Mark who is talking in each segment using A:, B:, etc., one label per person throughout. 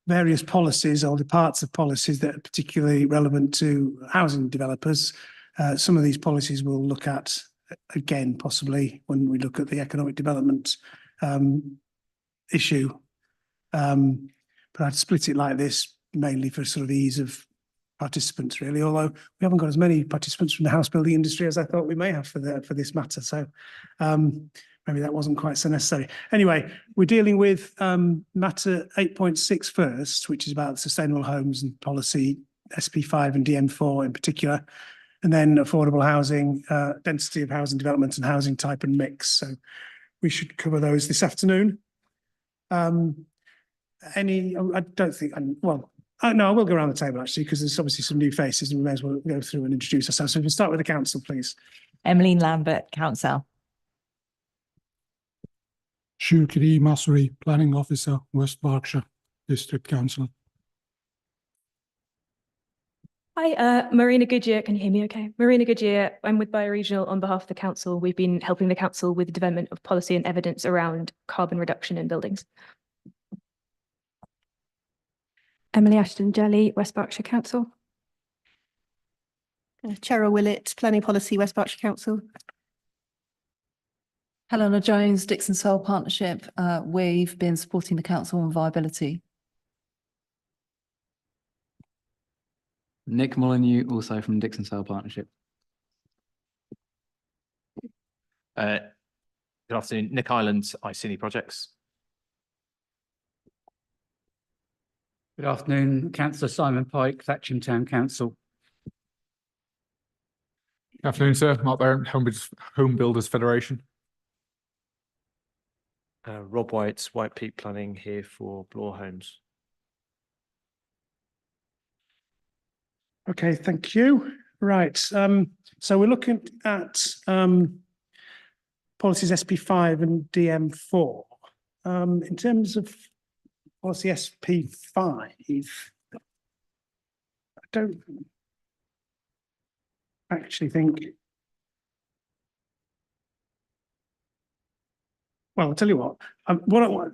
A: various policies or the parts of policies that are particularly relevant to housing developers. Some of these policies we'll look at again, possibly when we look at the economic development issue. But I'd split it like this, mainly for sort of ease of participants, really, although we haven't got as many participants from the house building industry as I thought we may have for this matter. So maybe that wasn't quite so necessary. Anyway, we're dealing with matter 8.6 first, which is about sustainable homes and policy, SP5 and DM4 in particular, and then affordable housing, density of housing development and housing type and mix. So we should cover those this afternoon. I don't think, well, no, I will go around the table actually, because there's obviously some new faces and we may as well go through and introduce ourselves. So if we start with the council, please.
B: Emmeline Lambert, Council.
C: Shukri Masri, Planning Officer, West Berkshire District Council.
D: Hi, Marina Goodyear. Can you hear me okay? Marina Goodyear, I'm with Bioregional on behalf of the council. We've been helping the council with the development of policy and evidence around carbon reduction in buildings.
E: Emily Ashton Jelly, West Berkshire Council.
F: Cheryl Willett, Planning Policy, West Berkshire Council.
G: Helena Jones, Dixon Soul Partnership. We've been supporting the council on viability.
H: Nick Molyneux, also from Dixon Soul Partnership.
I: Good afternoon, Nick Island, Iceni Projects.
J: Good afternoon, Councillor Simon Pike, Thatcham Town Council.
K: Good afternoon, sir. Mark Barron, Home Builders Federation.
L: Rob White, White Peak Planning here for Bloor Homes.
A: Okay, thank you. Right, so we're looking at policies SP5 and DM4. In terms of policy SP5, I don't actually think. Well, I'll tell you what, I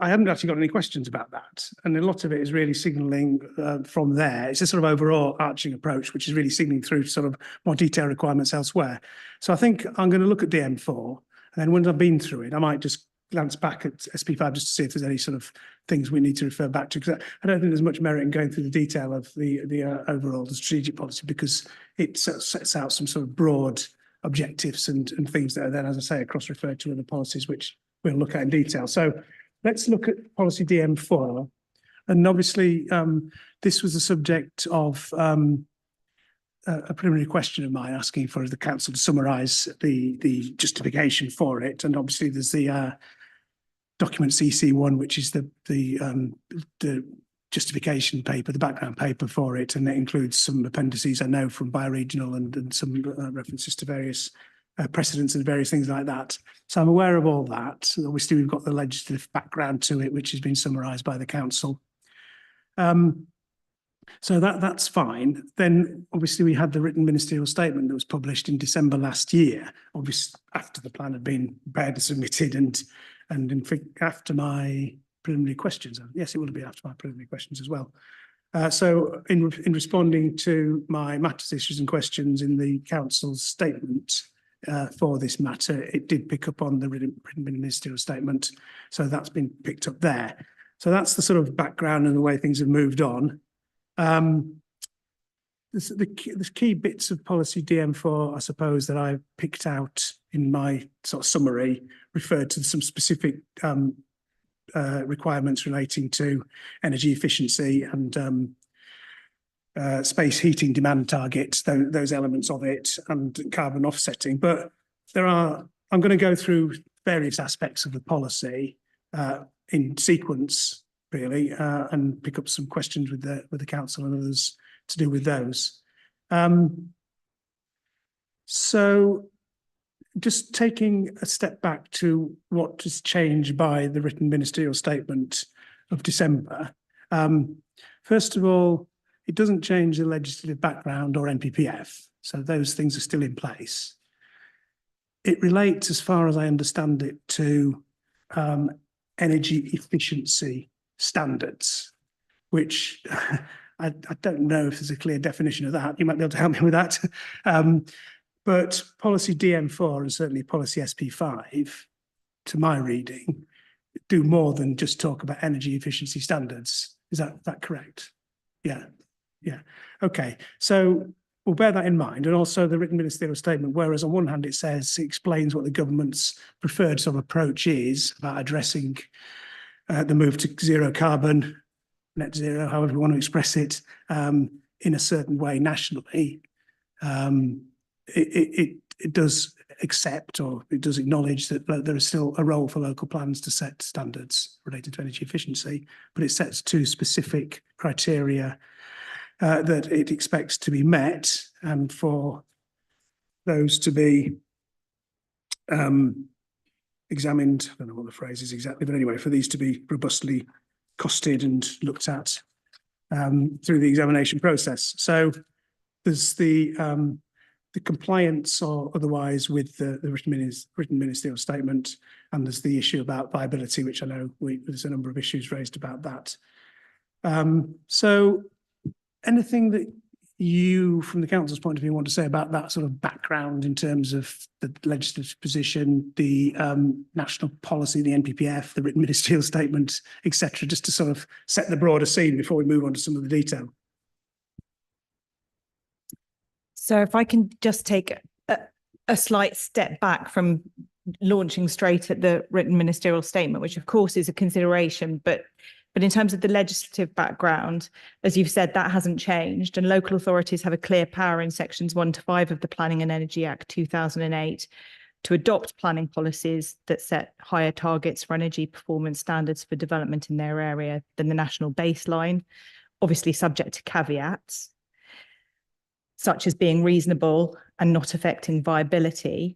A: haven't actually got any questions about that. And a lot of it is really signalling from there. It's a sort of overall arching approach, which is really signalling through sort of more detailed requirements elsewhere. So I think I'm going to look at DM4, and then when I've been through it, I might just glance back at SP5 just to see if there's any sort of things we need to refer back to. Because I don't think there's much merit in going through the detail of the overall strategic policy, because it sets out some sort of broad objectives and things that are then, as I say, across referred to other policies, which we'll look at in detail. So let's look at policy DM4. And obviously, this was the subject of a preliminary question of mine asking for the council to summarise the justification for it. And obviously, there's the document CC1, which is the justification paper, the background paper for it. And it includes some appendices, I know, from Bioregional and some references to various precedents and various things like that. So I'm aware of all that. Obviously, we've got the legislative background to it, which has been summarised by the council. So that's fine. Then obviously we had the written ministerial statement that was published in December last year, obviously after the plan had been prepared and submitted, and in fact after my preliminary questions. Yes, it would have been after my preliminary questions as well. So in responding to my matters, issues and questions in the council's statement, for this matter, it did pick up on the written ministerial statement. So that's been picked up there. So that's the sort of background and the way things have moved on. The key bits of policy DM4, I suppose, that I picked out in my sort of summary referred to some specific requirements relating to energy efficiency and space heating demand targets, those elements of it, and carbon offsetting. But I'm going to go through various aspects of the policy in sequence, really, and pick up some questions with the council and others to do with those. So just taking a step back to what has changed by the written ministerial statement of December. First of all, it doesn't change the legislative background or NPPF, so those things are still in place. It relates, as far as I understand it, to energy efficiency standards, which I don't know if there's a clear definition of that. You might be able to help me with that. But policy DM4 and certainly policy SP5, to my reading, do more than just talk about energy efficiency standards. Is that correct? Yeah. Okay. So we'll bear that in mind. And also the written ministerial statement, whereas on one hand it says, it explains what the government's preferred sort of approach is about addressing the move to zero carbon, net zero, however you want to express it, in a certain way nationally. It does accept, or it does acknowledge that there is still a role for local plans to set standards related to energy efficiency, but it sets two specific criteria that it expects to be met, and for those to be examined. I don't know what the phrase is exactly, but anyway, for these to be robustly costed and looked at through the examination process. So there's the compliance or otherwise with the written ministerial statement, and there's the issue about viability, which I know there's a number of issues raised about that. So anything that you, from the council's point of view, want to say about that sort of background in terms of the legislative position, the national policy, the NPPF, the written ministerial statement, etc., just to sort of set the broader scene before we move on to some of the detail?
B: So if I can just take a slight step back from launching straight at the written ministerial statement, which of course is a consideration, but in terms of the legislative background, as you've said, that hasn't changed, and local authorities have a clear power in sections 1 to 5 of the Planning and Energy Act 2008 to adopt planning policies that set higher targets for energy performance standards for development in their area than the national baseline, obviously subject to caveats, such as being reasonable and not affecting viability.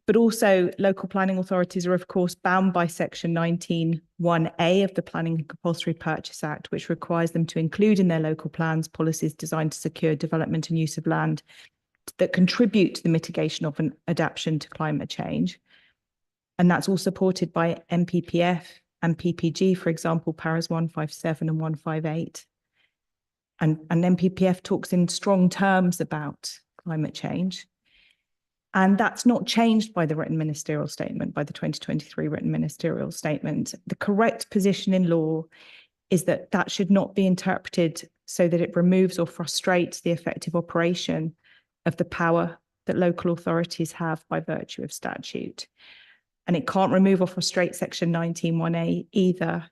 B: But also local planning authorities are, of course, bound by section 19(1)(a) of the Planning and Compulsory Purchase Act, which requires them to include in their local plans policies designed to secure development and use of land that contribute to the mitigation of an adaptation to climate change. And that's all supported by NPPF and PPG, for example, paras 157 and 158. And NPPF talks in strong terms about climate change. And that's not changed by the written ministerial statement, by the 2023 written ministerial statement. The correct position in law is that that should not be interpreted so that it removes or frustrates the effective operation of the power that local authorities have by virtue of statute. And it can't remove or frustrate section 19(1)(a) either.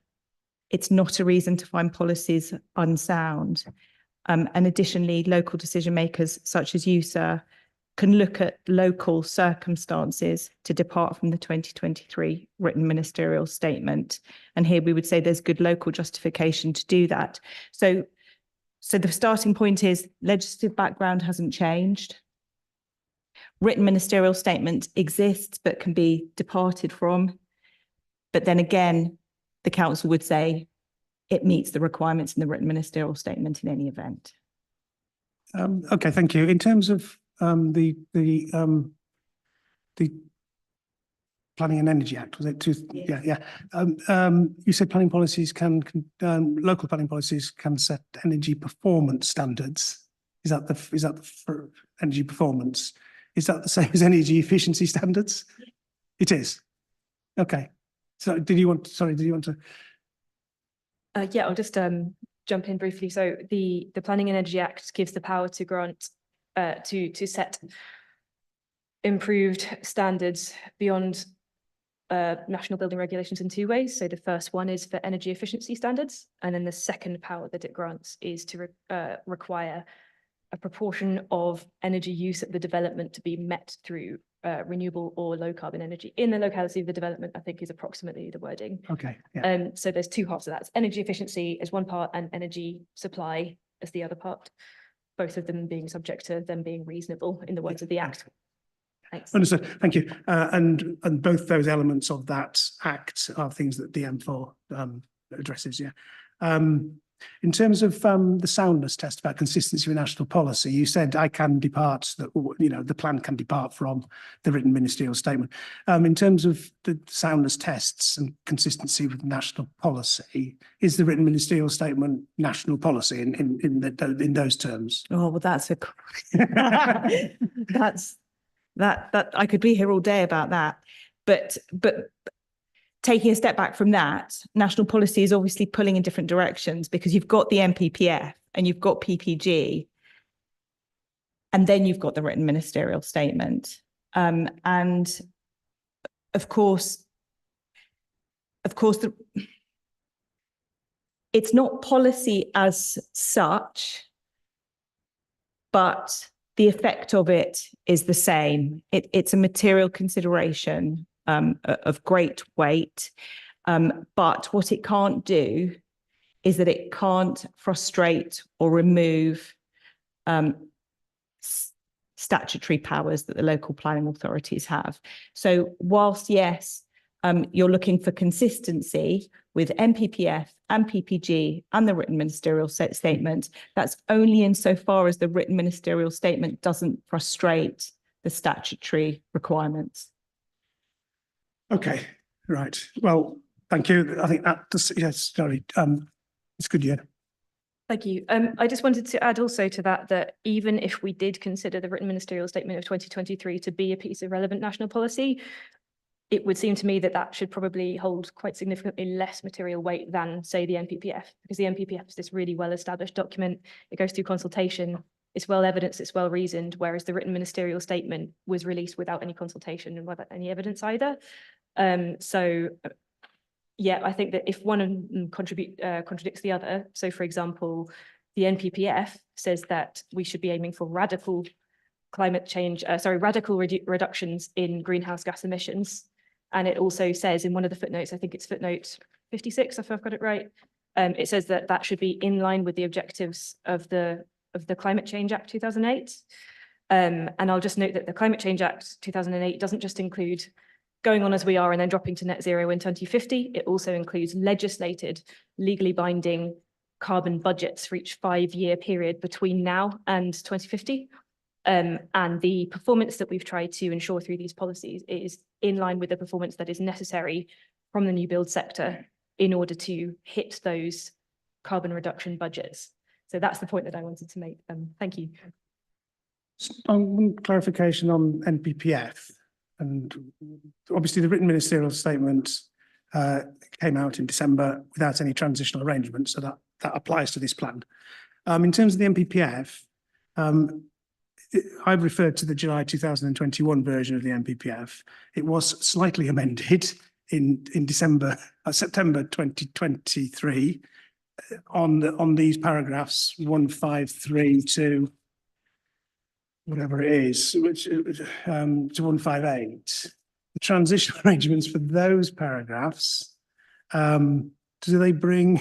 B: It's not a reason to find policies unsound. And additionally, local decision makers such as you, sir, can look at local circumstances to depart from the 2023 written ministerial statement. And here we would say there's good local justification to do that. So the starting point is legislative background hasn't changed. Written ministerial statement exists but can be departed from. But then again, the council would say it meets the requirements in the written ministerial statement in any event.
A: Okay, thank you. In terms of the Planning and Energy Act, was it? Yeah. You said planning policies local planning policies can set energy performance standards. Is that for energy performance? Is that the same as energy efficiency standards? Yeah. It is. Okay. So did you want to?
D: Yeah, I'll just jump in briefly. So the Planning and Energy Act gives the power to grant to set improved standards beyond national building regulations in two ways. So the first one is for energy efficiency standards, and then the second power that it grants is to require a proportion of energy use at the development to be met through renewable or low carbon energy in the locality of the development, I think is approximately the wording.
A: Okay. Yeah.
D: So there's two parts of that. It's energy efficiency as one part and energy supply as the other part, both of them being subject to them being reasonable in the words of the Act. Thanks.
A: Understood. Thank you. And both those elements of that Act are things that DM4 addresses. Yeah. In terms of the soundness test about consistency with national policy, you said I can depart, that, you know, the plan can depart from the written ministerial statement. In terms of the soundness tests and consistency with national policy, is the written ministerial statement national policy in those terms?
B: Oh, well, that's a, that I could be here all day about that. But taking a step back from that, national policy is obviously pulling in different directions because you've got the NPPF and you've got PPG, and then you've got the written ministerial statement. And of course, it's not policy as such, but the effect of it is the same. It's a material consideration of great weight. But what it can't do is that it can't frustrate or remove statutory powers that the local planning authorities have. So whilst, yes, you're looking for consistency with NPPF and PPG and the written ministerial statement, that's only insofar as the written ministerial statement doesn't frustrate the statutory requirements.
A: Okay, right. Well, thank you. I think that does, yes, sorry. It's good, yeah.
D: Thank you. I just wanted to add also to that even if we did consider the written ministerial statement of 2023 to be a piece of relevant national policy, it would seem to me that that should probably hold quite significantly less material weight than, say, the NPPF, because the NPPF is this really well-established document. It goes through consultation. It's well evidenced, it's well reasoned, whereas the written ministerial statement was released without any consultation and without any evidence either. Yeah, I think that if one of them contradicts the other, so for example, the NPPF says that we should be aiming for radical climate change, reductions in greenhouse gas emissions. And it also says in one of the footnotes, I think it's footnote 56, if I've got it right, it says that that should be in line with the objectives of the Climate Change Act 2008. And I'll just note that the Climate Change Act 2008 doesn't just include going on as we are and then dropping to net zero in 2050. It also includes legislated, legally binding carbon budgets for each 5-year period between now and 2050. And the performance that we've tried to ensure through these policies is in line with the performance that is necessary from the new build sector in order to hit those carbon reduction budgets. So that's the point that I wanted to make. Thank you.
A: One clarification on NPPF. And obviously the written ministerial statement came out in December without any transitional arrangement, so that applies to this plan. In terms of the NPPF, I've referred to the July 2021 version of the NPPF. It was slightly amended in September 2023 on these paragraphs 153 to whatever it is, which to 158. The transition arrangements for those paragraphs, do they bring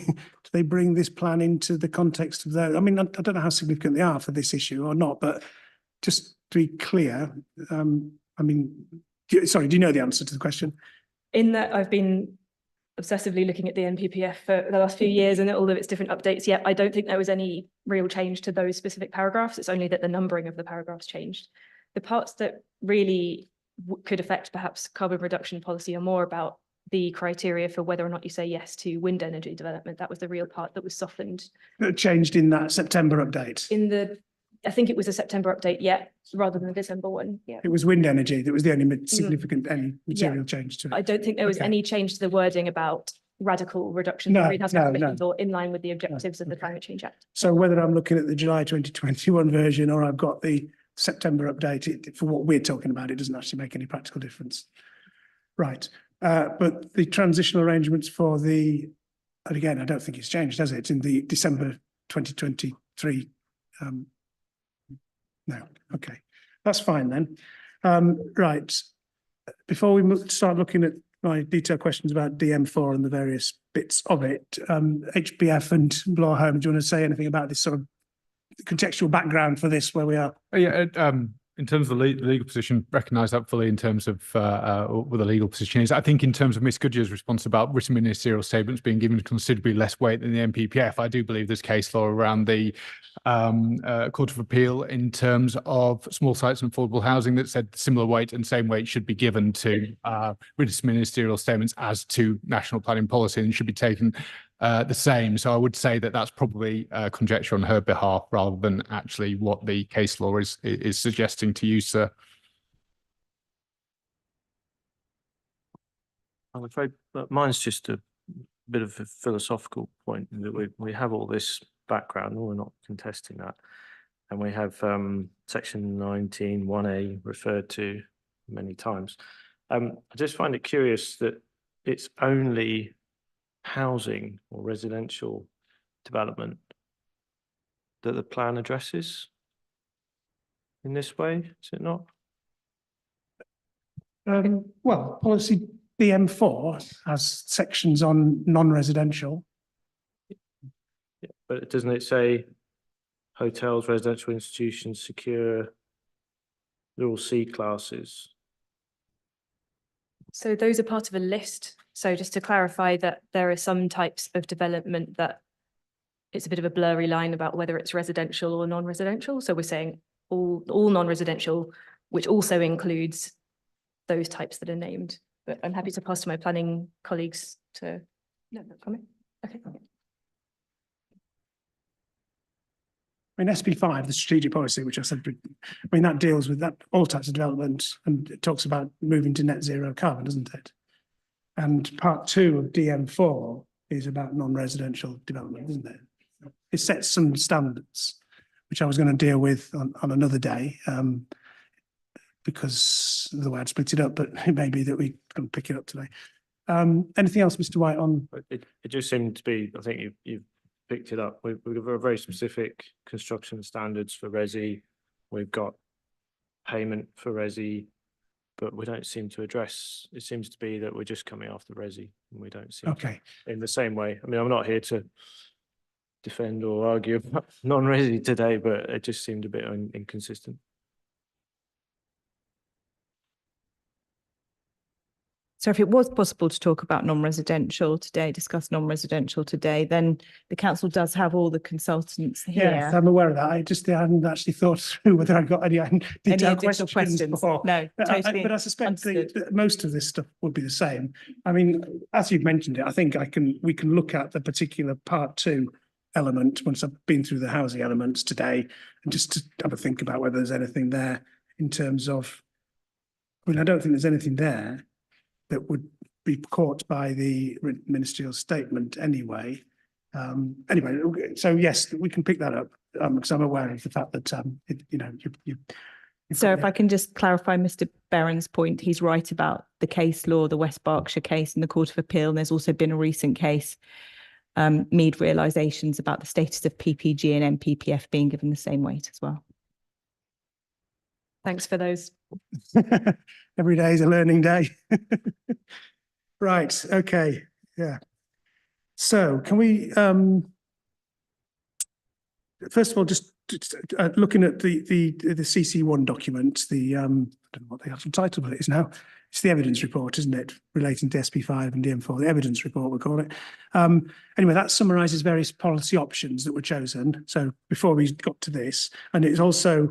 A: this plan into the context of those? I mean, I don't know how significant they are for this issue or not, but just to be clear, I mean, sorry, do you know the answer to the question?
D: In that I've been obsessively looking at the NPPF for the last few years and all of its different updates, yet I don't think there was any real change to those specific paragraphs. It's only that the numbering of the paragraphs changed. The parts that really could affect perhaps carbon reduction policy are more about the criteria for whether or not you say yes to wind energy development. That was the real part that was softened.
A: That changed in that September update?
D: I think it was a September update, yeah, rather than the December one. Yeah.
A: It was wind energy that was the only significant any material change to it.
D: I don't think there was any change to the wording about radical reduction in greenhouse gas emissions or in line with the objectives of the Climate Change Act.
A: So whether I'm looking at the July 2021 version or I've got the September update, for what we're talking about, it doesn't actually make any practical difference. Right. But the transitional arrangements for and again, I don't think it's changed, has it, in the December 2023 no, okay, that's fine then. Right, before we start looking at my detailed questions about DM4 and the various bits of it, HBF and Bloor Home, do you want to say anything about this sort of contextual background for this, where we are?
K: Yeah, in terms of the legal position, recognise that fully in terms of what the legal position is. I think in terms of Ms Goodyear's response about written ministerial statements being given considerably less weight than the NPPF, I do believe there's case law around the Court of Appeal in terms of small sites and affordable housing that said similar weight and same weight should be given to written ministerial statements as to national planning policy and should be taken the same. So I would say that that's probably conjecture on her behalf rather than actually what the case law is suggesting to you, sir.
L: I'm afraid mine's just a bit of a philosophical point that we have all this background, we're not contesting that. And we have section 19(1)(a) referred to many times. I just find it curious that it's only housing or residential development that the plan addresses in this way, is it not?
A: Well, policy BM4 has sections on non-residential.
L: Yeah, but doesn't it say hotels, residential institutions, secure, they're all C classes?
D: So those are part of a list. So just to clarify that there are some types of development that it's a bit of a blurry line about whether it's residential or non-residential. So we're saying all non-residential, which also includes those types that are named. But I'm happy to pass to my planning colleagues to comment. Okay.
A: I mean, SB5, the strategic policy, which I said, I mean, that deals with that all types of development and it talks about moving to net zero carbon, doesn't it? And part 2 of DM4 is about non-residential development, isn't it? It sets some standards, which I was going to deal with on another day, because of the way I'd split it up, but it may be that we can pick it up today. Anything else, Mr. White, on?
L: It just seemed to be, I think you've picked it up. We've got very specific construction standards for resi. We've got payment for resi, but we don't seem to address, it seems to be that we're just coming after resi and we don't seem
A: Okay.
L: in the same way. I mean, I'm not here to defend or argue about non-resi today, but it just seemed a bit inconsistent.
B: So if it was possible to talk about non-residential today, discuss non-residential today, then the council does have all the consultants here.
A: Yes, I'm aware of that. I hadn't actually thought through whether I got any detailed questions before.
B: No, totally.
A: But I suspect that most of this stuff would be the same. I mean, as you've mentioned it, I think we can look at the particular part 2 element once I've been through the housing elements today and just to have a think about whether there's anything there in terms of, I mean, I don't think there's anything there that would be caught by the ministerial statement anyway. Anyway, so yes, we can pick that up because I'm aware of the fact that
B: So if I can just clarify Mr. Berren's point, he's right about the case law, the West Berkshire case in the Court of Appeal, and there's also been a recent case, Mead realisations about the status of PPG and NPPF being given the same weight as well.
D: Thanks for those.
A: Every day is a learning day. Right, okay, yeah. So can we, first of all, just looking at the CC1 document, I don't know what the actual title of it is now. It's the evidence report, isn't it? Relating to SB5 and DM4, the evidence report, we'll call it. Anyway, that summarises various policy options that were chosen. So before we got to this, and it's also,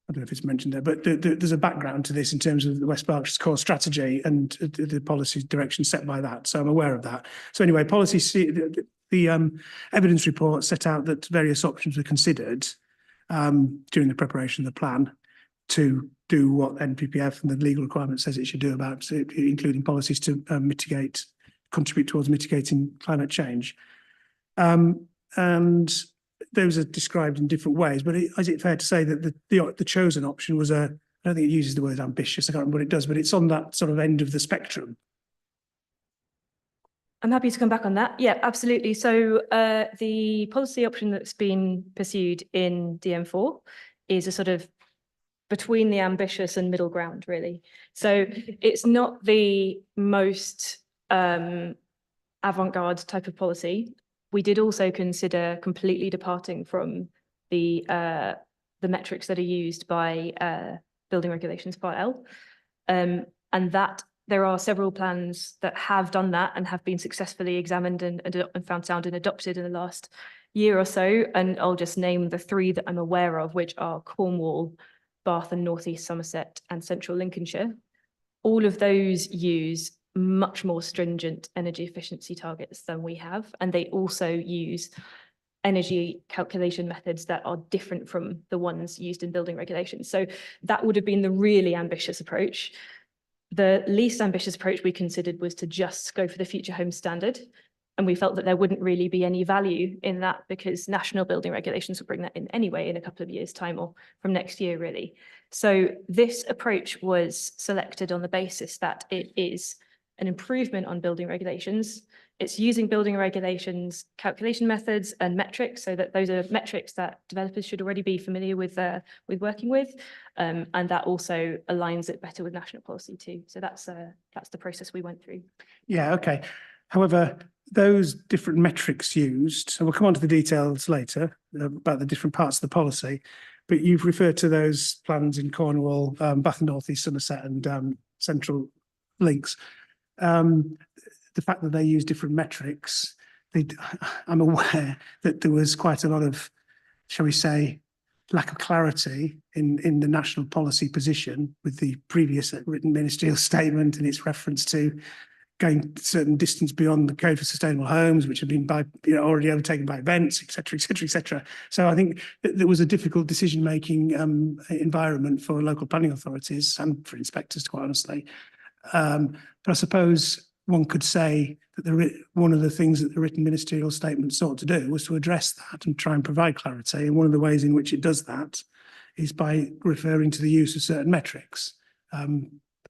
A: I don't know if it's mentioned there, but there's a background to this in terms of the West Berkshire's core strategy and the policy direction set by that. So I'm aware of that. So anyway, the evidence report set out that various options were considered during the preparation of the plan to do what NPPF and the legal requirement says it should do about it, including policies to contribute towards mitigating climate change. And those are described in different ways, but is it fair to say that the chosen option was I don't think it uses the word ambitious, I can't remember what it does, but it's on that sort of end of the spectrum.
D: I'm happy to come back on that. Yeah, absolutely. So the policy option that's been pursued in DM4 is a sort of between the ambitious and middle ground, really. So it's not the most avant-garde type of policy. We did also consider completely departing from the metrics that are used by building regulations Part L. And that there are several plans that have done that and have been successfully examined and found sound and adopted in the last year or so. And I'll just name the three that I'm aware of, which are Cornwall, Bath and North East Somerset and Central Lincolnshire. All of those use much more stringent energy efficiency targets than we have. And they also use energy calculation methods that are different from the ones used in building regulations. So that would have been the really ambitious approach. The least ambitious approach we considered was to just go for the future home standard. And we felt that there wouldn't really be any value in that because national building regulations will bring that in anyway in a couple of years' time or from next year, really. So this approach was selected on the basis that it is an improvement on building regulations. It's using building regulations calculation methods and metrics, so that those are metrics that developers should already be familiar with working with, and that also aligns it better with national policy too. So that's the process we went through.
A: Yeah, okay. However, those different metrics used, so we'll come on to the details later about the different parts of the policy, but you've referred to those plans in Cornwall, Bath and North East Somerset and Central Links. The fact that they use different metrics, I'm aware that there was quite a lot of, shall we say, lack of clarity in the national policy position with the previous written ministerial statement and its reference to going a certain distance beyond the Code for Sustainable Homes, which had been already overtaken by events, et cetera, et cetera, et cetera. So I think there was a difficult decision-making environment for local planning authorities and for inspectors, quite honestly. But I suppose one could say that one of the things that the written ministerial statement sought to do was to address that and try and provide clarity. And one of the ways in which it does that is by referring to the use of certain metrics.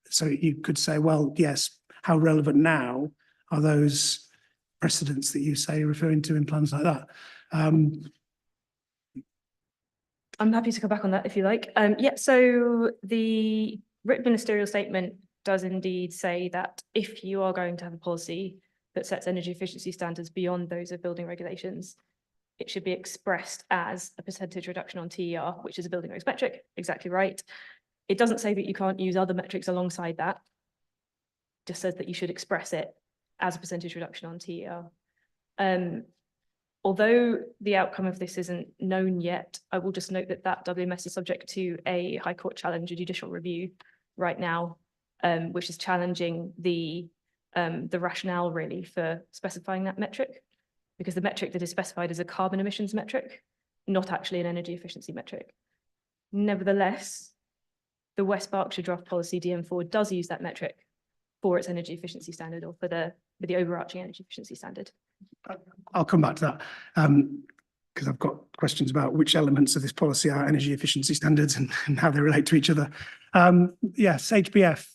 A: So you could say, well, yes, how relevant now are those precedents that you say referring to in plans like that?
D: I'm happy to come back on that if you like. Yeah, so the written ministerial statement does indeed say that if you are going to have a policy that sets energy efficiency standards beyond those of building regulations, it should be expressed as a percentage reduction on TER, which is a building regs metric, exactly right. It doesn't say that you can't use other metrics alongside that. It just says that you should express it as a percentage reduction on TER. Although the outcome of this isn't known yet, I will just note that that WMS is subject to a High Court challenge, a judicial review right now, which is challenging the rationale really for specifying that metric, because the metric that is specified is a carbon emissions metric, not actually an energy efficiency metric. Nevertheless, the West Berkshire draft policy DM4 does use that metric for its energy efficiency standard or for the overarching energy efficiency standard.
A: I'll come back to that because I've got questions about which elements of this policy are energy efficiency standards and how they relate to each other. Yes, HBF.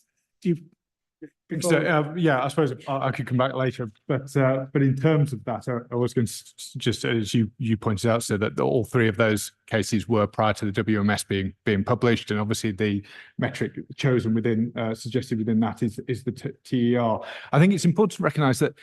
K: So, yeah, I suppose I could come back later, but in terms of that, I was going to just, as you pointed out, so that all three of those cases were prior to the WMS being published, and obviously the metric chosen within, suggested within that is the TER. I think it's important to recognise that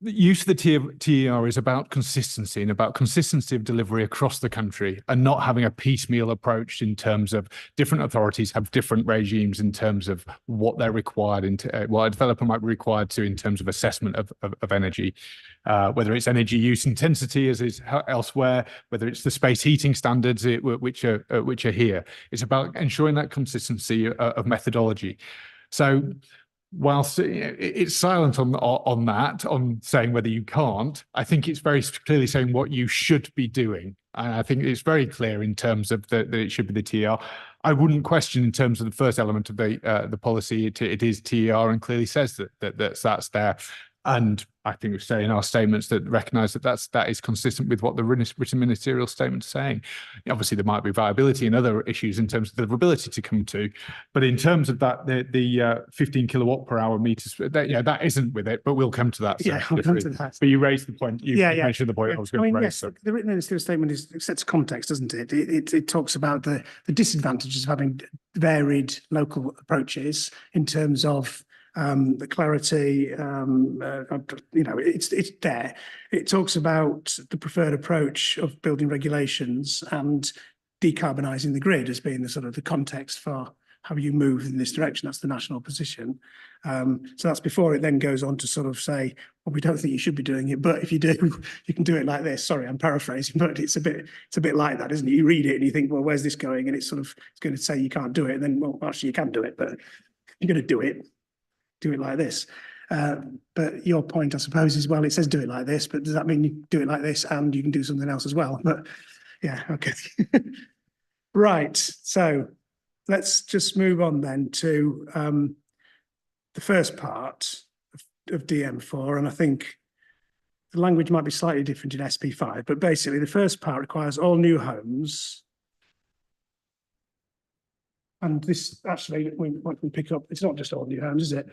K: the use of the TER is about consistency and about consistency of delivery across the country, and not having a piecemeal approach in terms of different authorities have different regimes in terms of what they're required into what a developer might be required to in terms of assessment of energy, whether it's energy use intensity as is elsewhere, whether it's the space heating standards which are here. It's about ensuring that consistency of methodology. So whilst it's silent on that, on saying whether you can't, I think it's very clearly saying what you should be doing. And I think it's very clear in terms of that it should be the TER. I wouldn't question in terms of the first element of the policy, it is TER and clearly says that's there. And I think we say in our statements that recognise that is consistent with what the written ministerial statement is saying. Obviously, there might be viability and other issues in terms of deliverability to come to, but in terms of that, the 15 kilowatt per hour meters, that isn't with it. But we'll come to that.
A: Yeah, we'll come to that.
K: But you raised the point. You mentioned the point I was going to raise.
A: Yes, the written ministerial statement sets context, doesn't it? It talks about the disadvantages of having varied local approaches in terms of the clarity, it's there. It talks about the preferred approach of building regulations and decarbonising the grid as being the sort of the context for how you move in this direction. That's the national position. So that's before it then goes on to sort of say, well, we don't think you should be doing it, but if you do, you can do it like this. Sorry, I'm paraphrasing, but it's a bit like that, isn't it? You read it and you think, well, where's this going? And it's going to say you can't do it. And then, well, actually you can do it, but you're going to do it like this. But your point, I suppose, is, well, it says do it like this, but does that mean you do it like this and you can do something else as well? But yeah, okay. Right. So let's just move on then to the first part of DM4. And I think the language might be slightly different in SP5, but basically the first part requires all new homes. And this actually, what we pick up, it's not just all new homes, is it?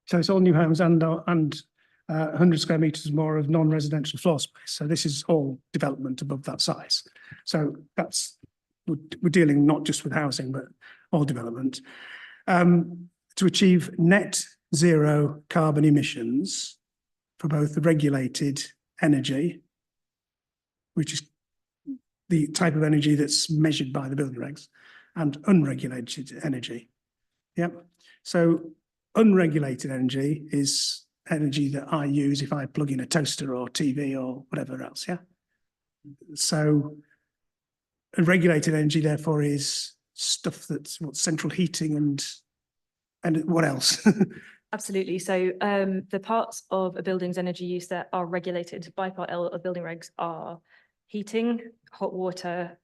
A: So it's all new homes and 100 square meters more of non-residential floor space. So this is all development above that size. So we're dealing not just with housing, but all development. To achieve net zero carbon emissions for both the regulated energy, which is the type of energy that's measured by the building regs, and unregulated energy. Yep. So unregulated energy is energy that I use if I plug in a toaster or TV or whatever else, yeah? So regulated energy, therefore, is stuff that's central heating and what else?
D: Absolutely. So the parts of a building's energy use that are regulated by Part L of building regs are heating, hot water,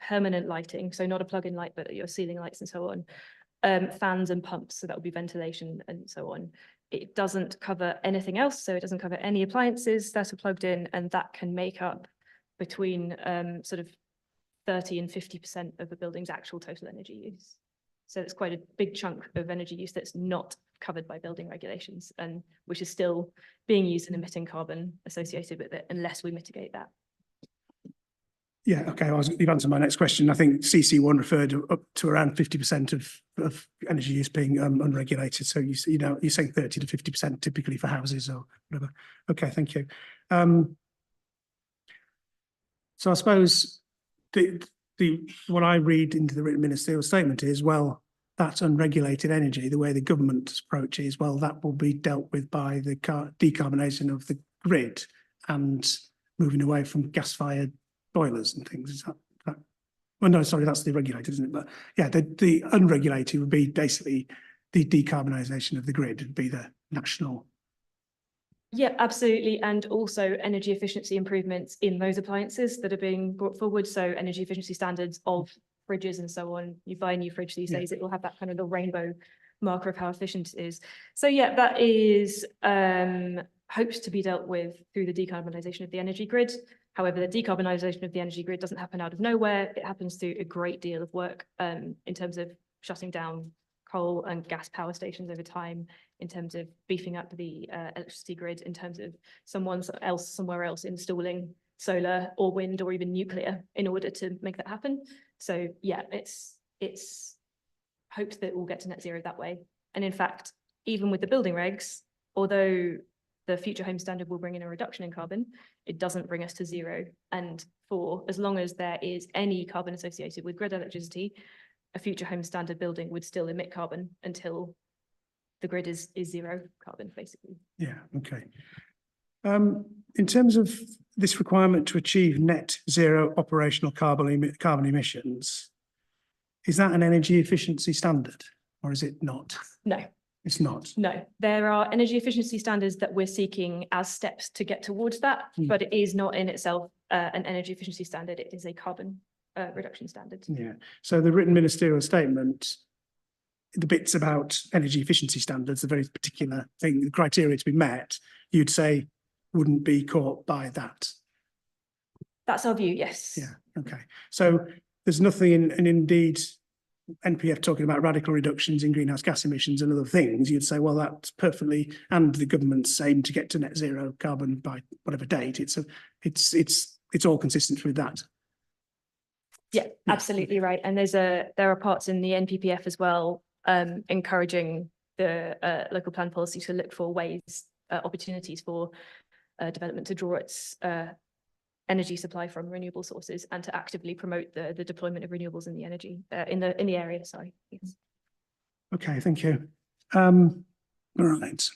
D: permanent lighting, so not a plug-in light, but your ceiling lights and so on, fans and pumps, so that would be ventilation and so on. It doesn't cover anything else, so it doesn't cover any appliances that are plugged in, and that can make up between sort of 30 and 50% of a building's actual total energy use. So it's quite a big chunk of energy use that's not covered by building regulations, and which is still being used and emitting carbon associated with it unless we mitigate that.
A: Yeah, okay, you've answered my next question. I think CC1 referred up to around 50% of energy use being unregulated. So you're saying 30 to 50% typically for houses or whatever. Okay, thank you. So I suppose what I read into the written ministerial statement is, well, that's unregulated energy. The way the government's approach is, well, that will be dealt with by the decarbonisation of the grid and moving away from gas-fired boilers and things. Is that well, no, sorry, that's the regulated, isn't it? But yeah, the unregulated would be basically the decarbonisation of the grid. Would be the national.
D: Yeah, absolutely. And also energy efficiency improvements in those appliances that are being brought forward. So energy efficiency standards of fridges and so on. You buy a new fridge these days, it will have that kind of the rainbow marker of how efficient it is. So yeah, that is hoped to be dealt with through the decarbonisation of the energy grid. However, the decarbonisation of the energy grid doesn't happen out of nowhere. It happens through a great deal of work in terms of shutting down coal and gas power stations over time, in terms of beefing up the electricity grid, in terms of somewhere else installing solar or wind or even nuclear in order to make that happen. So yeah, it's hoped that we'll get to net zero that way. And in fact, even with the building regs, although the future home standard will bring in a reduction in carbon, it doesn't bring us to zero. And for as long as there is any carbon associated with grid electricity, a future home standard building would still emit carbon until the grid is zero carbon, basically.
A: Yeah, okay. In terms of this requirement to achieve net zero operational carbon emissions, is that an energy efficiency standard or is it not?
D: No.
A: It's not.
D: No, there are energy efficiency standards that we're seeking as steps to get towards that, but it is not in itself an energy efficiency standard. It is a carbon reduction standard.
A: Yeah. So the written ministerial statement, the bits about energy efficiency standards, the very particular thing, the criteria to be met, you'd say wouldn't be caught by that.
D: That's our view, yes.
A: Yeah. Okay. So there's nothing in, and indeed, NPF talking about radical reductions in greenhouse gas emissions and other things, you'd say, well, that's perfectly, and the government's aim to get to net zero carbon by whatever date. It's all consistent with that.
D: Yeah, absolutely right. And there are parts in the NPPF as well, encouraging the local plan policy to look for ways, opportunities for development to draw its energy supply from renewable sources and to actively promote the deployment of renewables in the energy in the area. Sorry. Yes.
A: Okay, thank you. Right.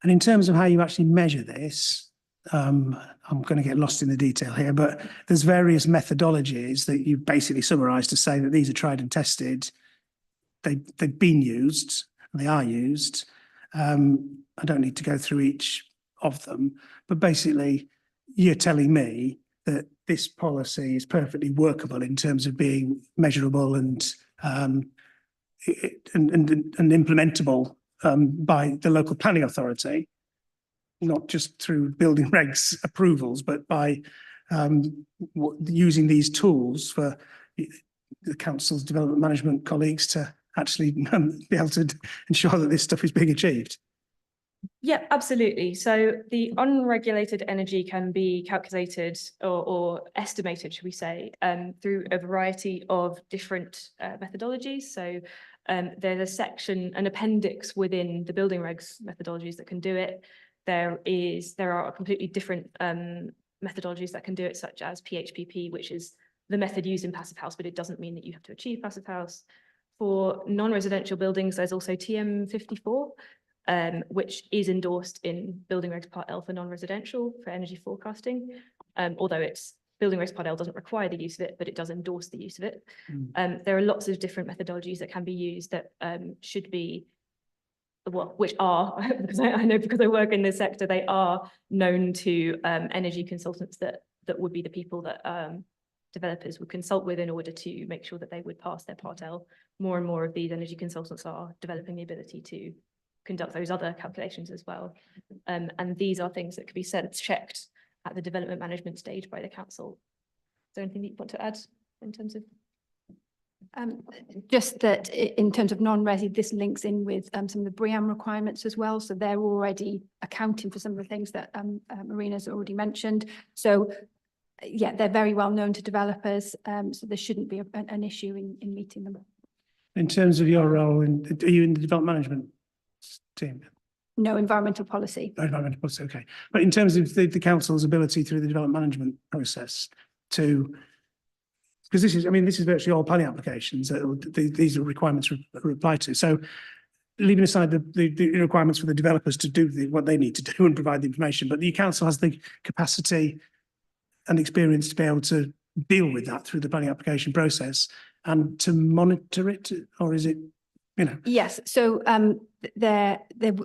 A: And in terms of how you actually measure this, I'm going to get lost in the detail here, but there's various methodologies that you basically summarize to say that these are tried and tested. They've been used, they are used. I don't need to go through each of them, but basically you're telling me that this policy is perfectly workable in terms of being measurable and implementable by the local planning authority, not just through building regs approvals, but by using these tools for the council's development management colleagues to actually be able to ensure that this stuff is being achieved.
D: Yeah, absolutely. So the unregulated energy can be calculated or estimated, should we say, through a variety of different methodologies. So there's a section, an appendix within the building regs methodologies that can do it. There are completely different methodologies that can do it, such as PHPP, which is the method used in passive house, but it doesn't mean that you have to achieve passive house. For non-residential buildings, there's also TM54, which is endorsed in Building Regs Part L for non-residential for energy forecasting, although Building Regs Part L doesn't require the use of it, but it does endorse the use of it. There are lots of different methodologies that can be used that should be, well, which are, because I know because I work in this sector, they are known to energy consultants that would be the people that developers would consult with in order to make sure that they would pass their Part L. More and more of these energy consultants are developing the ability to conduct those other calculations as well. And these are things that could be checked at the development management stage by the council. Is there anything that you want to add in terms of?
E: Just that in terms of non-resi, this links in with some of the BREEAM requirements as well. So they're already accounting for some of the things that Marina's already mentioned. So yeah, they're very well known to developers. So there shouldn't be an issue in meeting them.
A: In terms of your role, are you in the development management team?
E: No, environmental policy.
A: No, environmental policy, okay. But in terms of the council's ability through the development management process to, because this is virtually all planning applications that these are requirements reply to. So leaving aside the requirements for the developers to do what they need to do and provide the information, but the council has the capacity and experience to be able to deal with that through the planning application process and to monitor it, or is it, you know?
E: Yes, so there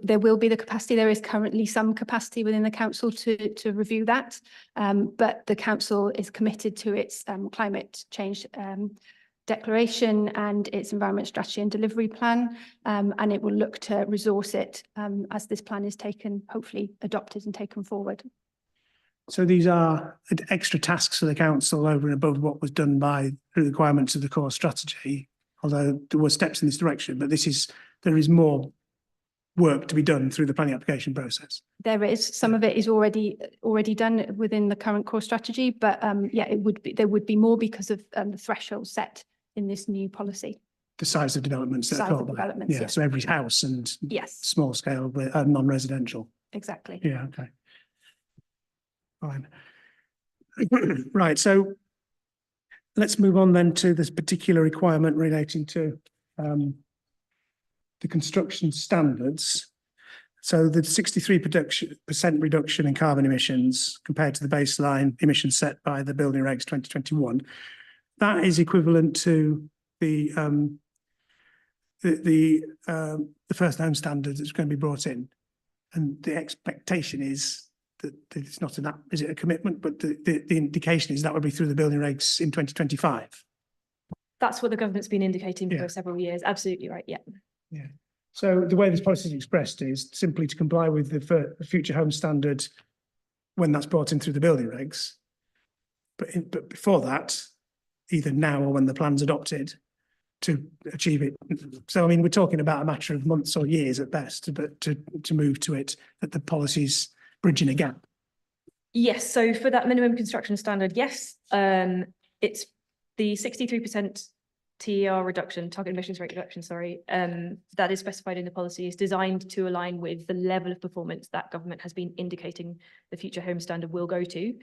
E: will be the capacity. There is currently some capacity within the council to review that, but the council is committed to its climate change declaration and its environment strategy and delivery plan, and it will look to resource it as this plan is taken, hopefully adopted and taken forward.
A: So these are extra tasks for the council over and above what was done by the requirements of the core strategy, although there were steps in this direction, but there is more work to be done through the planning application process.
E: There is, some of it is already done within the current core strategy, but yeah, there would be more because of the threshold set in this new policy.
A: The size of developments.
E: Size of developments, yeah.
A: So every house and
E: yes,
A: small scale non-residential.
E: Exactly.
A: Yeah, okay. Fine. Right, so let's move on then to this particular requirement relating to the construction standards. So the 63% reduction in carbon emissions compared to the baseline emissions set by the Building Regs 2021, that is equivalent to the first home standard that's going to be brought in. And the expectation is that it's not is it a commitment, but the indication is that would be through the Building Regs in 2025.
D: That's what the government's been indicating for several years. Absolutely right. Yeah.
A: Yeah. So the way this policy is expressed is simply to comply with the future home standard when that's brought in through the Building Regs. But before that, either now or when the plan's adopted, to achieve it. So I mean, we're talking about a matter of months or years at best, but to move to it, that the policy's bridging a gap.
D: Yes. So for that minimum construction standard, yes, it's the 63% TER reduction, target emissions rate reduction, sorry, that is specified in the policy is designed to align with the level of performance that government has been indicating the future home standard will go to.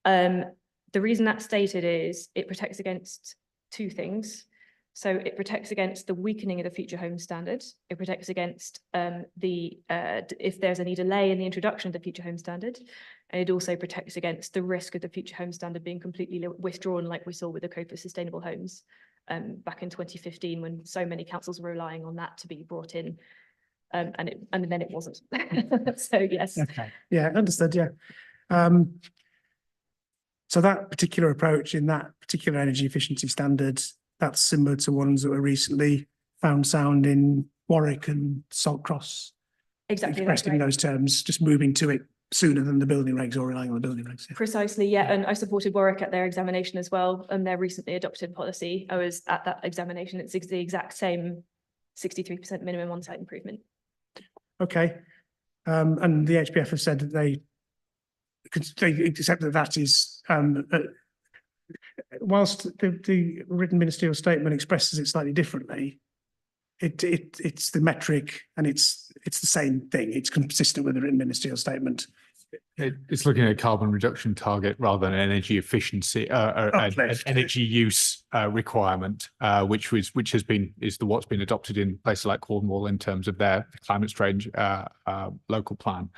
D: The reason that's stated is it protects against two things. So it protects against the weakening of the future home standard. It protects against if there's any delay in the introduction of the future home standard. And it also protects against the risk of the future home standard being completely withdrawn, like we saw with the Code for Sustainable Homes back in 2015, when so many councils were relying on that to be brought in. And then it wasn't. So yes.
A: Okay. Yeah, understood. Yeah. So that particular approach in that particular energy efficiency standard, that's similar to ones that were recently found sound in Warwick and Saltcross.
D: Exactly.
A: Expressed in those terms, just moving to it sooner than the building regs or relying on the building regs. Yeah.
D: Precisely, yeah. And I supported Warwick at their examination as well, and their recently adopted policy. I was at that examination. It's the exact same 63% minimum on-site improvement. Okay.
A: And the HBF have said that they accept that that is, whilst the written ministerial statement expresses it slightly differently, it's the metric and it's the same thing. It's consistent with the written ministerial statement.
K: It's looking at a carbon reduction target rather than an energy efficiency, an energy use requirement, which is what's been adopted in places like Cornwall in terms of their climate change local plan.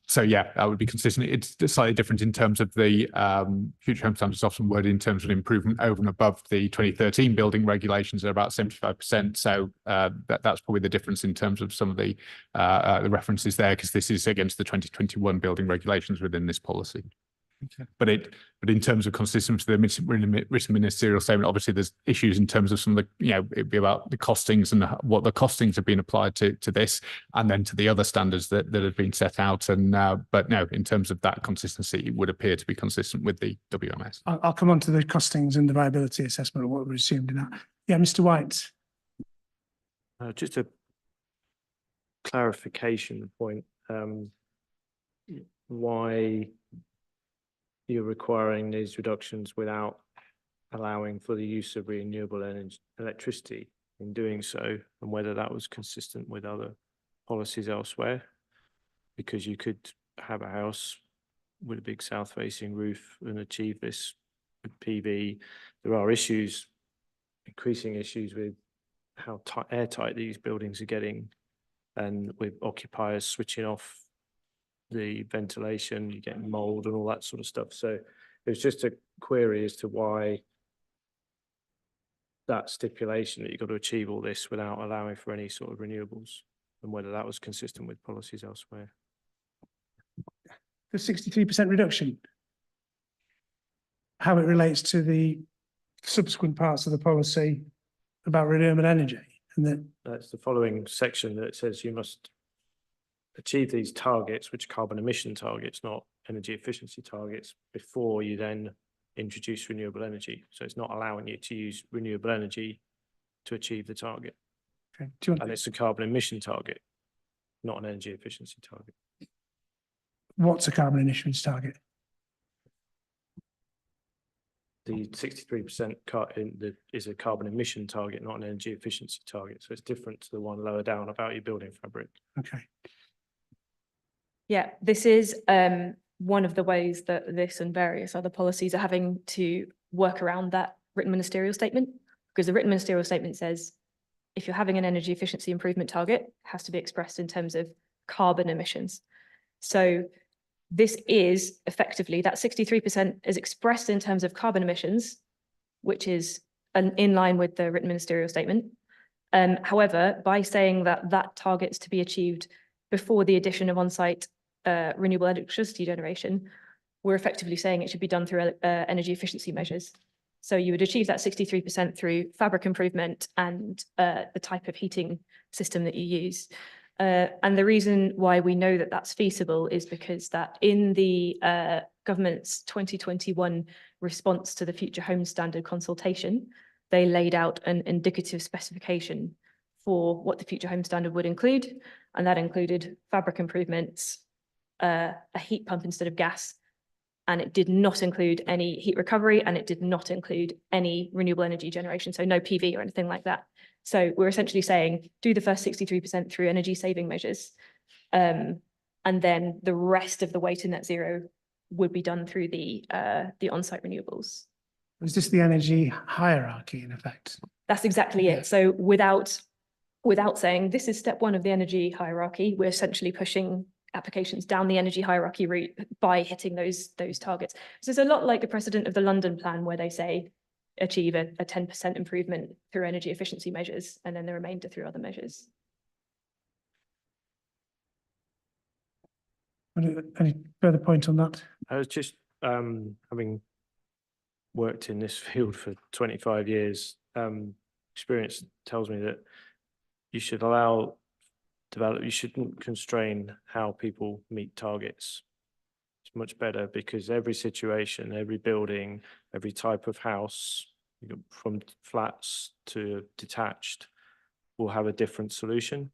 K: So yeah, that would be consistent. It's slightly different in terms of the future home standards, often worded in terms of improvement over and above the 2013 building regulations at about 75%. So that's probably the difference in terms of some of the references there, because this is against the 2021 building regulations within this policy. Okay. But in terms of consistency to the written ministerial statement, obviously there's issues in terms of some of the, it'd be about the costings and what the costings have been applied to this, and then to the other standards that have been set out. And but no, in terms of that consistency, it would appear to be consistent with the WMS.
A: I'll come on to the costings and the viability assessment of what we assumed in that. Yeah, Mr. White.
L: Just a clarification point. Why you're requiring these reductions without allowing for the use of renewable energy, electricity in doing so, and whether that was consistent with other policies elsewhere, because you could have a house with a big south-facing roof and achieve this with PV. There are issues, increasing issues with how airtight these buildings are getting, and with occupiers switching off the ventilation, you get mold and all that sort of stuff. So it was just a query as to why that stipulation that you've got to achieve all this without allowing for any sort of renewables, and whether that was consistent with policies elsewhere.
A: The 63% reduction, how it relates to the subsequent parts of the policy about renewable energy, and
L: that's the following section that says you must achieve these targets, which are carbon emission targets, not energy efficiency targets, before you then introduce renewable energy. So it's not allowing you to use renewable energy to achieve the target.
A: Okay.
L: And it's a carbon emission target, not an energy efficiency target.
A: What's a carbon emissions target?
L: The 63% cut is a carbon emission target, not an energy efficiency target. So it's different to the one lower down about your building fabric.
A: Okay.
D: Yeah, this is one of the ways that this and various other policies are having to work around that written ministerial statement, because the written ministerial statement says if you're having an energy efficiency improvement target, it has to be expressed in terms of carbon emissions. So this is effectively that 63% is expressed in terms of carbon emissions, which is in line with the written ministerial statement. However, by saying that that target's to be achieved before the addition of on-site renewable electricity generation, we're effectively saying it should be done through energy efficiency measures. So you would achieve that 63% through fabric improvement and the type of heating system that you use. And the reason why we know that that's feasible is because that in the government's 2021 response to the Future Home Standard consultation, they laid out an indicative specification for what the Future Home Standard would include. And that included fabric improvements, a heat pump instead of gas, and it did not include any heat recovery, and it did not include any renewable energy generation, so no PV or anything like that. So we're essentially saying do the first 63% through energy saving measures, and then the rest of the way to net zero would be done through the on-site renewables.
A: Is this the energy hierarchy in effect?
D: That's exactly
A: Yeah.
D: it. So without saying this is step one of the energy hierarchy, we're essentially pushing applications down the energy hierarchy route by hitting those targets. So it's a lot like the precedent of the London plan, where they say achieve a 10% improvement through energy efficiency measures, and then the remainder through other measures.
A: Any further point on that?
L: I was just, having worked in this field for 25 years, experience tells me that you should you shouldn't constrain how people meet targets. It's much better because every situation, every building, every type of house, from flats to detached, will have a different solution.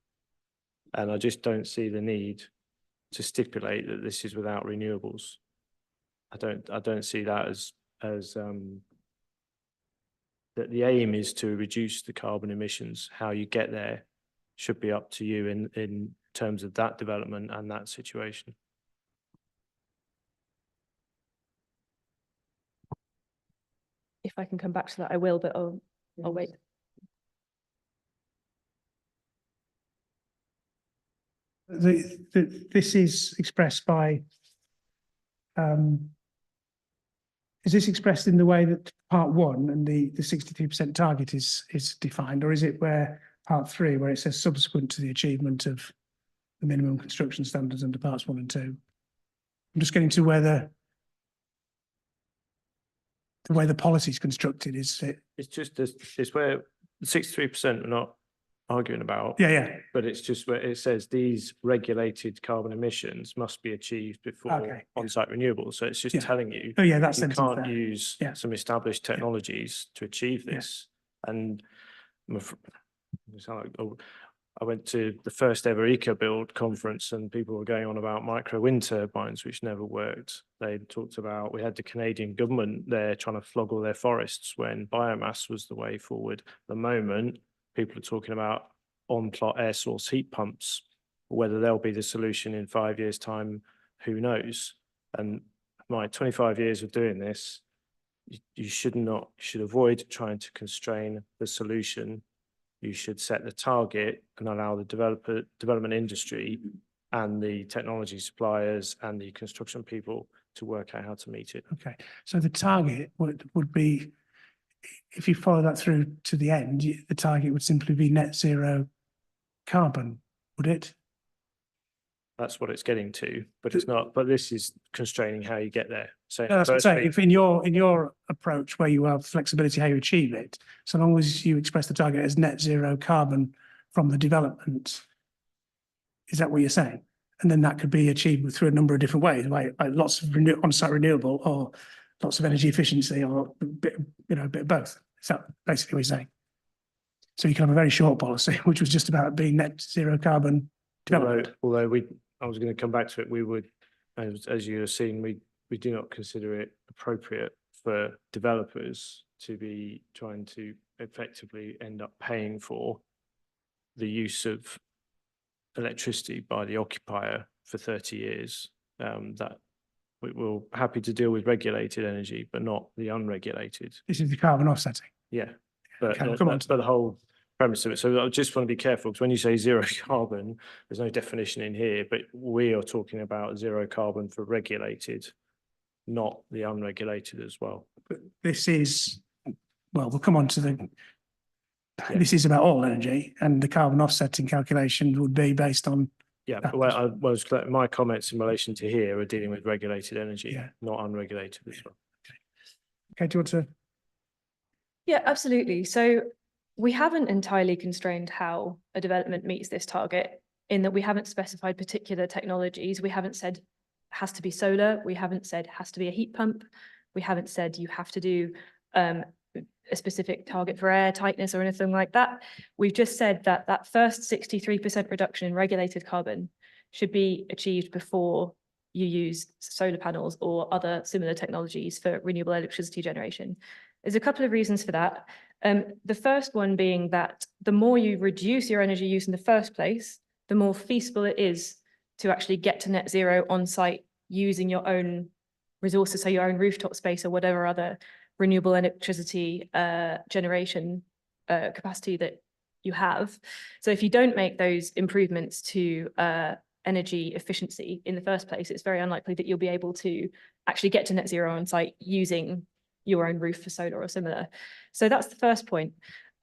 L: And I just don't see the need to stipulate that this is without renewables. I don't see that as that the aim is to reduce the carbon emissions. How you get there should be up to you in terms of that development and that situation.
D: If I can come back to that, I will, but I'll wait.
A: This is expressed by, is this expressed in the way that part one and the 63% target is defined, or is it where part three, where it says subsequent to the achievement of the minimum construction standards under parts 1 and 2? I'm just getting to where the way the policy is constructed. Is it?
L: It's just this, it's where 63% are not arguing about.
A: Yeah.
L: But it's just where it says these regulated carbon emissions must be achieved before on-site renewables. So it's just telling you,
A: That
L: you can't
A: there.
L: use some established technologies to achieve this. And I went to the first ever EcoBuild conference, and people were going on about micro wind turbines, which never worked. They talked about, we had the Canadian government there trying to flog all their forests when biomass was the way forward. At the moment, people are talking about on-plot air source heat pumps. Whether they'll be the solution in 5 years' time, who knows? And my 25 years of doing this, you should avoid trying to constrain the solution. You should set the target and allow the development industry and the technology suppliers and the construction people to work out how to meet it.
A: Okay, so the target would be, if you follow that through to the end, the target would simply be net zero carbon, would it?
L: That's what it's getting to, but it's not. But this is constraining how you get there. So
A: No, that's what I'm saying. If in your approach, where you have flexibility how you achieve it, so long as you express the target as net zero carbon from the development, is that what you're saying? And then that could be achieved through a number of different ways, like lots of on-site renewable, or lots of energy efficiency, or a bit of both. Is that basically what you're saying? So you can have a very short policy, which was just about being net zero carbon development.
L: Although I was going to come back to it. We would, as you have seen, we do not consider it appropriate for developers to be trying to effectively end up paying for the use of electricity by the occupier for 30 years. That we're happy to deal with regulated energy, but not the unregulated.
A: This is the carbon offsetting.
L: Yeah, but
A: come
L: the whole premise of it. So I just want to be careful, because when you say zero carbon, there's no definition in here, but we are talking about zero carbon for regulated, not the unregulated as well.
A: But this is, well, we'll come on to this is about all energy, and the carbon offsetting calculation would be based on.
L: Yeah, well, my comments in relation to here are dealing with regulated energy, not unregulated as well.
A: Okay, do you want to?
D: Yeah, absolutely. So we haven't entirely constrained how a development meets this target, in that we haven't specified particular technologies. We haven't said has to be solar. We haven't said has to be a heat pump. We haven't said you have to do a specific target for air tightness or anything like that. We've just said that that first 63% reduction in regulated carbon should be achieved before you use solar panels or other similar technologies for renewable electricity generation. There's a couple of reasons for that. The first one being that the more you reduce your energy use in the first place, the more feasible it is to actually get to net zero on site using your own resources, so your own rooftop space or whatever other renewable electricity generation capacity that you have. So if you don't make those improvements to energy efficiency in the first place, it's very unlikely that you'll be able to actually get to net zero on site using your own roof for solar or similar. So that's the first point.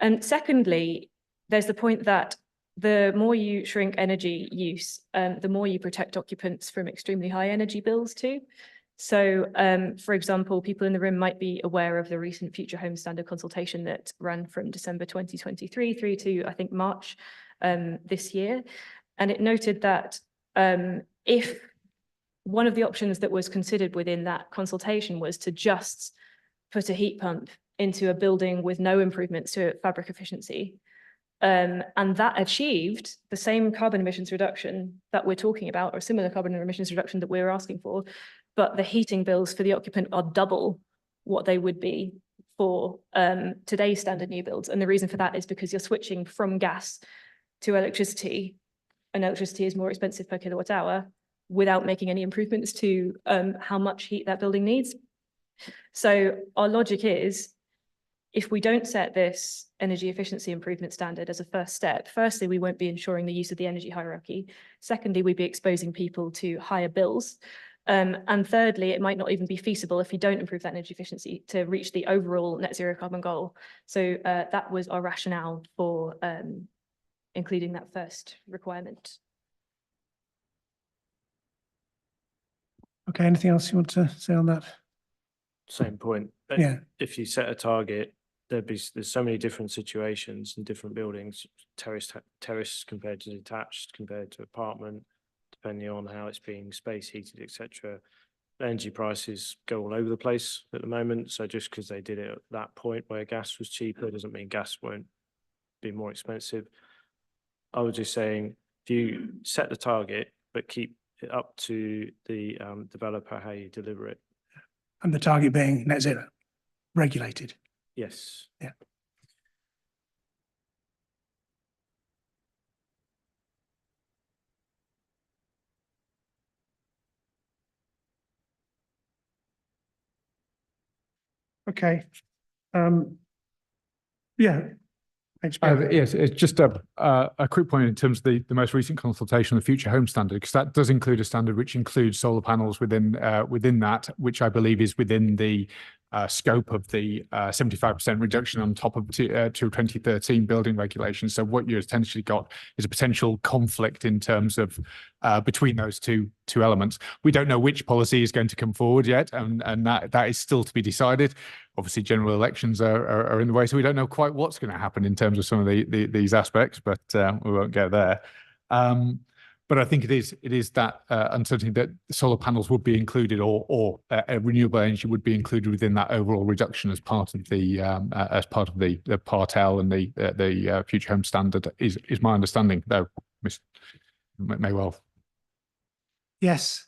D: And secondly, there's the point that the more you shrink energy use, the more you protect occupants from extremely high energy bills too. So, for example, people in the room might be aware of the recent Future Home Standard consultation that ran from December 2023 through to, I think, March this year. And it noted that if one of the options that was considered within that consultation was to just put a heat pump into a building with no improvements to fabric efficiency, and that achieved the same carbon emissions reduction that we're talking about, or similar carbon emissions reduction that we're asking for, but the heating bills for the occupant are double what they would be for today's standard new builds. And the reason for that is because you're switching from gas to electricity, and electricity is more expensive per kilowatt hour without making any improvements to how much heat that building needs. So our logic is, if we don't set this energy efficiency improvement standard as a first step, firstly, we won't be ensuring the use of the energy hierarchy. Secondly, we'd be exposing people to higher bills. And thirdly, it might not even be feasible if you don't improve that energy efficiency to reach the overall net zero carbon goal. So that was our rationale for including that first requirement.
A: Okay, anything else you want to say on that?
L: Same point.
A: Yeah.
L: If you set a target, there's so many different situations and different buildings, terrace compared to detached, compared to apartment, depending on how it's being space heated, etc. Energy prices go all over the place at the moment. So just because they did it at that point where gas was cheaper doesn't mean gas won't be more expensive. I was just saying, if you set the target, but keep it up to the developer how you deliver it.
A: And the target being net zero, regulated.
L: Yes.
A: Yeah. Okay. Yeah.
K: Yes, it's just a quick point in terms of the most recent consultation on the Future Home Standard, because that does include a standard which includes solar panels within that, which I believe is within the scope of the 75% reduction on top of to 2013 building regulations. So what you've essentially got is a potential conflict in terms of between those two elements. We don't know which policy is going to come forward yet, and that is still to be decided. Obviously, general elections are in the way, so we don't know quite what's going to happen in terms of some of these aspects, but we won't go there. But I think it is that uncertainty that solar panels would be included, or renewable energy would be included within that overall reduction as part of the Part L and the Future Home Standard is my understanding, though Ms. may well.
D: Yes.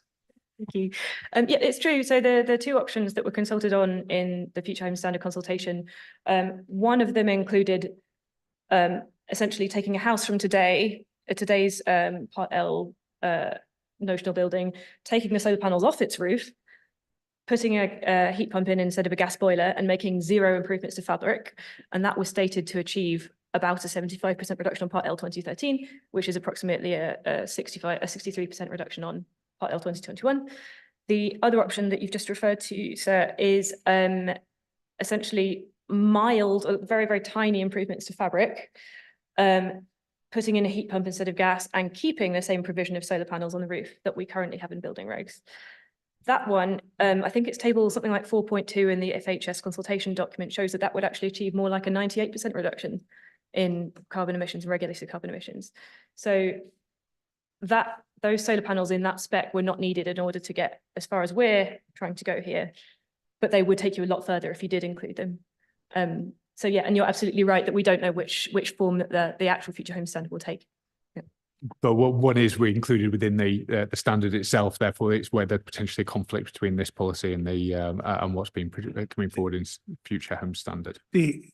D: Thank you. Yeah, it's true. So the two options that were consulted on in the Future Home Standard consultation, one of them included essentially taking a house from today's Part L notional building, taking the solar panels off its roof, putting a heat pump in instead of a gas boiler, and making zero improvements to fabric. And that was stated to achieve about a 75% reduction on Part L 2013, which is approximately a 63% reduction on Part L 2021. The other option that you've just referred to, sir, is essentially mild, very, very tiny improvements to fabric, putting in a heat pump instead of gas, and keeping the same provision of solar panels on the roof that we currently have in building regs. That one, I think it's table something like 4.2 in the FHS consultation document, shows that that would actually achieve more like a 98% reduction in carbon emissions and regulated carbon emissions. So those solar panels in that spec were not needed in order to get as far as we're trying to go here, but they would take you a lot further if you did include them. So yeah, and you're absolutely right that we don't know which form that the actual Future Home Standard will take. Yeah.
K: But what is included within the standard itself, therefore it's where there's potentially a conflict between this policy and the and what's been coming forward in Future Home Standard.
A: The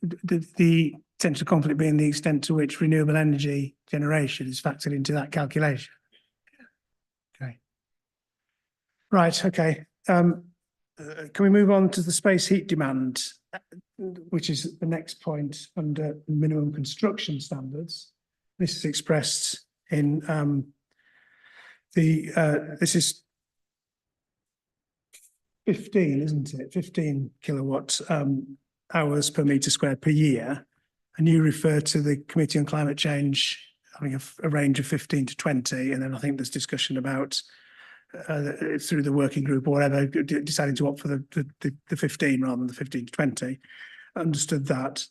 A: potential conflict being the extent to which renewable energy generation is factored into that calculation. Okay. Right. Okay. Can we move on to the space heat demand, which is the next point under minimum construction standards? This is expressed in this is 15, isn't it? 15 kilowatt hours per metre squared per year. And you refer to the Committee on Climate Change having a range of 15 to 20. And then I think there's discussion about through the working group or whatever, deciding to opt for the 15 rather than the 15 to 20. Understood that.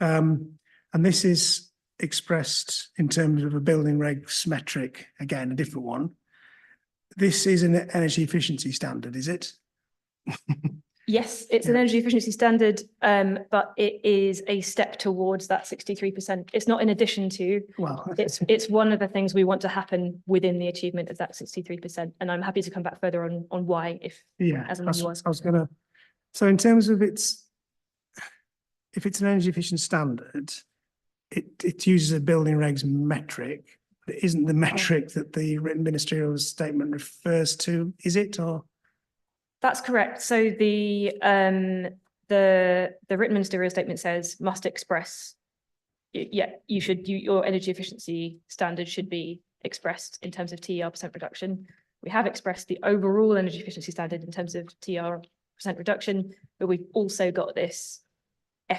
A: And this is expressed in terms of a building regs metric, again, a different one. This is an energy efficiency standard, is it?
D: Yes, it's an energy efficiency standard, but it is a step towards that 63%. It's not in addition to,
A: well,
D: it's one of the things we want to happen within the achievement of that 63%. And I'm happy to come back further on why, if as and when you ask.
A: I was gonna, so in terms of its, if it's an energy efficient standard, it uses a building regs metric, but it isn't the metric that the written ministerial statement refers to, is it, or?
D: That's correct. So the written ministerial statement says must express, your energy efficiency standard should be expressed in terms of TER % reduction. We have expressed the overall energy efficiency standard in terms of TER % reduction, but we've also got this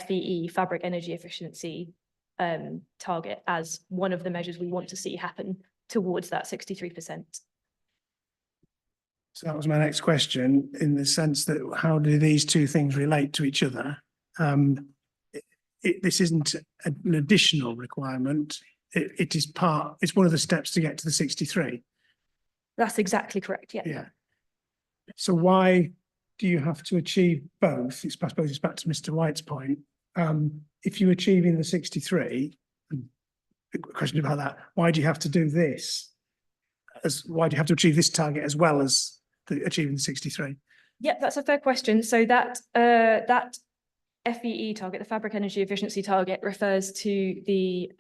D: FEE, fabric energy efficiency target, as one of the measures we want to see happen towards that 63%.
A: So that was my next question, in the sense that how do these two things relate to each other? This isn't an additional requirement. It is part, it's one of the steps to get to the 63.
D: That's exactly correct, yeah.
A: Yeah. So why do you have to achieve both? I suppose it's back to Mr. White's point. If you're achieving the 63, a question about that, why do you have to do this? Why do you have to achieve this target as well as achieving the 63?
D: Yeah, that's a fair question. So that that FEE target, the fabric energy efficiency target, refers to the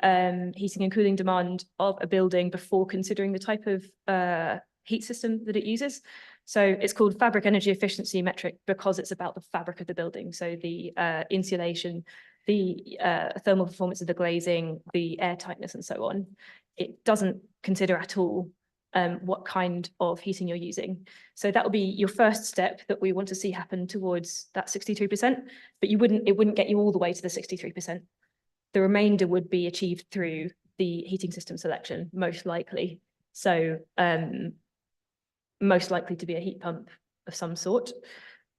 D: heating and cooling demand of a building before considering the type of heat system that it uses. So it's called fabric energy efficiency metric because it's about the fabric of the building. So the insulation, the thermal performance of the glazing, the air tightness, and so on. It doesn't consider at all what kind of heating you're using. So that will be your first step that we want to see happen towards that 63%, but it wouldn't get you all the way to the 63%. The remainder would be achieved through the heating system selection, most likely. So most likely to be a heat pump of some sort,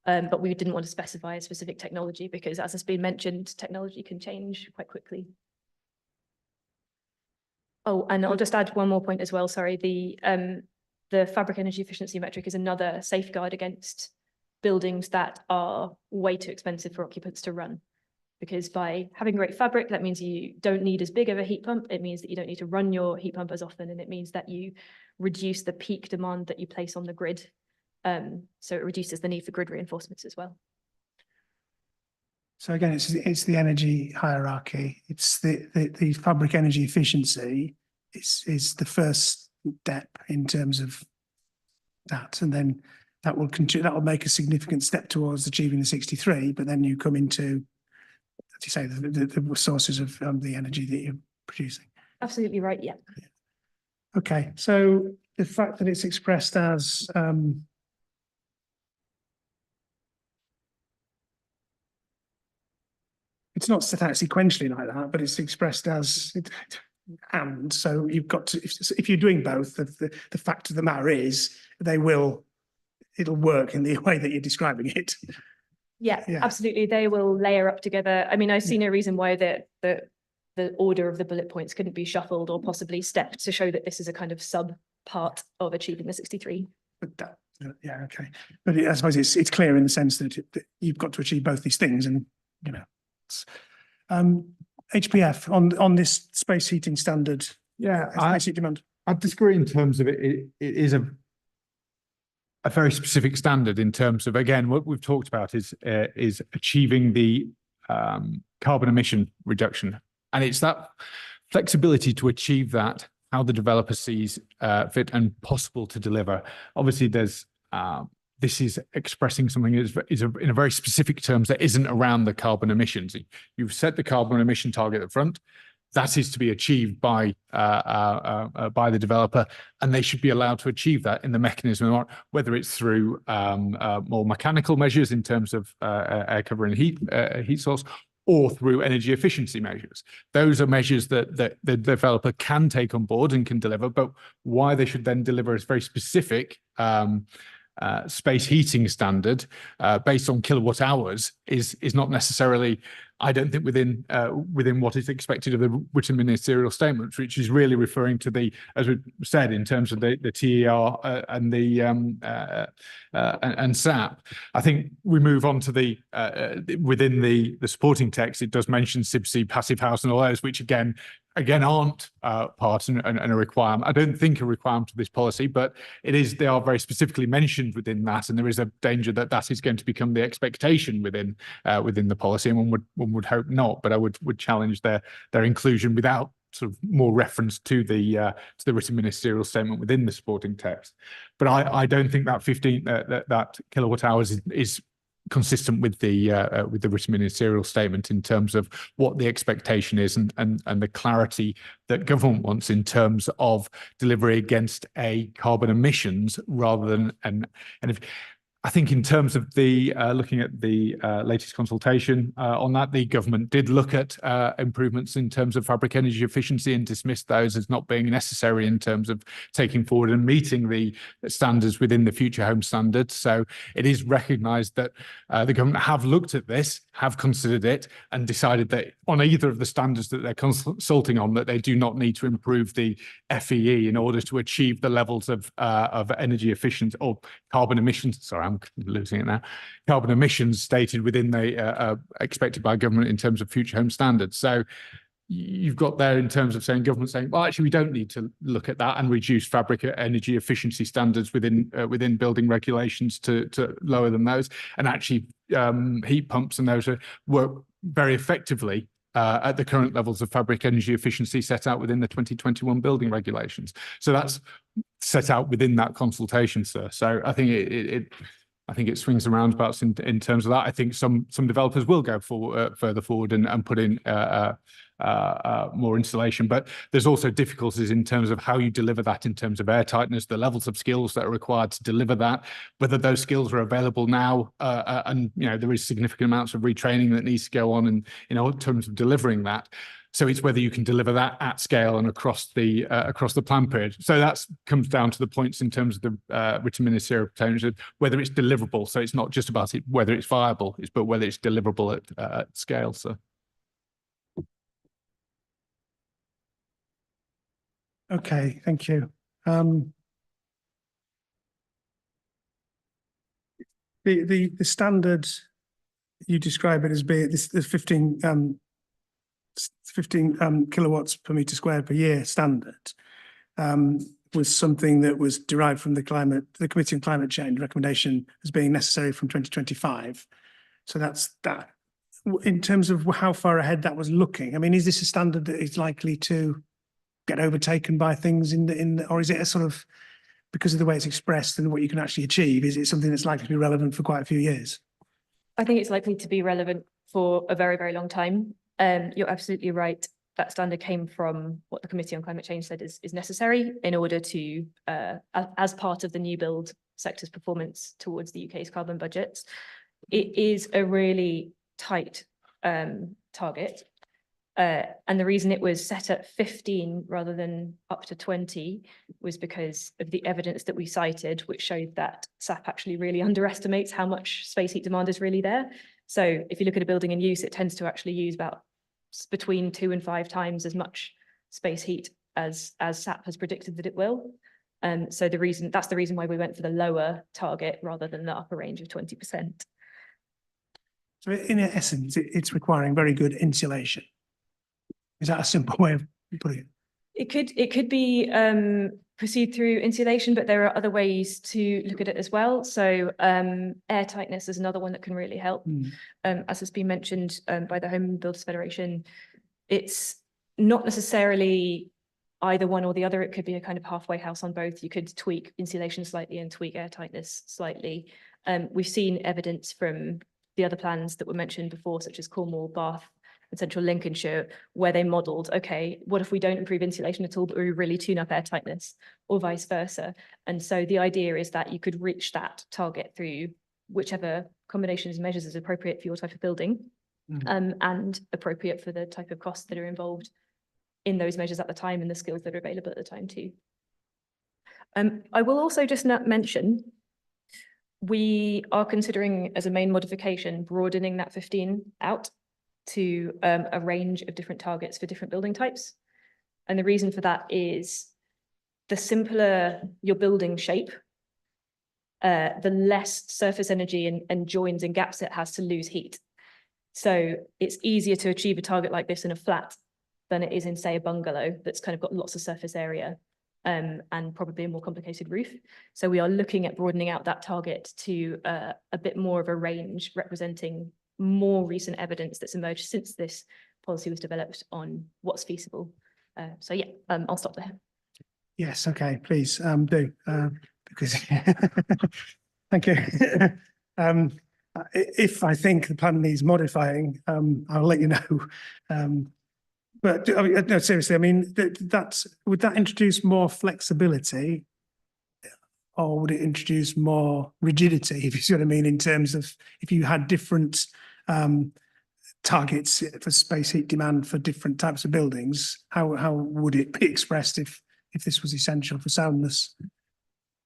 D: but we didn't want to specify a specific technology because, as has been mentioned, technology can change quite quickly. Oh, and I'll just add one more point as well. Sorry, the fabric energy efficiency metric is another safeguard against buildings that are way too expensive for occupants to run. Because by having great fabric, that means you don't need as big of a heat pump. It means that you don't need to run your heat pump as often, and it means that you reduce the peak demand that you place on the grid. So it reduces the need for grid reinforcements as well.
A: So again, it's the energy hierarchy. It's the fabric energy efficiency is the first step in terms of that, and then that will make a significant step towards achieving the 63. But then you come into, as you say, the sources of the energy that you're producing.
D: Absolutely right. Yeah.
A: Okay, so the fact that it's expressed as it's not set out sequentially like that, but it's expressed as and so you've got to, if you're doing both, the fact of the matter is it'll work in the way that you're describing it.
D: Yeah, absolutely. They will layer up together. I mean, I see no reason why the order of the bullet points couldn't be shuffled or possibly stepped to show that this is a kind of sub part of achieving the 63.
A: But yeah, okay. But I suppose it's clear in the sense that you've got to achieve both these things, and you know. HPF on this space heating standard.
K: Yeah,
A: space heat demand.
K: I disagree in terms of it is a very specific standard in terms of, again, what we've talked about is achieving the carbon emission reduction, and it's that flexibility to achieve that, how the developer sees fit and possible to deliver. Obviously, there's this is expressing something that is in a very specific terms that isn't around the carbon emissions. You've set the carbon emission target up front. That is to be achieved by the developer, and they should be allowed to achieve that in the mechanism, whether it's through more mechanical measures in terms of air cover and heat source, or through energy efficiency measures. Those are measures that the developer can take on board and can deliver, but why they should then deliver a very specific space heating standard based on kilowatt hours is not necessarily, I don't think, within what is expected of the written ministerial statement, which is really referring to the, as we said, in terms of the TER and the and SAP. I think we move on to the within the supporting text. It does mention SIBC, passive house, and all those, which again aren't part and a requirement. I don't think a requirement of this policy, but they are very specifically mentioned within that, and there is a danger that that is going to become the expectation within the policy, and one would hope not. But I would challenge their inclusion without sort of more reference to the written ministerial statement within the supporting text. But I don't think that 15 that kilowatt hours is consistent with the written ministerial statement in terms of what the expectation is and the clarity that government wants in terms of delivery against a carbon emissions rather than I think in terms of the looking at the latest consultation on that, the government did look at improvements in terms of fabric energy efficiency and dismissed those as not being necessary in terms of taking forward and meeting the standards within the Future Home Standards. So it is recognised that the government have looked at this, have considered it, and decided that on either of the standards that they're consulting on, that they do not need to improve the FEE in order to achieve the levels of energy efficiency or carbon emissions. Sorry, I'm losing it now. Carbon emissions stated within the expected by government in terms of Future Home Standards. So you've got there in terms of government saying, well, actually, we don't need to look at that and reduce fabric energy efficiency standards within building regulations to lower than those. And actually, heat pumps and those work very effectively at the current levels of fabric energy efficiency set out within the 2021 building regulations. So that's set out within that consultation, sir. So I think it swings and roundabouts in terms of that. I think some developers will go further forward and put in more installation, but there's also difficulties in terms of how you deliver that in terms of air tightness, the levels of skills that are required to deliver that, whether those skills are available now, and there is significant amounts of retraining that needs to go on in terms of delivering that. So it's whether you can deliver that at scale and across the plan period. So that comes down to the points in terms of the written ministerial proposal, whether it's deliverable. So it's not just about whether it's viable, but whether it's deliverable at scale. So.
A: Okay, thank you. The standard you describe it as being this 15 kilowatts per meter squared per year standard was something that was derived from the Committee on Climate Change recommendation as being necessary from 2025. So that's that. In terms of how far ahead that was looking, I mean, is this a standard that is likely to get overtaken by things or is it a sort of, because of the way it's expressed and what you can actually achieve, is it something that's likely to be relevant for quite a few years?
D: I think it's likely to be relevant for a very, very long time. You're absolutely right. That standard came from what the Committee on Climate Change said is necessary in order to, as part of the new build sector's performance towards the UK's carbon budgets. It is a really tight target. And the reason it was set at 15 rather than up to 20 was because of the evidence that we cited, which showed that SAP actually really underestimates how much space heat demand is really there. So if you look at a building in use, it tends to actually use about between 2 and 5 times as much space heat as SAP has predicted that it will. So that's the reason why we went for the lower target rather than the upper range of 20%.
A: So in essence, it's requiring very good insulation. Is that a simple way of putting it?
D: It could be perceived through insulation, but there are other ways to look at it as well. So air tightness is another one that can really help. As has been mentioned by the Home Builders Federation, it's not necessarily either one or the other. It could be a kind of halfway house on both. You could tweak insulation slightly and tweak air tightness slightly. We've seen evidence from the other plans that were mentioned before, such as Cornwall, Bath, and Central Lincolnshire, where they modelled, okay, what if we don't improve insulation at all, but we really tune up air tightness, or vice versa? And so the idea is that you could reach that target through whichever combinations and measures is appropriate for your type of building, and appropriate for the type of costs that are involved in those measures at the time and the skills that are available at the time too. I will also just mention, we are considering as a main modification, broadening that 15 out to a range of different targets for different building types. And the reason for that is the simpler your building shape, the less surface energy and joins and gaps it has to lose heat. So it's easier to achieve a target like this in a flat than it is in, say, a bungalow that's kind of got lots of surface area and probably a more complicated roof. So we are looking at broadening out that target to a bit more of a range representing more recent evidence that's emerged since this policy was developed on what's feasible. So yeah, I'll stop there.
A: Yes, okay, please do, because thank you. If I think the plan needs modifying, I'll let you know. But I mean, no, seriously, I mean, would that introduce more flexibility, or would it introduce more rigidity, if you see what I mean, in terms of if you had different targets for space heat demand for different types of buildings? How would it be expressed if this was essential for soundness?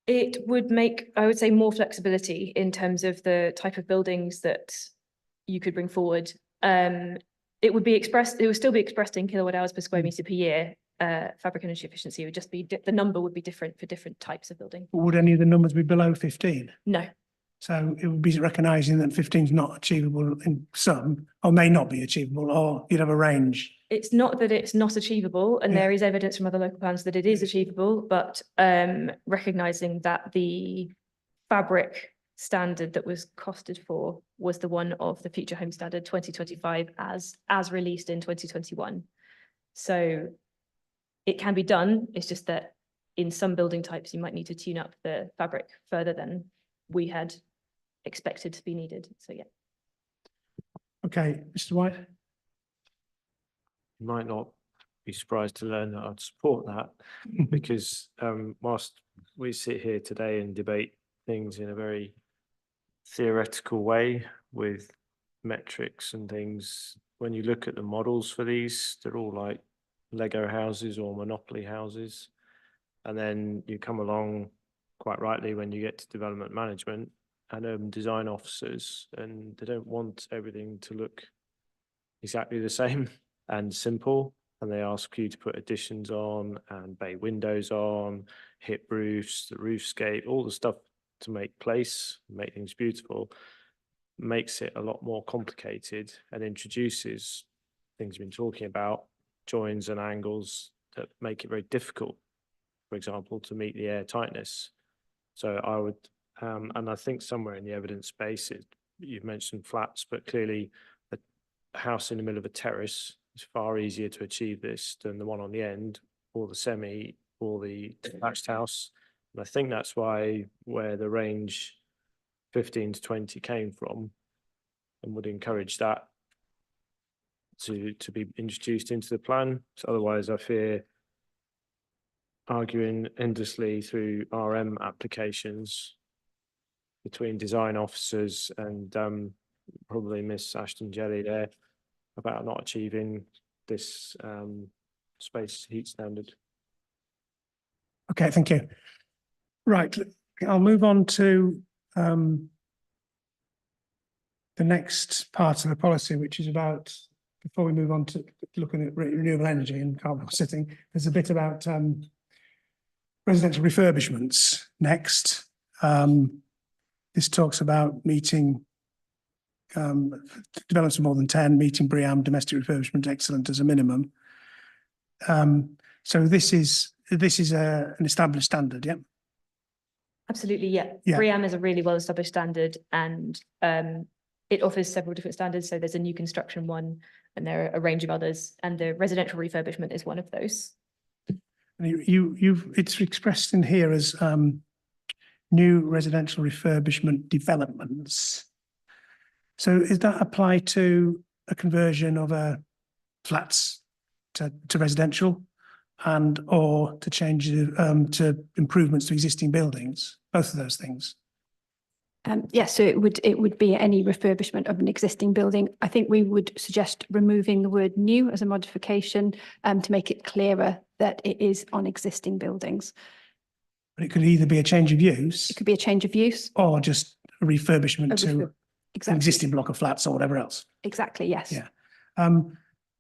D: It would make, I would say, more flexibility in terms of the type of buildings that you could bring forward. It would be expressed, it would still be expressed in kilowatt hours per square meter per year. Fabric energy efficiency would just be, the number would be different for different types of building.
A: Would any of the numbers be below 15?
D: No.
A: So it would be recognising that 15 is not achievable in some, or may not be achievable, or you'd have a range.
D: It's not that it's not achievable, and there is evidence from other local plans that it is achievable, but recognising that the fabric standard that was costed for was the one of the Future Home Standard 2025 as released in 2021. So it can be done. It's just that in some building types, you might need to tune up the fabric further than we had expected to be needed. So yeah.
A: Okay, Mr. White.
L: You might not be surprised to learn that I'd support that, because whilst we sit here today and debate things in a very theoretical way with metrics and things, when you look at the models for these, they're all like Lego houses or Monopoly houses. And then you come along, quite rightly, when you get to development management and urban design officers, and they don't want everything to look exactly the same and simple. And they ask you to put additions on and bay windows on, hip roofs, the roofscape, all the stuff to make place, make things beautiful, makes it a lot more complicated and introduces things we've been talking about, joins and angles that make it very difficult, for example, to meet the air tightness. So I would, and I think somewhere in the evidence space, you've mentioned flats, but clearly a house in the middle of a terrace is far easier to achieve this than the one on the end, or the semi, or the detached house. And I think that's where the range 15 to 20 came from, and would encourage that to be introduced into the plan. So otherwise, I fear arguing endlessly through RM applications between design officers and probably Miss Ashton Jelly there about not achieving this space heat standard.
A: Okay, thank you. Right, I'll move on to the next part of the policy, which is about, before we move on to looking at renewable energy and carbon offsetting, there's a bit about residential refurbishments next. This talks about meeting developments of more than 10, meeting BREEAM domestic refurbishment excellent as a minimum. So this is an established standard, yeah?
D: Absolutely, yeah.
A: Yeah.
D: BREEAM is a really well-established standard, and it offers several different standards. So there's a new construction one, and there are a range of others, and the residential refurbishment is one of those.
A: And it's expressed in here as new residential refurbishment developments. So is that apply to a conversion of a flats to residential and or to change to improvements to existing buildings? Both of those things.
E: Yes, so it would be any refurbishment of an existing building. I think we would suggest removing the word new as a modification to make it clearer that it is on existing buildings.
A: But it could either be a change of use.
E: It could be a change of use.
A: Or just a refurbishment to an existing block of flats or whatever else.
E: Exactly, yes.
A: Yeah.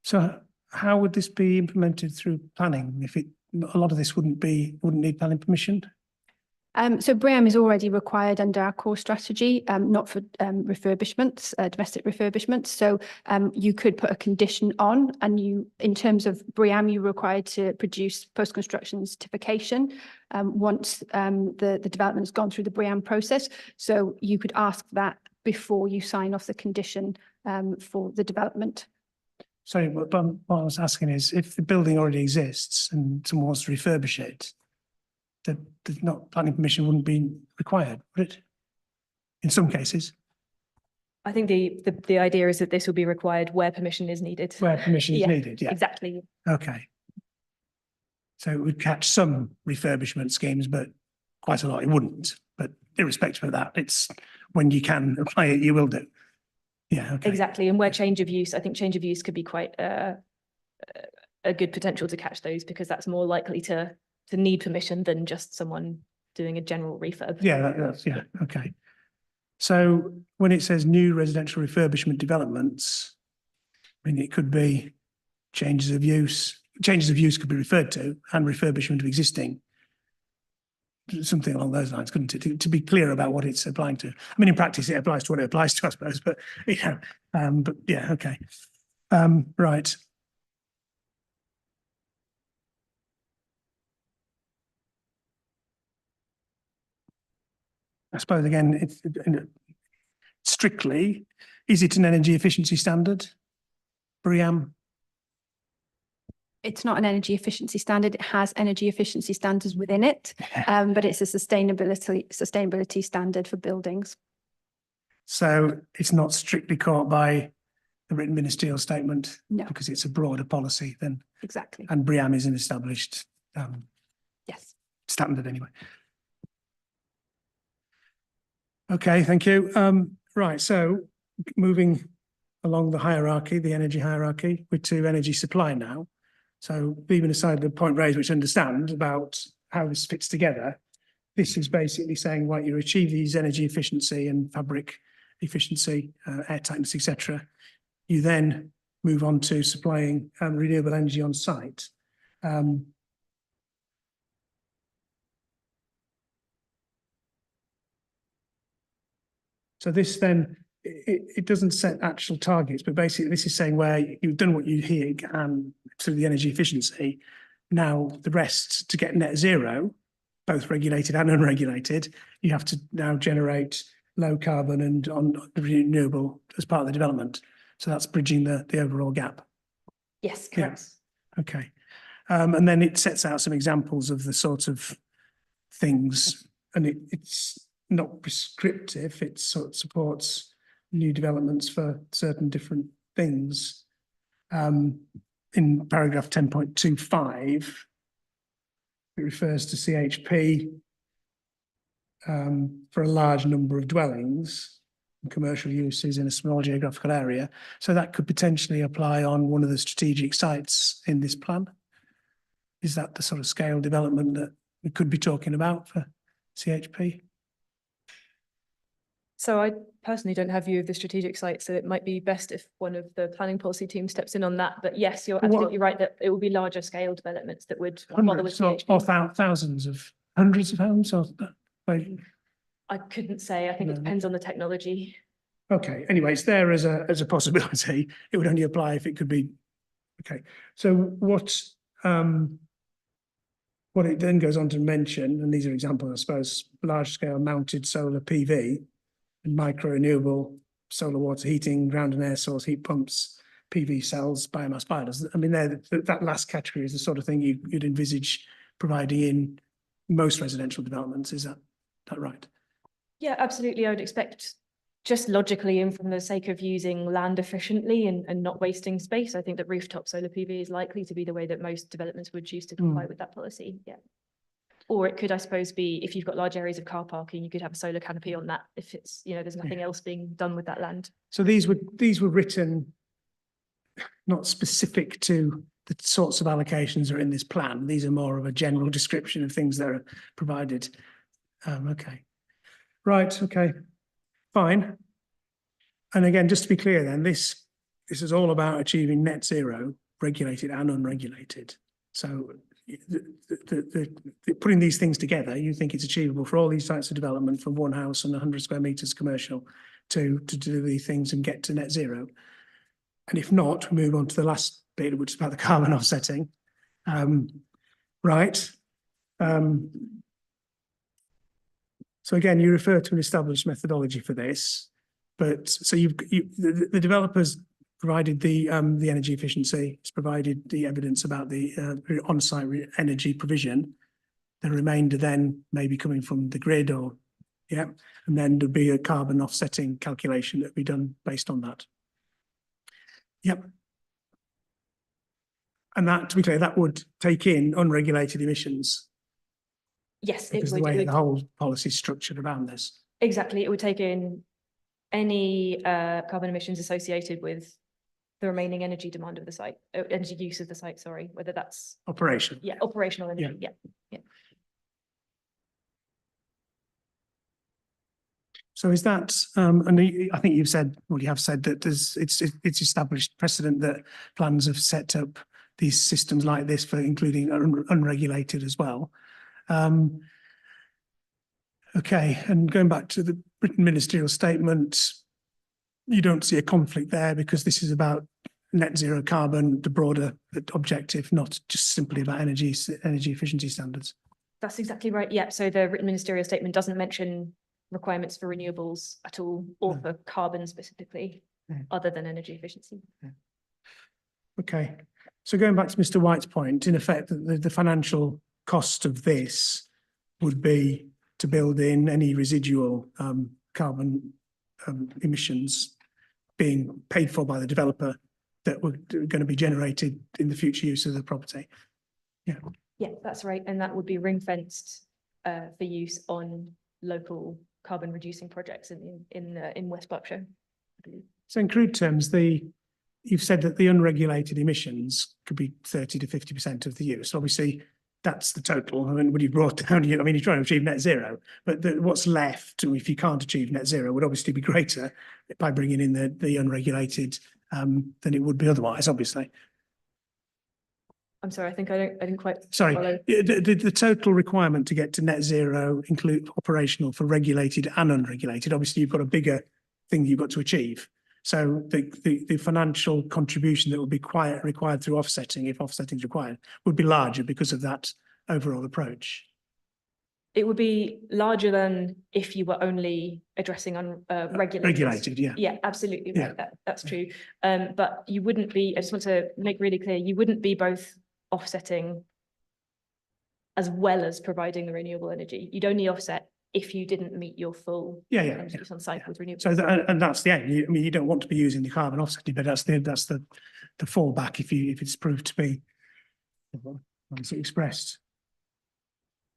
A: So how would this be implemented through planning? If a lot of this wouldn't need planning permission?
E: So BREEAM is already required under our core strategy, not for refurbishments, domestic refurbishments. So you could put a condition on, and in terms of BREEAM, you're required to produce post-construction certification once the development has gone through the BREEAM process. So you could ask that before you sign off the condition for the development.
A: Sorry, but what I was asking is, if the building already exists and someone wants to refurbish it, the planning permission wouldn't be required, would it? In some cases.
D: I think the idea is that this will be required where permission is needed.
A: Where permission is
D: Yeah,
A: needed, yeah.
D: exactly.
A: Okay. So it would catch some refurbishment schemes, but quite a lot it wouldn't. But irrespective of that, it's when you can apply it, you will do. Yeah, okay.
D: Exactly. And where change of use, I think change of use could be quite a good potential to catch those, because that's more likely to need permission than just someone doing a general refurb.
A: Yeah, that's okay. So when it says new residential refurbishment developments, I mean, it could be changes of use. Changes of use could be referred to, and refurbishment of existing. Something along those lines, couldn't it? To be clear about what it's applying to. I mean, in practice, it applies to what it applies to, I suppose. But yeah, okay, right. I suppose again, it's strictly, is it an energy efficiency standard? BREEAM?
E: It's not an energy efficiency standard. It has energy efficiency standards within it, but it's a sustainability standard for buildings.
A: So it's not strictly caught by the written ministerial statement,
E: no,
A: because it's a broader policy than
E: exactly.
A: And BREEAM is an established
E: yes
A: standard anyway. Okay, thank you. Right, so moving along the hierarchy, the energy hierarchy, we're to energy supply now. So leaving aside the point raised, which I understand about how this fits together, this is basically saying, right, you achieve these energy efficiency and fabric efficiency, air tightness, etc. You then move on to supplying renewable energy on site. So this then, it doesn't set actual targets, but basically this is saying where you've done what you here and through the energy efficiency. Now the rest, to get net zero, both regulated and unregulated, you have to now generate low carbon and on renewable as part of the development. So that's bridging the overall gap.
D: Yes, correct.
A: Yeah. Okay. And then it sets out some examples of the sort of things, and it's not prescriptive, it sort of supports new developments for certain different things. In paragraph 10.25, it refers to CHP for a large number of dwellings and commercial uses in a small geographical area. So that could potentially apply on one of the strategic sites in this plan. Is that the sort of scale development that we could be talking about for CHP?
D: So I personally don't have view of the strategic site, so it might be best if one of the planning policy team steps in on that. But yes, you're absolutely right that it will be larger scale developments that would bother with CHP.
A: Or thousands of, hundreds of homes, or
D: I couldn't say. I think it depends on the technology.
A: Okay. Anyway, it's there as a possibility. It would only apply if it could be. Okay. So what it then goes on to mention, and these are examples, I suppose, large scale mounted solar PV. And micro renewable solar water heating, ground and air source heat pumps, PV cells, biomass boilers. I mean, that last category is the sort of thing you'd envisage providing in most residential developments. Is that right?
D: Yeah, absolutely. I would expect, just logically and from the sake of using land efficiently and not wasting space, I think that rooftop solar PV is likely to be the way that most developments would choose to comply with that policy. Yeah. Or it could, I suppose, be if you've got large areas of car parking, you could have a solar canopy on that if it's, you know, there's nothing else being done with that land.
A: So these were written not specific to the sorts of allocations that are in this plan. These are more of a general description of things that are provided. Okay. Right. Okay. Fine. And again, just to be clear then, this is all about achieving net zero, regulated and unregulated. So putting these things together, you think it's achievable for all these types of development from one house and 100 square meters commercial to do these things and get to net zero. And if not, we move on to the last bit, which is about the carbon offsetting. Right. So again, you refer to an established methodology for this, but so the developers provided the energy efficiency, it's provided the evidence about the on-site energy provision. The remainder then may be coming from the grid or, yeah, and then there'd be a carbon offsetting calculation that would be done based on that. Yep. And that, to be clear, that would take in unregulated emissions.
D: Yes,
A: Because the way the whole policy is structured around this.
D: Exactly. It would take in any carbon emissions associated with the remaining energy demand of the site, energy use of the site, sorry, whether that's
A: operation.
D: Yeah, operational energy. Yeah.
A: So is that, and I think you've said, well, you have said that it's established precedent that plans have set up these systems like this for including unregulated as well. Okay, and going back to the written ministerial statement, you don't see a conflict there because this is about net zero carbon, the broader objective, not just simply about energy efficiency standards.
D: That's exactly right. Yeah. So the written ministerial statement doesn't mention requirements for renewables at all, or for carbon specifically, other than energy efficiency.
A: Okay. So going back to Mr. White's point, in effect, the financial cost of this would be to build in any residual carbon emissions being paid for by the developer that were going to be generated in the future use of the property. Yeah. Yeah,
D: that's right. And that would be ring fenced for use on local carbon reducing projects in West Berkshire.
A: So in crude terms, you've said that the unregulated emissions could be 30 to 50% of the use. Obviously, that's the total. I mean, when you brought down, I mean, you're trying to achieve net zero, but what's left, if you can't achieve net zero, would obviously be greater by bringing in the unregulated than it would be otherwise, obviously.
D: I'm sorry, I think I didn't quite
A: Sorry,
D: follow.
A: the total requirement to get to net zero include operational for regulated and unregulated. Obviously, you've got a bigger thing you've got to achieve. So the financial contribution that would be required through offsetting, if offsetting is required, would be larger because of that overall approach.
D: It would be larger than if you were only addressing unregulated.
A: Regulated, yeah.
D: Yeah, absolutely right.
A: Yeah.
D: That's true. But you wouldn't be, I just want to make really clear, you wouldn't be both offsetting as well as providing the renewable energy. You'd only offset if you didn't meet your full energy use on site with renewables.
A: So and that's the aim. I mean, you don't want to be using the carbon offsetting, but that's the fallback if it's proved to be as expressed.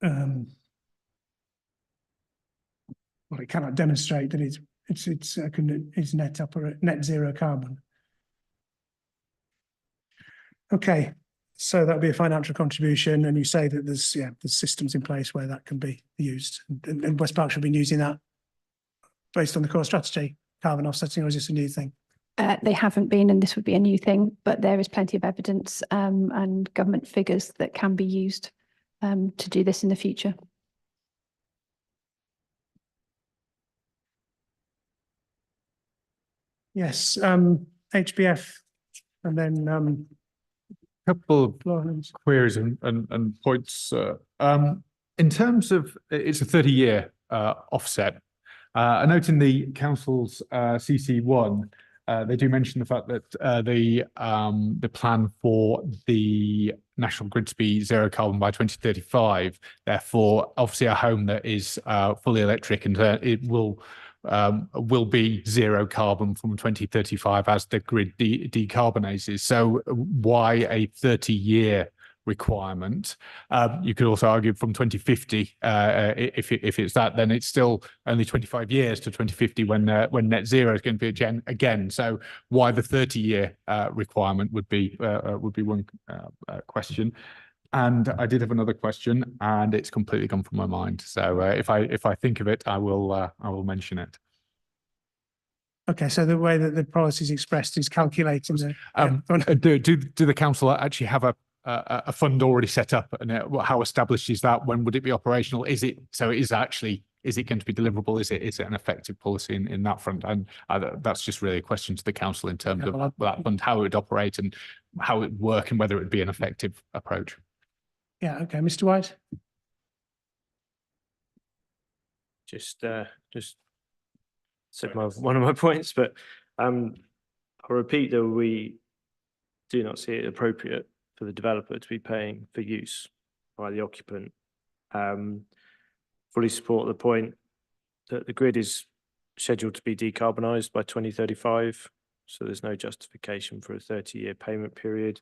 A: Well, it cannot demonstrate that it's net zero carbon. Okay, so that would be a financial contribution, and you say that there's systems in place where that can be used, and West Berkshire have been using that based on the core strategy, carbon offsetting, or is this a new thing?
E: They haven't been, and this would be a new thing, but there is plenty of evidence and government figures that can be used to do this in the future.
A: Yes, HBF, and then
K: couple of queries and points. In terms of, it's a 30-year offset. I note in the council's CC1, they do mention the fact that the plan for the national grid to be zero carbon by 2035. Therefore, obviously, a home that is fully electric and it will be zero carbon from 2035 as the grid decarbonizes. So why a 30-year requirement? You could also argue from 2050, if it's that, then it's still only 25 years to 2050 when net zero is going to be again. So why the 30-year requirement would be one question. And I did have another question, and it's completely gone from my mind. So if I think of it, I will mention it.
A: Okay, so the way that the policy is expressed is calculating the.
K: Do the council actually have a fund already set up, and how established is that? When would it be operational? Is it going to be deliverable? Is it an effective policy in that front? And that's just really a question to the council in terms of that fund, how it would operate and how it would work, and whether it would be an effective approach.
A: Yeah. Okay, Mr. White.
L: Just said one of my points, but I'll repeat that we do not see it appropriate for the developer to be paying for use by the occupant. Fully support the point that the grid is scheduled to be decarbonised by 2035, so there's no justification for a 30-year payment period.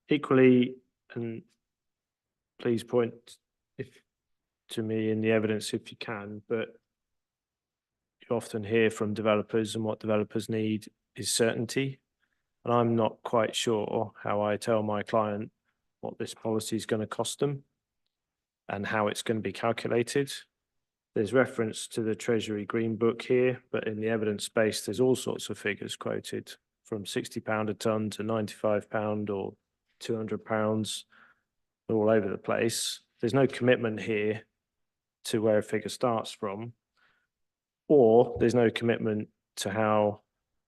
L: Equally, and please point to me in the evidence if you can, but you often hear from developers, and what developers need is certainty. And I'm not quite sure how I tell my client what this policy is going to cost them and how it's going to be calculated. There's reference to the Treasury Green Book here, but in the evidence base, there's all sorts of figures quoted, from £60 a tonne to £95 or £200, all over the place. There's no commitment here to where a figure starts from, or there's no commitment to how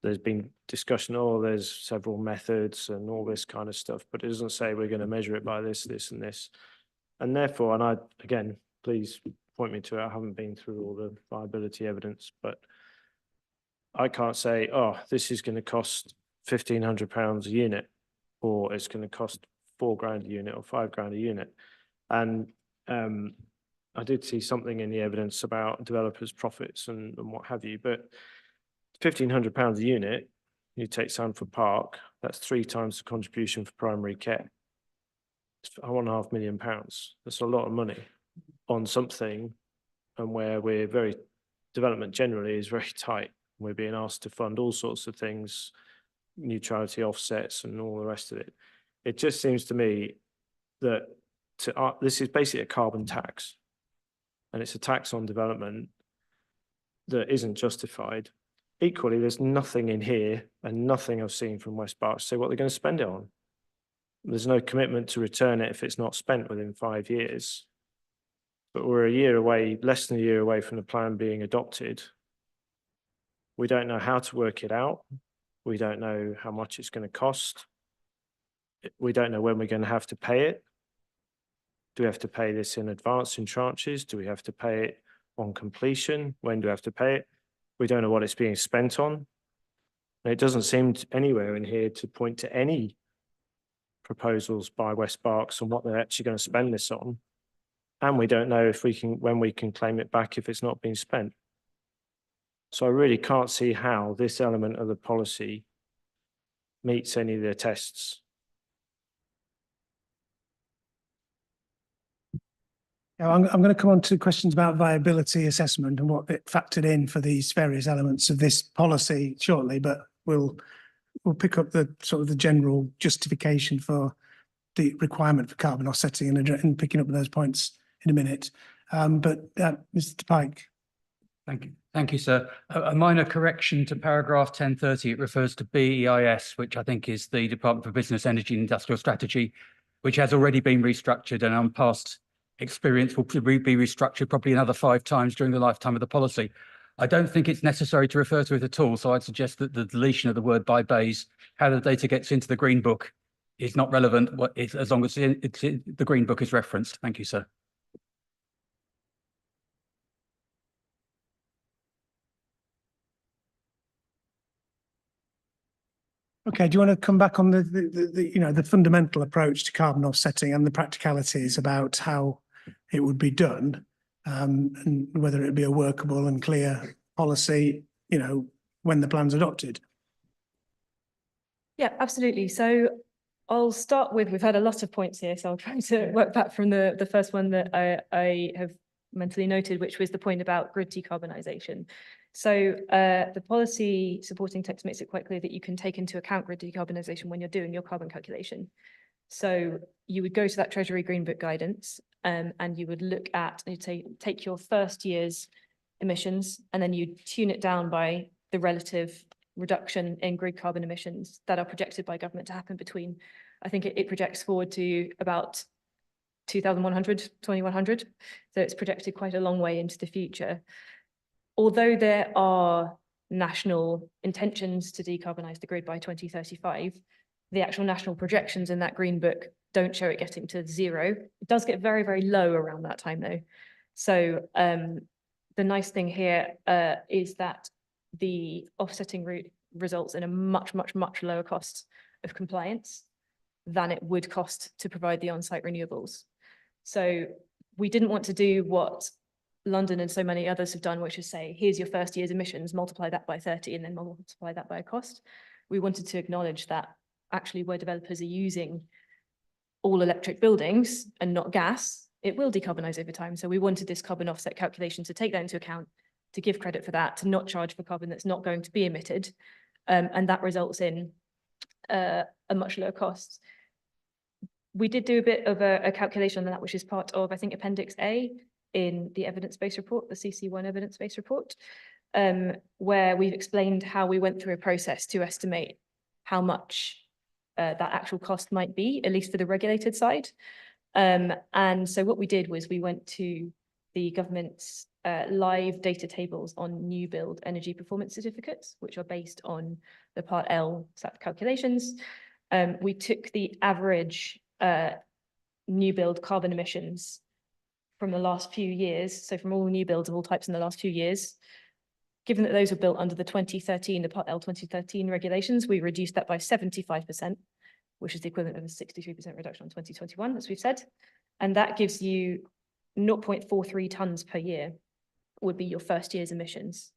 L: there's been discussion, there's several methods and all this kind of stuff, but it doesn't say we're going to measure it by this, this, and this. And therefore, and again, please point me to it. I haven't been through all the viability evidence, but I can't say, this is going to cost £1,500 a unit, or it's going to cost £4,000 a unit or £5,000 a unit. And I did see something in the evidence about developers' profits and what have you, but £1,500 a unit, you take Sanford Park, that's 3 times the contribution for primary care. It's £1.5 million. That's a lot of money on something, and where development generally is very tight. We're being asked to fund all sorts of things, neutrality offsets and all the rest of it. It just seems to me that this is basically a carbon tax, and it's a tax on development that isn't justified. Equally, there's nothing in here and nothing I've seen from West Berkshire to say what they're going to spend it on. There's no commitment to return it if it's not spent within 5 years. But we're a year away, less than a year away from the plan being adopted. We don't know how to work it out. We don't know how much it's going to cost. We don't know when we're going to have to pay it. Do we have to pay this in advance in tranches? Do we have to pay it on completion? When do we have to pay it? We don't know what it's being spent on. And it doesn't seem anywhere in here to point to any proposals by West Berkshire on what they're actually going to spend this on. And we don't know when we can claim it back if it's not been spent. So I really can't see how this element of the policy meets any of their tests.
A: Now, I'm going to come on to questions about viability assessment and what it factored in for these various elements of this policy shortly, but we'll pick up the sort of the general justification for the requirement for carbon offsetting and picking up those points in a minute. Mr. Pike.
J: Thank you, sir. A minor correction to paragraph 1030. It refers to BEIS, which I think is the Department for Business, Energy and Industrial Strategy, which has already been restructured, and on past experience will be restructured probably another 5 times during the lifetime of the policy. I don't think it's necessary to refer to it at all, so I'd suggest that the deletion of the word by BEIS, how the data gets into the Green Book, is not relevant as long as the Green Book is referenced. Thank you, sir.
A: Okay, do you want to come back on the fundamental approach to carbon offsetting and the practicalities about how it would be done, and whether it be a workable and clear policy, when the plan's adopted?
D: Yeah, absolutely. So I'll start with, we've had a lot of points here, so I'll try to work back from the first one that I have mentally noted, which was the point about grid decarbonisation. So the policy supporting text makes it quite clear that you can take into account grid decarbonisation when you're doing your carbon calculation. So you would go to that Treasury Green Book guidance, and you would look at, you'd say, take your first year's emissions, and then you tune it down by the relative reduction in grid carbon emissions that are projected by government to happen between, I think it projects forward to about 2100, 2100. So it's projected quite a long way into the future. Although there are national intentions to decarbonise the grid by 2035, the actual national projections in that Green Book don't show it getting to zero. It does get very, very low around that time though. So the nice thing here is that the offsetting route results in a much, much, much lower cost of compliance than it would cost to provide the on-site renewables. So we didn't want to do what London and so many others have done, which is say, here's your first year's emissions, multiply that by 30 and then multiply that by a cost. We wanted to acknowledge that actually where developers are using all electric buildings and not gas, it will decarbonize over time. So we wanted this carbon offset calculation to take that into account, to give credit for that, to not charge for carbon that's not going to be emitted. And that results in a much lower cost. We did do a bit of a calculation on that, which is part of, I think, Appendix A in the evidence-based report, the CC1 evidence-based report, where we've explained how we went through a process to estimate how much that actual cost might be, at least for the regulated side. And so what we did was we went to the government's live data tables on new build energy performance certificates, which are based on the Part L SAP calculations. We took the average new build carbon emissions from the last few years, so from all new builds of all types in the last few years. Given that those were built under the 2013, the Part L 2013 regulations, we reduced that by 75%, which is the equivalent of a 63% reduction on 2021, as we've said. And that gives you 0.43 tonnes per year would be your first year's emissions.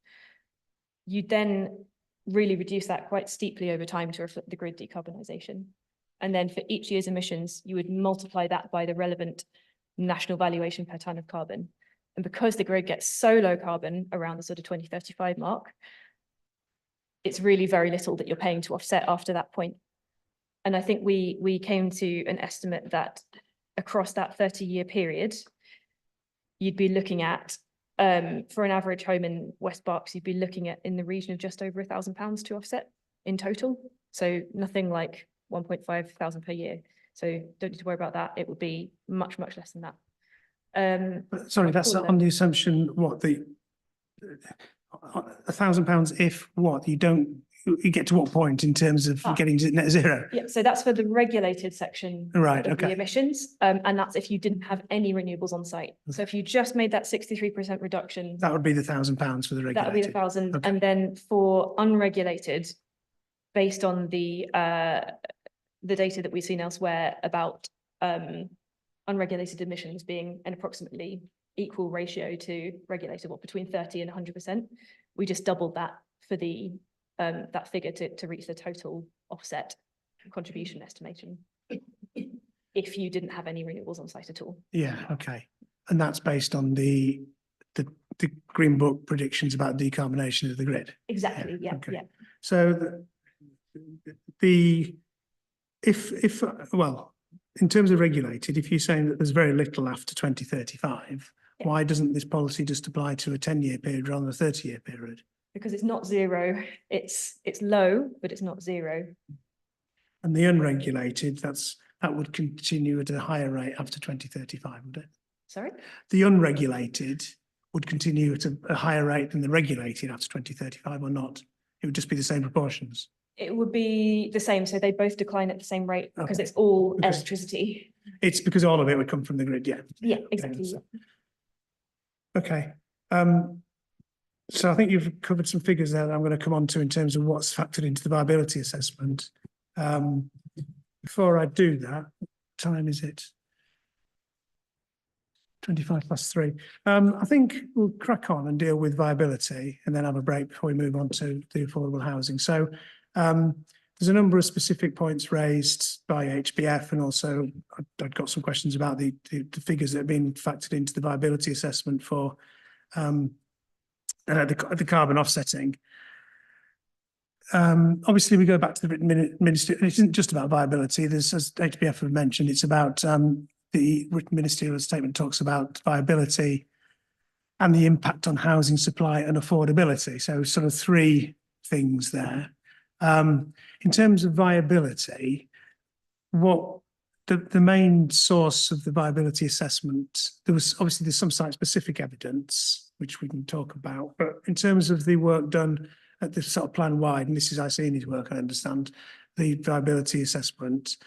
D: You then really reduce that quite steeply over time to reflect the grid decarbonisation. And then for each year's emissions, you would multiply that by the relevant national valuation per tonne of carbon. And because the grid gets so low carbon around the sort of 2035 mark, it's really very little that you're paying to offset after that point. And I think we came to an estimate that across that 30-year period, you'd be looking at, for an average home in West Berks, you'd be looking at in the region of just over £1,000 to offset in total. So nothing like 1.5 thousand per year. So don't need to worry about that. It would be much, much less than that.
A: Sorry, that's on the assumption, what, the £1,000 if what? You get to what point in terms of getting to net zero?
D: Yeah, so that's for the regulated section
A: Right,
D: of
A: okay.
D: the emissions. And that's if you didn't have any renewables on site. So if you just made that 63% reduction.
A: That would be the £1,000 for the regulated.
D: That would be the 1,000.
A: Okay.
D: And then for unregulated, based on the data that we've seen elsewhere about unregulated emissions being an approximately equal ratio to regulated, what, between 30 and 100%. We just doubled that for the that figure to reach the total offset contribution estimation if you didn't have any renewables on site at all.
A: Yeah, okay. And that's based on the Green Book predictions about decarbonation of the grid.
D: Exactly, yeah,
A: okay.
D: yeah.
A: So well, in terms of regulated, if you're saying that there's very little after 2035,
D: Yeah.
A: why doesn't this policy just apply to a 10-year period rather than a 30-year period?
D: Because it's not zero, it's low, but it's not zero.
A: And the unregulated, that would continue at a higher rate after 2035, would it?
D: Sorry?
A: The unregulated would continue at a higher rate than the regulated after 2035 or not? It would just be the same proportions?
D: It would be the same, so they both decline at the same rate because
A: Okay.
D: it's all
A: Because-
D: electricity.
A: It's because all of it would come from the grid, yeah.
D: Yeah,
A: Okay,
D: exactly.
A: so- Okay. So I think you've covered some figures there that I'm going to come on to in terms of what's factored into the viability assessment. Before I do that, what time is it? 3:25. I think we'll crack on and deal with viability and then have a break before we move on to the affordable housing. So there's a number of specific points raised by HBF, and also I've got some questions about the figures that have been factored into the viability assessment for the carbon offsetting. Obviously, we go back to the written minister. It isn't just about viability. There's, as HBF have mentioned, it's about the written ministerial statement talks about viability and the impact on housing supply and affordability. So sort of three things there. In terms of viability, what the main source of the viability assessment, there's some site-specific evidence, which we can talk about, but in terms of the work done at the sort of plan-wide, and this is Iceni's work, I understand, the viability assessment,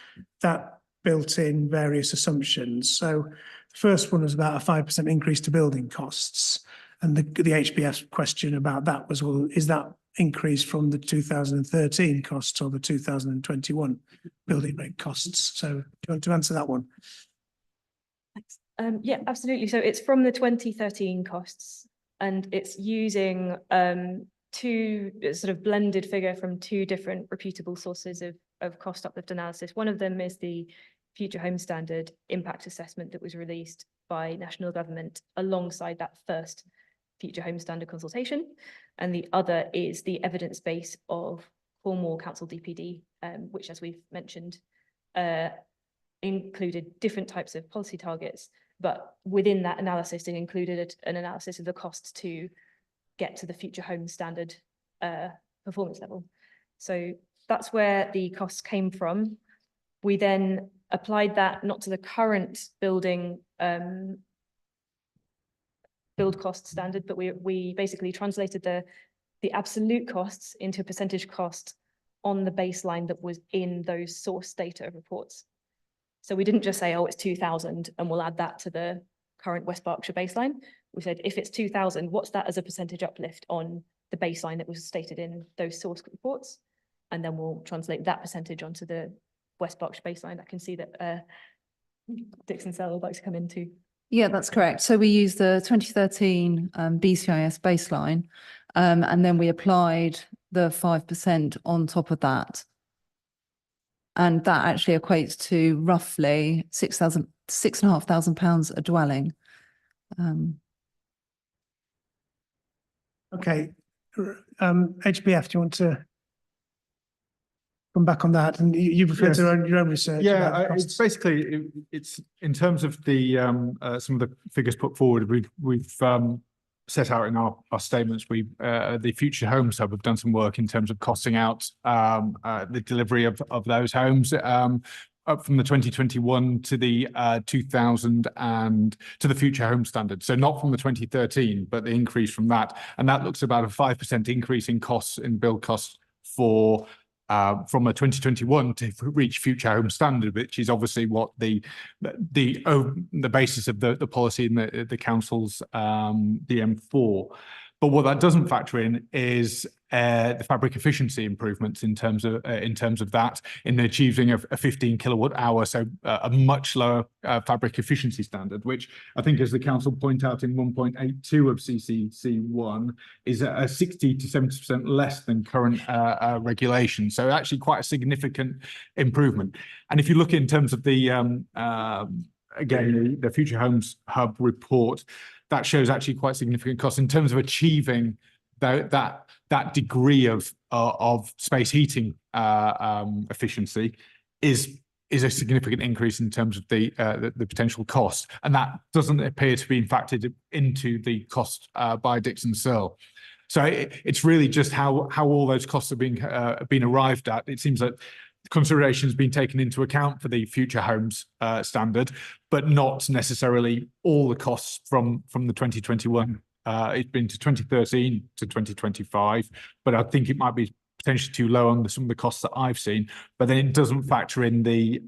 A: that built in various assumptions. So the first one was about a 5% increase to building costs. And the HBS question about that was, well, is that increase from the 2013 costs or the 2021 building rate costs? So do you want to answer that one?
D: Thanks. Yeah, absolutely. So it's from the 2013 costs, and it's using two sort of blended figure from two different reputable sources of cost uplift analysis. One of them is the Future Home Standard impact assessment that was released by national government alongside that first Future Home Standard consultation. And the other is the evidence base of Cornwall Council DPD, which, as we've mentioned, included different types of policy targets. But within that analysis, it included an analysis of the costs to get to the Future Home Standard performance level. So that's where the costs came from. We then applied that not to the current building build cost standard, but we basically translated the absolute costs into a percentage cost on the baseline that was in those source data reports. So we didn't just say, oh, it's 2,000 and we'll add that to the current West Berkshire baseline. We said, if it's 2,000, what's that as a percentage uplift on the baseline that was stated in those source reports? And then we'll translate that percentage onto the West Berkshire baseline. I can see that Dixon Sell would like to come into.
G: Yeah, that's correct. So we used the 2013 BCIS baseline, and then we applied the 5% on top of that. And that actually equates to roughly £6,500 a dwelling.
A: Okay. HBF, do you want to come back on that? And you referred to your own research.
K: Yeah, it's basically, it's in terms of the some of the figures put forward, we've set out in our statements. The Future Homes Hub have done some work in terms of costing out the delivery of those homes up from the 2021 to the 2000 and to the Future Home Standard. So not from the 2013, but the increase from that. And that looks about a 5% increase in costs, in build costs for from a 2021 to reach Future Home Standard, which is obviously what the basis of the policy in the council's DM4. But what that doesn't factor in is the fabric efficiency improvements in terms of that, in achieving a 15 kilowatt hour, so a much lower fabric efficiency standard, which I think, as the council point out in 1.82 of CCC1, is a 60 to 70% less than current regulation. So actually quite a significant improvement. And if you look in terms of the again, the Future Homes Hub report, that shows actually quite significant costs in terms of achieving that degree of space heating efficiency is a significant increase in terms of the potential cost, and that doesn't appear to be factored into the cost by Dixon Searle. So it's really just how all those costs have been arrived at. It seems that consideration has been taken into account for the Future Homes Standard, but not necessarily all the costs from the 2021. It's been to 2013 to 2025, but I think it might be potentially too low on some of the costs that I've seen. But then it doesn't factor in the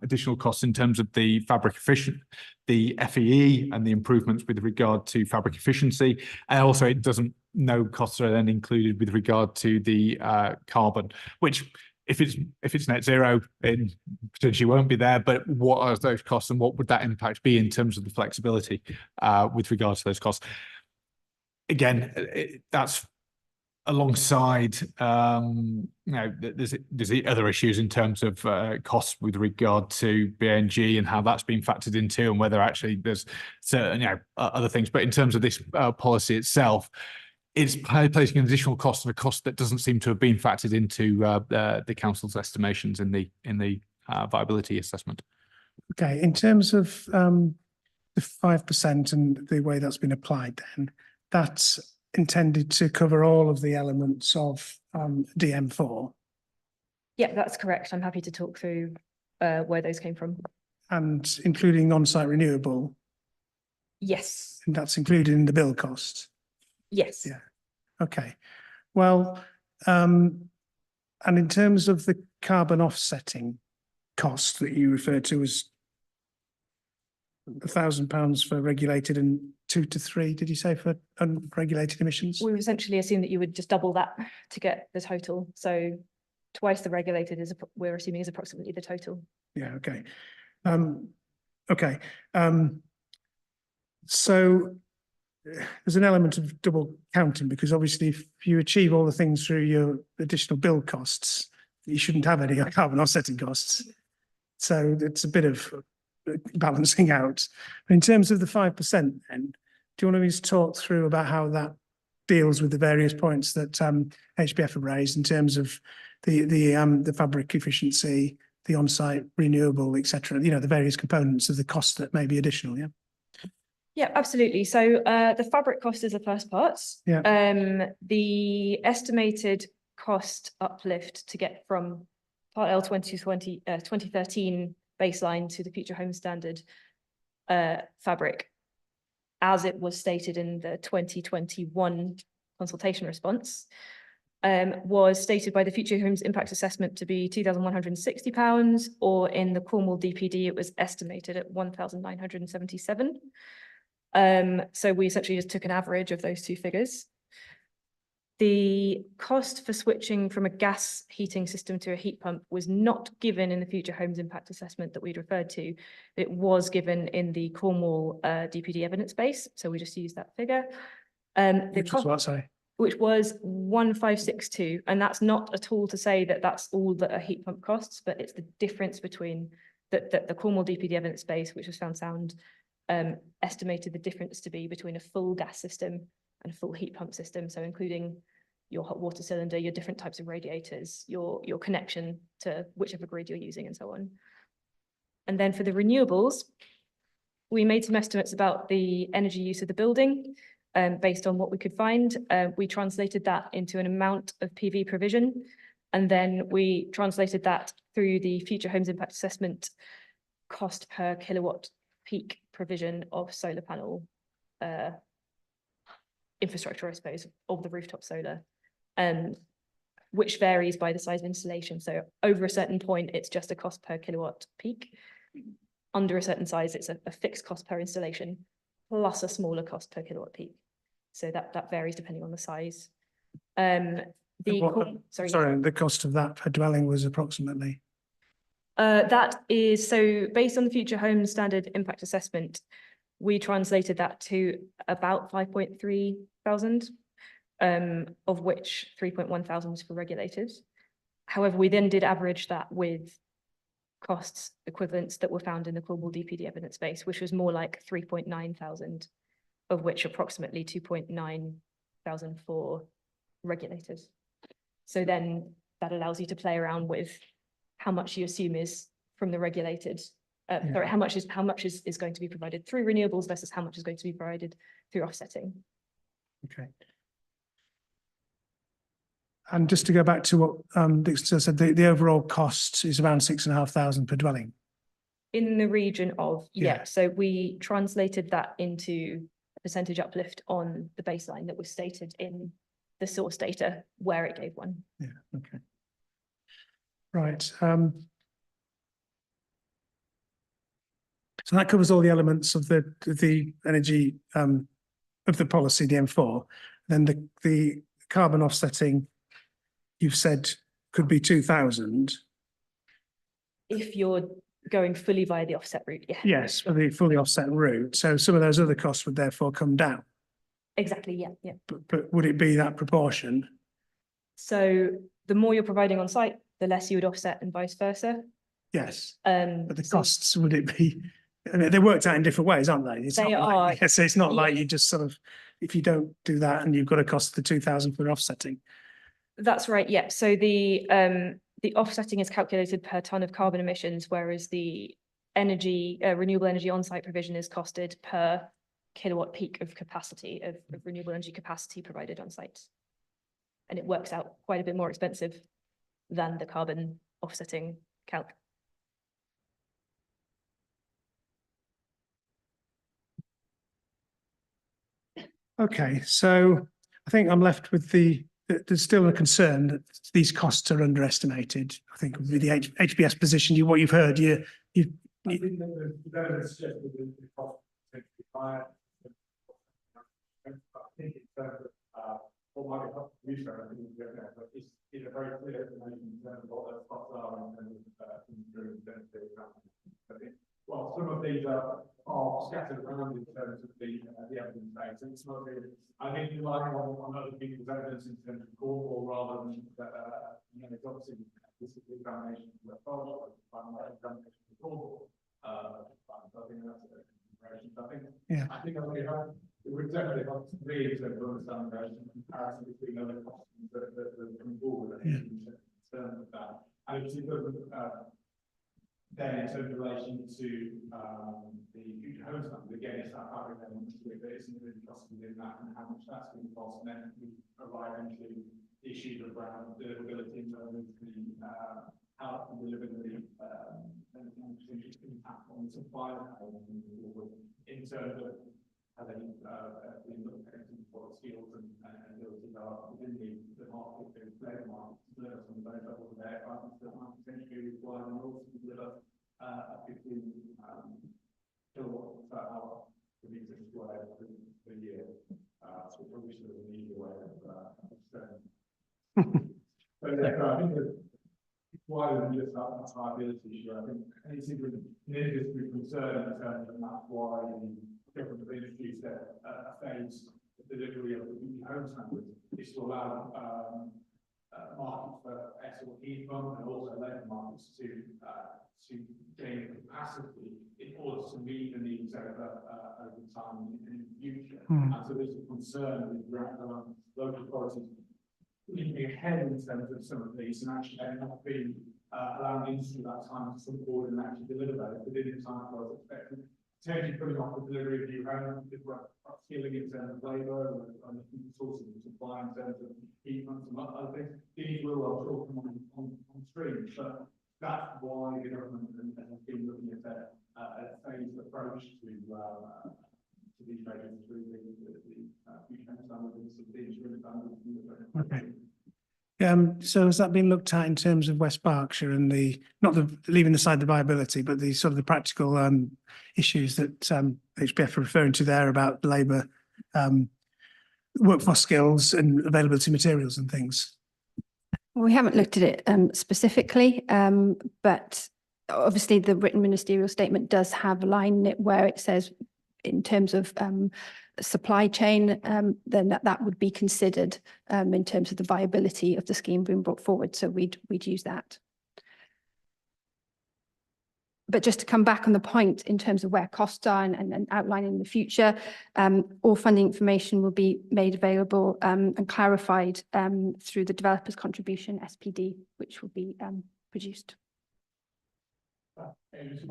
K: additional costs in terms of the fabric efficient, the FEE, and the improvements with regard to fabric efficiency. And also, it doesn't, no costs are then included with regard to the carbon, which if it's net zero, it potentially won't be there. But what are those costs, and what would that impact be in terms of the flexibility with regard to those costs? Again, that's alongside, there's the other issues in terms of costs with regard to BNG and how that's been factored into, and whether actually there's certain, other things. But in terms of this policy itself, it's placing an additional cost of a cost that doesn't seem to have been factored into the council's estimations in the viability assessment.
A: Okay, in terms of the 5% and the way that's been applied, then that's intended to cover all of the elements of DM4.
D: Yeah, that's correct. I'm happy to talk through where those came from.
A: And including on-site renewable,
D: Yes,
A: and that's included in the bill cost.
D: yes.
A: Yeah. Okay. Well, and in terms of the carbon offsetting cost that you referred to as £1,000 for regulated and 2 to 3, did you say, for unregulated emissions?
D: We essentially assume that you would just double that to get the total. So twice the regulated is, we're assuming, is approximately the total.
A: Yeah. Okay. Okay. So there's an element of double counting, because obviously if you achieve all the things through your additional bill costs, you shouldn't have any carbon offsetting costs. So it's a bit of balancing out. In terms of the 5%, then, do you want to just talk through about how that deals with the various points that HBF have raised in terms of the fabric efficiency, the on-site renewable, etc., the various components of the cost that may be additional? Yeah.
D: Yeah, absolutely. So the fabric cost is the first part.
A: Yeah.
D: The estimated cost uplift to get from Part L 2013 baseline to the Future Home Standard fabric, as it was stated in the 2021 consultation response, was stated by the Future Homes Impact Assessment to be £2,160, or in the Cornwall DPD, it was estimated at 1,977. So we essentially just took an average of those two figures. The cost for switching from a gas heating system to a heat pump was not given in the Future Homes Impact Assessment that we'd referred to. It was given in the Cornwall DPD evidence base, so we just used that figure.
A: Which was what, sorry?
D: Which was 1,562, and that's not at all to say that that's all that a heat pump costs, but it's the difference between the Cornwall DPD evidence base, which was found sound, estimated the difference to be between a full gas system and a full heat pump system, so including your hot water cylinder, your different types of radiators, your connection to whichever grid you're using, and so on. And then for the renewables, we made some estimates about the energy use of the building based on what we could find. We translated that into an amount of PV provision, and then we translated that through the Future Homes Impact Assessment cost per kilowatt peak provision of solar panel infrastructure, I suppose, of the rooftop solar, which varies by the size of installation. So over a certain point, it's just a cost per kilowatt peak. Under a certain size, it's a fixed cost per installation, plus a smaller cost per kilowatt peak. So that varies depending on the size.
A: Sorry, the cost of that per dwelling was approximately?
D: That is, so based on the Future Home Standard Impact Assessment, we translated that to about 5.3 thousand, of which 3.1 thousand was for regulated. However, we then did average that with costs equivalents that were found in the Cornwall DPD evidence base, which was more like 3.9 thousand, of which approximately 2.9 thousand for regulated. So then that allows you to play around with how much you assume is from the regulated, sorry, how much is going to be provided through renewables versus how much is going to be provided through offsetting.
A: Okay. And just to go back to what Dixon said, the overall cost is around 6,500 per dwelling.
D: In the region of, yeah. So we translated that into a percentage uplift on the baseline that was stated in the source data where it gave one.
A: Yeah, okay. Right. So that covers all the elements of the energy of the policy, the M4. Then the carbon offsetting, you've said could be 2,000.
D: If you're going fully via the offset route, yeah.
A: Yes, for the fully offset route. So some of those other costs would therefore come down.
D: Exactly, yeah, yeah.
A: But would it be that proportion?
D: So the more you're providing on site, the less you would offset and vice versa.
A: Yes.
D: But
A: But the costs, would it be? I mean, they're worked out in different ways, aren't they? It's
D: They
A: not
D: are.
A: Like, yes, it's not like
D: Yes.
A: you just sort of, if you don't do that and you've got to cost the 2,000 for offsetting.
D: That's right, yeah. So the offsetting is calculated per ton of carbon emissions, whereas the renewable energy on-site provision is costed per kilowatt peak of capacity of renewable energy capacity provided on site. And it works out quite a bit more expensive than the carbon offsetting calc.
A: Okay, so I think I'm left with there's still a concern that these costs are underestimated. I think with the HBS position, what you've heard,
K: I think the development suggested that the cost potentially higher. I think in terms of what might be helpful to use for, I think it's a very clear explanation in terms of what those costs are in terms of I think, well, some of these are scattered around in terms of the evidence base. And it's not really, I think relying on other people's evidence in terms of Cornwall rather than it's obviously this is the examination of the examination of Cornwall. I think that's a consideration. I think it would definitely help to me in terms of understanding the comparison between other costs that come forward. I think in terms of that. And it's then in terms of relation to the future home standard, again, it's that fabric element to it, but it's really cost within that and how much that's going to cost. And then we arrive into the issues around deliverability in terms of how to deliver the impact on the supply in terms of how they what skills and abilities are within the market, the labour market, to deliver some of those levels of air prices that might potentially require and also deliver a 15 kilowatt per hour per meter square per year. So probably should have an easier way of saying. But yeah, I think that it's wider than just that viability issue. I think anything with an industry concern in terms of that's why the government have introduced a phase delivery of the home standard is to allow markets for export heat pump and also labour markets to gain capacity in order to meet the needs over time in the future. And so there's a concern with local authorities leaping ahead in terms of some of these and actually not being allowing industry that time to support and actually deliver that within the time I was expecting. Potentially putting off the delivery of new home, if we're upskilling in terms of labour and sourcing of supply in terms of heat pumps and other things. These will all come on stream, but that's why the government has been looking at a phased approach to these measures through the future standards and some of the insurance standards.
A: Okay. So has that been looked at in terms of West Berkshire and not leaving aside the viability, but the sort of the practical issues that HBF are referring to there about labour, workforce skills and availability of materials and things?
E: We haven't looked at it specifically, but obviously the written ministerial statement does have a line in it where it says in terms of supply chain, then that would be considered in terms of the viability of the scheme being brought forward. So we'd use that. But just to come back on the point in terms of where costs are and outlining the future, all funding information will be made available and clarified through the developer's contribution SPD, which will be produced.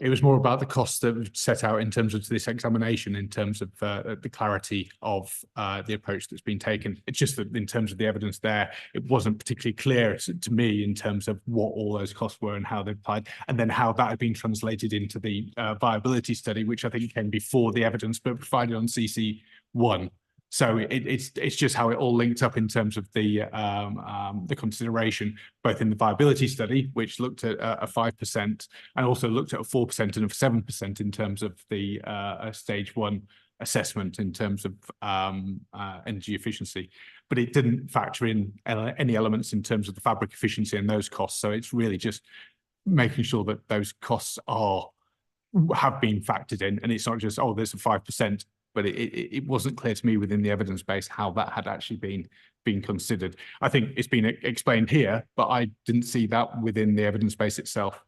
K: It was more about the costs that were set out in terms of this examination, in terms of the clarity of the approach that's been taken. It's just that in terms of the evidence there, it wasn't particularly clear to me in terms of what all those costs were and how they applied, and then how that had been translated into the viability study, which I think came before the evidence, but provided on CC1. So it's just how it all linked up in terms of the consideration, both in the viability study, which looked at a 5% and also looked at a 4% and a 7% in terms of the stage 1 assessment in terms of energy efficiency, but it didn't factor in any elements in terms of the fabric efficiency and those costs. So it's really just making sure that those costs have been factored in, and it's not just, oh, there's a 5%, but it wasn't clear to me within the evidence base how that had actually been considered. I think it's been explained here, but I didn't see that within the evidence base itself.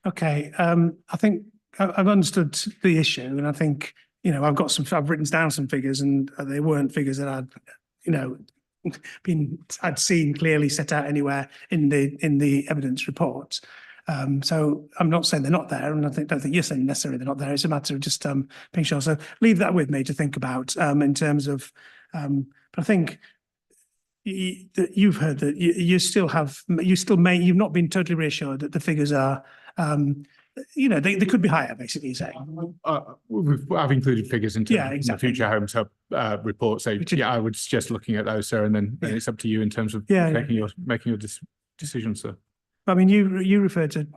A: Okay, I think I've understood the issue, and I think, you know, I've written down some figures, and they weren't figures that I'd, you know, I'd seen clearly set out anywhere in the evidence report. So I'm not saying they're not there, and don't think you're saying necessarily they're not there. It's a matter of just being sure. So leave that with me to think about in terms of. But I think that you've heard that you've not been totally reassured that the figures are. You know, they could be higher, basically, you're saying.
K: I've included figures in terms of the Future Homes Hub report. So yeah, I would suggest looking at those, sir, and then it's up to you in terms of making your decision, sir.
A: I mean, you referred to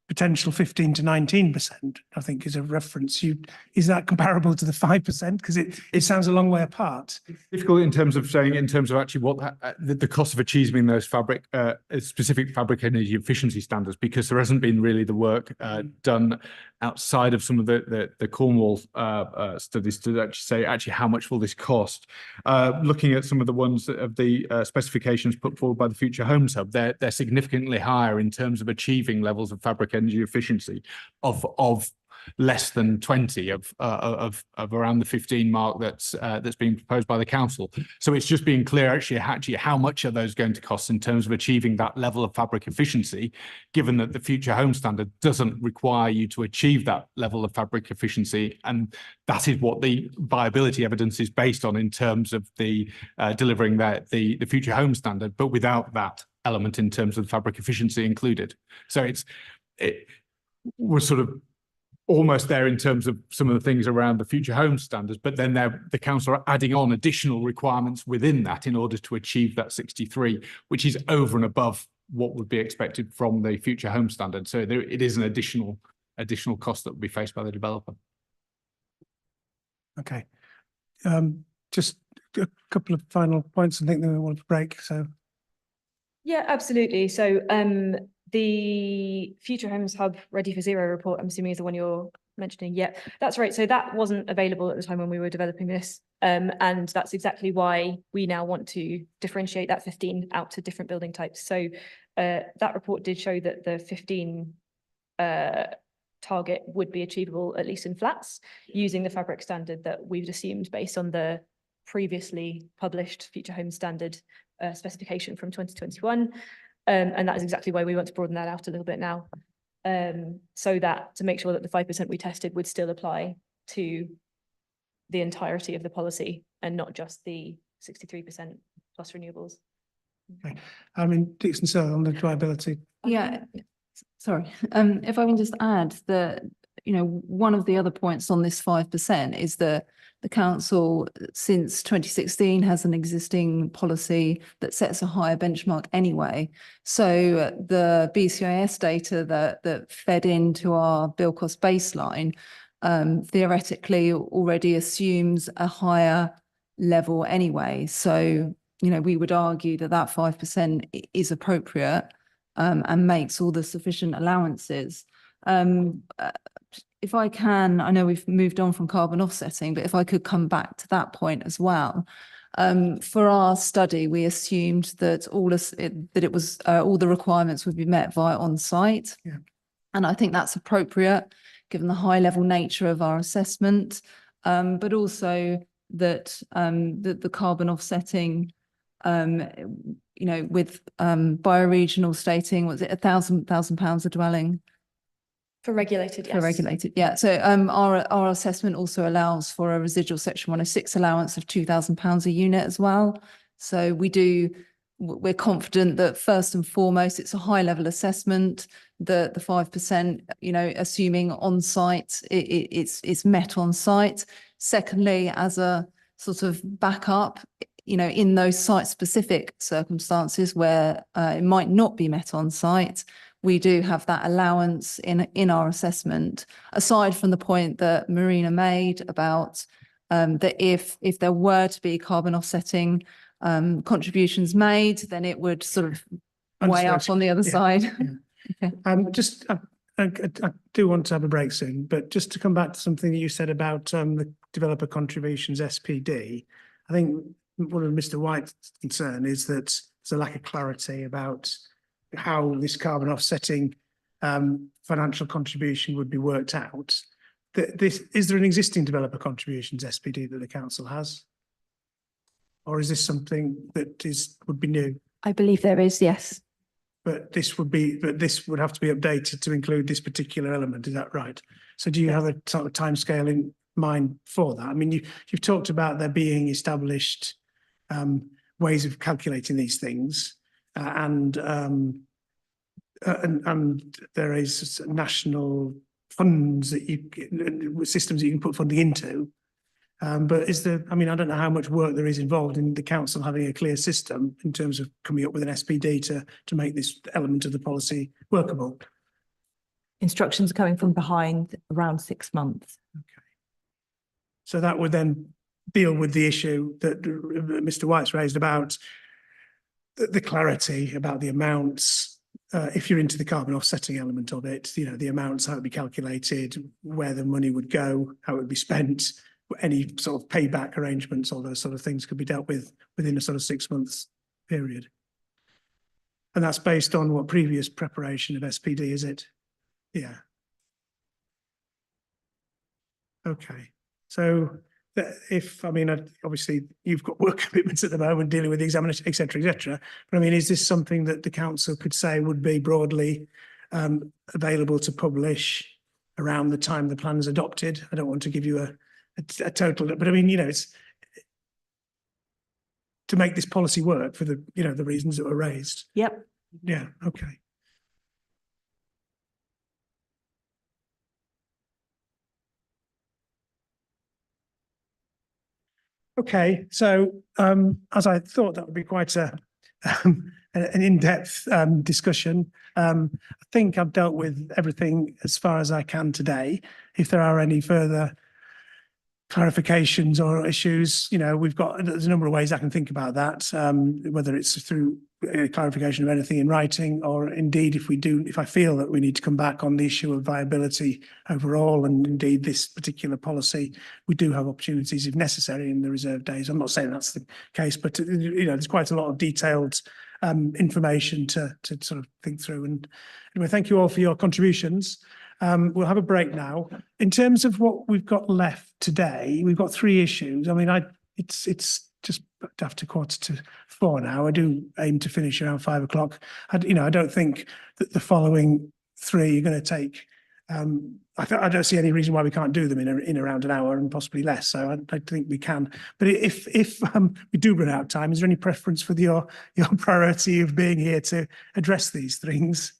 A: potential 15 to 19%, I think, is a reference. Is that comparable to the 5%? Because it sounds a long way apart.
K: It's difficult in terms of saying, in terms of actually what the cost of achieving those specific fabric energy efficiency standards, because there hasn't been really the work done outside of some of the Cornwall studies to actually say how much will this cost. Looking at some of the ones of the specifications put forward by the Future Homes Hub, they're significantly higher in terms of achieving levels of fabric energy efficiency of less than 20 of around the 15 mark that's being proposed by the council. So it's just being clear actually how much are those going to cost in terms of achieving that level of fabric efficiency, given that the Future Home Standard doesn't require you to achieve that level of fabric efficiency, and that is what the viability evidence is based on in terms of the delivering the Future Home Standard, but without that element in terms of fabric efficiency included. So we're sort of almost there in terms of some of the things around the Future Home Standards, but then the council are adding on additional requirements within that in order to achieve that 63, which is over and above what would be expected from the Future Home Standard. So it is an additional cost that would be faced by the developer.
A: Okay, just a couple of final points. I think then we want to break. So
D: yeah, absolutely. So the Future Homes Hub Ready for Zero report, I'm assuming, is the one you're mentioning. Yeah, that's right. So that wasn't available at the time when we were developing this. And that's exactly why we now want to differentiate that 15 out to different building types. So that report did show that the 15 target would be achievable, at least in flats, using the fabric standard that we've assumed based on the previously published Future Home Standard specification from 2021. And that is exactly why we want to broaden that out a little bit now, so that to make sure that the 5% we tested would still apply to the entirety of the policy and not just the 63% plus renewables.
A: Okay, I mean, Dixon, sir, on the viability.
G: Yeah, sorry. If I can just add that, you know, one of the other points on this 5% is that the council, since 2016, has an existing policy that sets a higher benchmark anyway. So the BCIS data that fed into our bill cost baseline theoretically already assumes a higher level anyway. So, you know, we would argue that 5% is appropriate and makes all the sufficient allowances. If I can, I know we've moved on from carbon offsetting, but if I could come back to that point as well. For our study, we assumed that all the requirements would be met via on-site.
A: Yeah.
G: And I think that's appropriate given the high level nature of our assessment, but also that the carbon offsetting, you know, with bioregional stating, was it £1,000 a dwelling?
D: For regulated, yes.
G: For regulated, yeah. So our assessment also allows for a residual Section 106 allowance of £2,000 a unit as well. So we're confident that first and foremost, it's a high level assessment, the 5%, you know, assuming on site, it's met on site. Secondly, as a sort of backup, you know, in those site specific circumstances where it might not be met on site, we do have that allowance in our assessment, aside from the point that Marina made about that if there were to be carbon offsetting contributions made, then it would sort of weigh up on the other side. Okay.
A: Just, I do want to have a break soon, but just to come back to something that you said about the developer contributions SPD, I think one of Mr. White's concern is that there's a lack of clarity about how this carbon offsetting financial contribution would be worked out. Is there an existing developer contributions SPD that the council has? Or is this something that would be new?
E: I believe there is, yes.
A: But this would have to be updated to include this particular element, is that right? So do you have a sort of timescale in mind for that? I mean, you've talked about there being established ways of calculating these things, and there is national funds that systems that you can put funding into. But I mean, I don't know how much work there is involved in the council having a clear system in terms of coming up with an SPD to make this element of the policy workable.
B: Instructions are coming from behind around 6 months.
A: Okay. So that would then deal with the issue that Mr. White's raised about the clarity about the amounts. If you're into the carbon offsetting element of it, you know, the amounts, how it would be calculated, where the money would go, how it would be spent, any sort of payback arrangements, all those sort of things could be dealt with within a sort of 6 months period. And that's based on what previous preparation of SPD, is it? Yeah. Okay. So I mean, obviously you've got work commitments at the moment dealing with the examination, et cetera, but I mean, is this something that the council could say would be broadly available to publish around the time the plan is adopted? I don't want to give you a total, but I mean, you know, it's to make this policy work for the, you know, the reasons that were raised.
B: Yep.
A: Yeah. Okay. Okay. So as I thought, that would be quite an in-depth discussion. I think I've dealt with everything as far as I can today. If there are any further clarifications or issues, you know, there's a number of ways I can think about that, whether it's through clarification of anything in writing, or indeed if I feel that we need to come back on the issue of viability overall, and indeed this particular policy, we do have opportunities if necessary in the reserve days. I'm not saying that's the case, but you know, there's quite a lot of detailed information to sort of think through. And anyway, thank you all for your contributions. We'll have a break now. In terms of what we've got left today, we've got 3 issues. I mean, it's just after 3:45 now. I do aim to finish around 5 o'clock. You know, I don't think that the following 3 are going to take. I don't see any reason why we can't do them in around an hour and possibly less. So I think we can. But if we do run out of time, is there any preference for your priority of being here to address these things?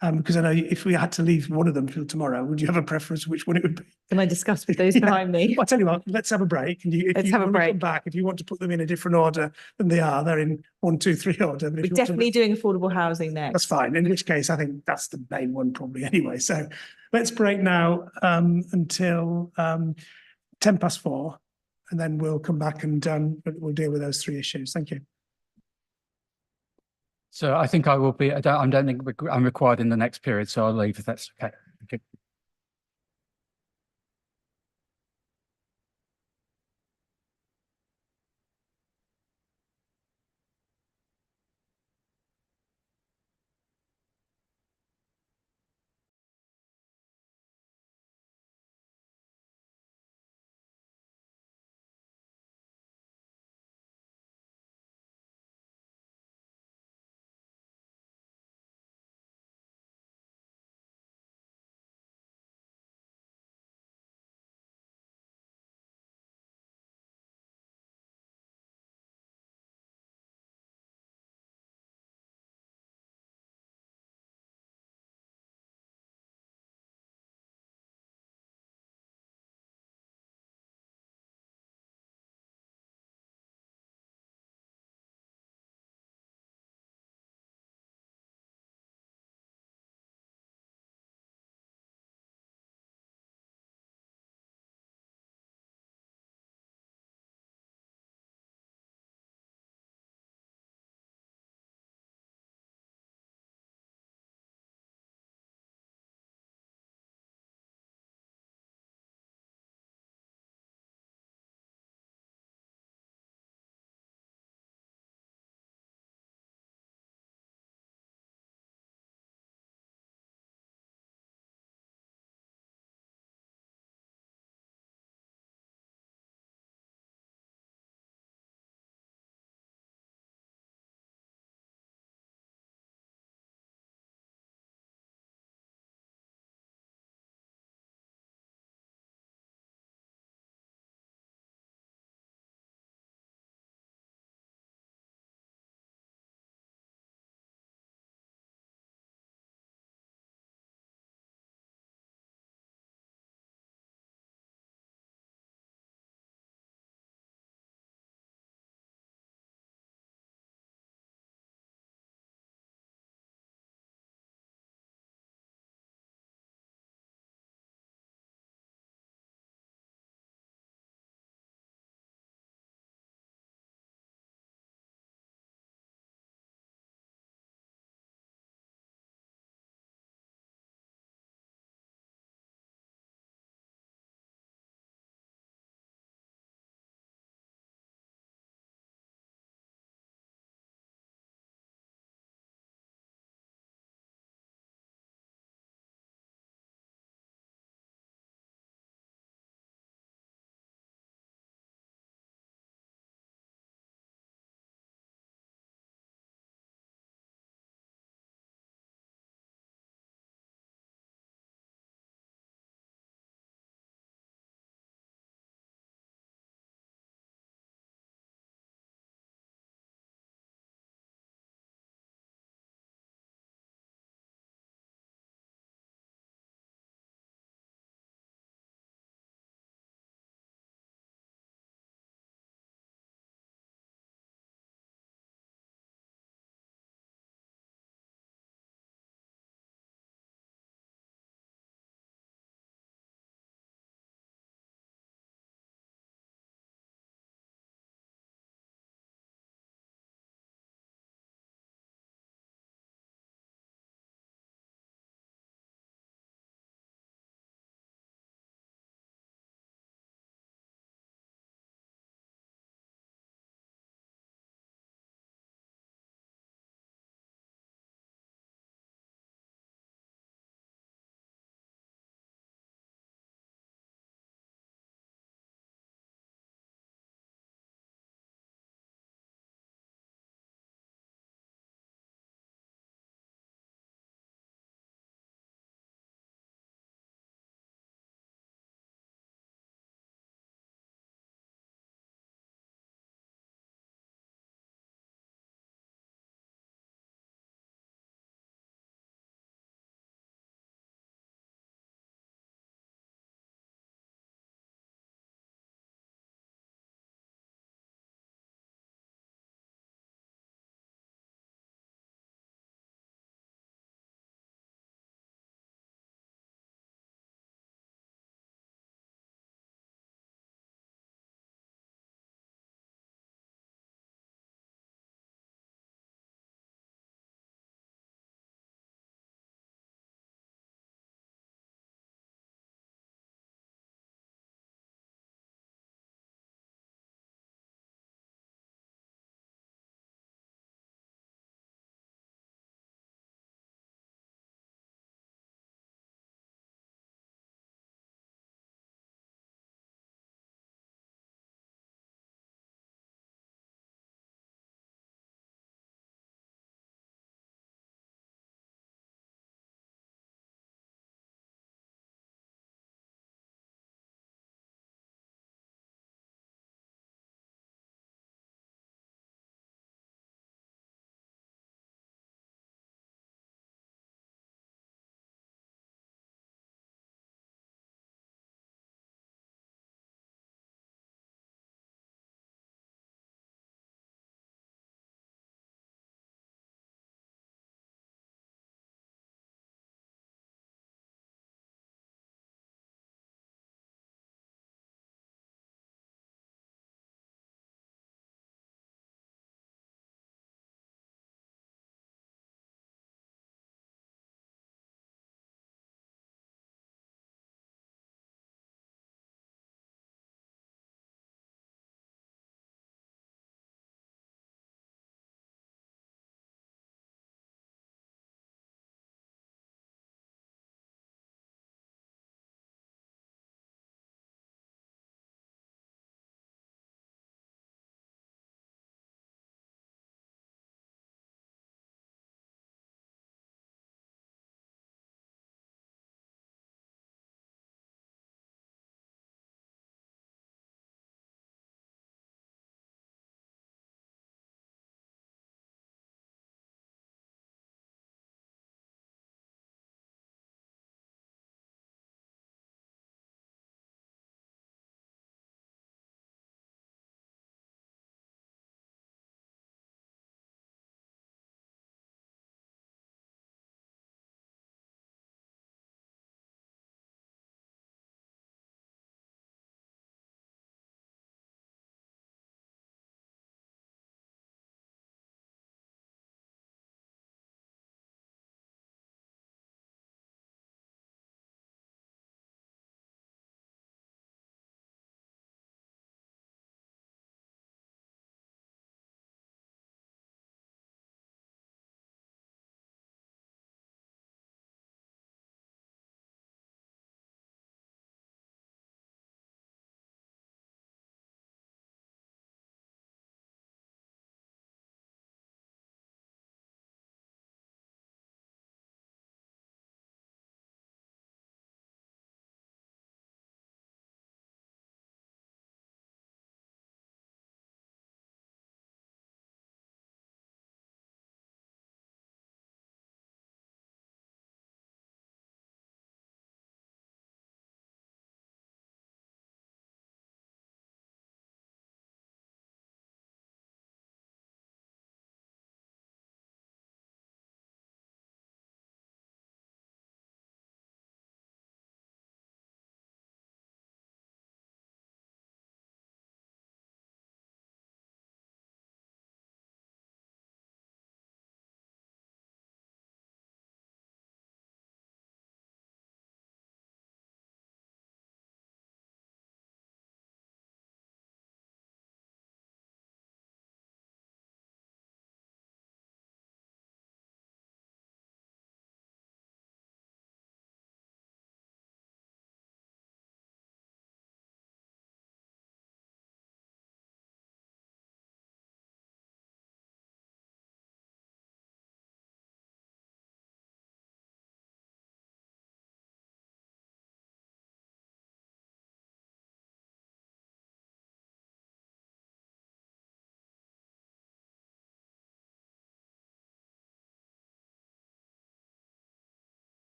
A: Because I know if we had to leave one of them till tomorrow, would you have a preference which one it would be?
B: Can I discuss with those behind me?
A: Well, I'll tell you what, let's have a break. And if you want to come back, if you want to put them in a different order than they are, they're in 1, 2, 3 order. But
B: We're definitely doing affordable housing next.
A: That's fine. In which case, I think that's the main one probably anyway. So let's break now until 4:10, and then we'll come back and we'll deal with those 3 issues. Thank you.
J: So I think I will be, I don't think I'm required in the next period, so I'll leave if that's okay. Okay.